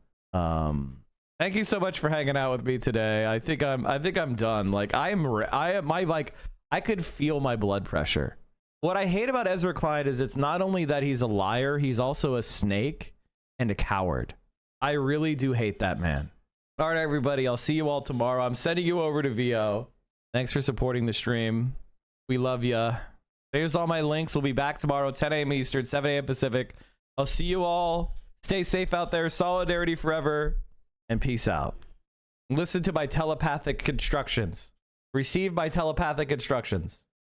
Thank you so much for hanging out with me today. I think I'm done. Like I could feel my blood pressure. What I hate about Ezra Klein is it's not only that he's a liar, he's also a snake and a coward. I really do hate that man. All right, everybody, I'll see you all tomorrow. I'm sending you over to VO. Thanks for supporting the stream. We love ya. There's all my links. We'll be back tomorrow, 10 a.m. Eastern, 7 a.m. Pacific. I'll see you all. Stay safe out there. Solidarity forever. And peace out. Listen to my telepathic instructions. Receive my telepathic instructions.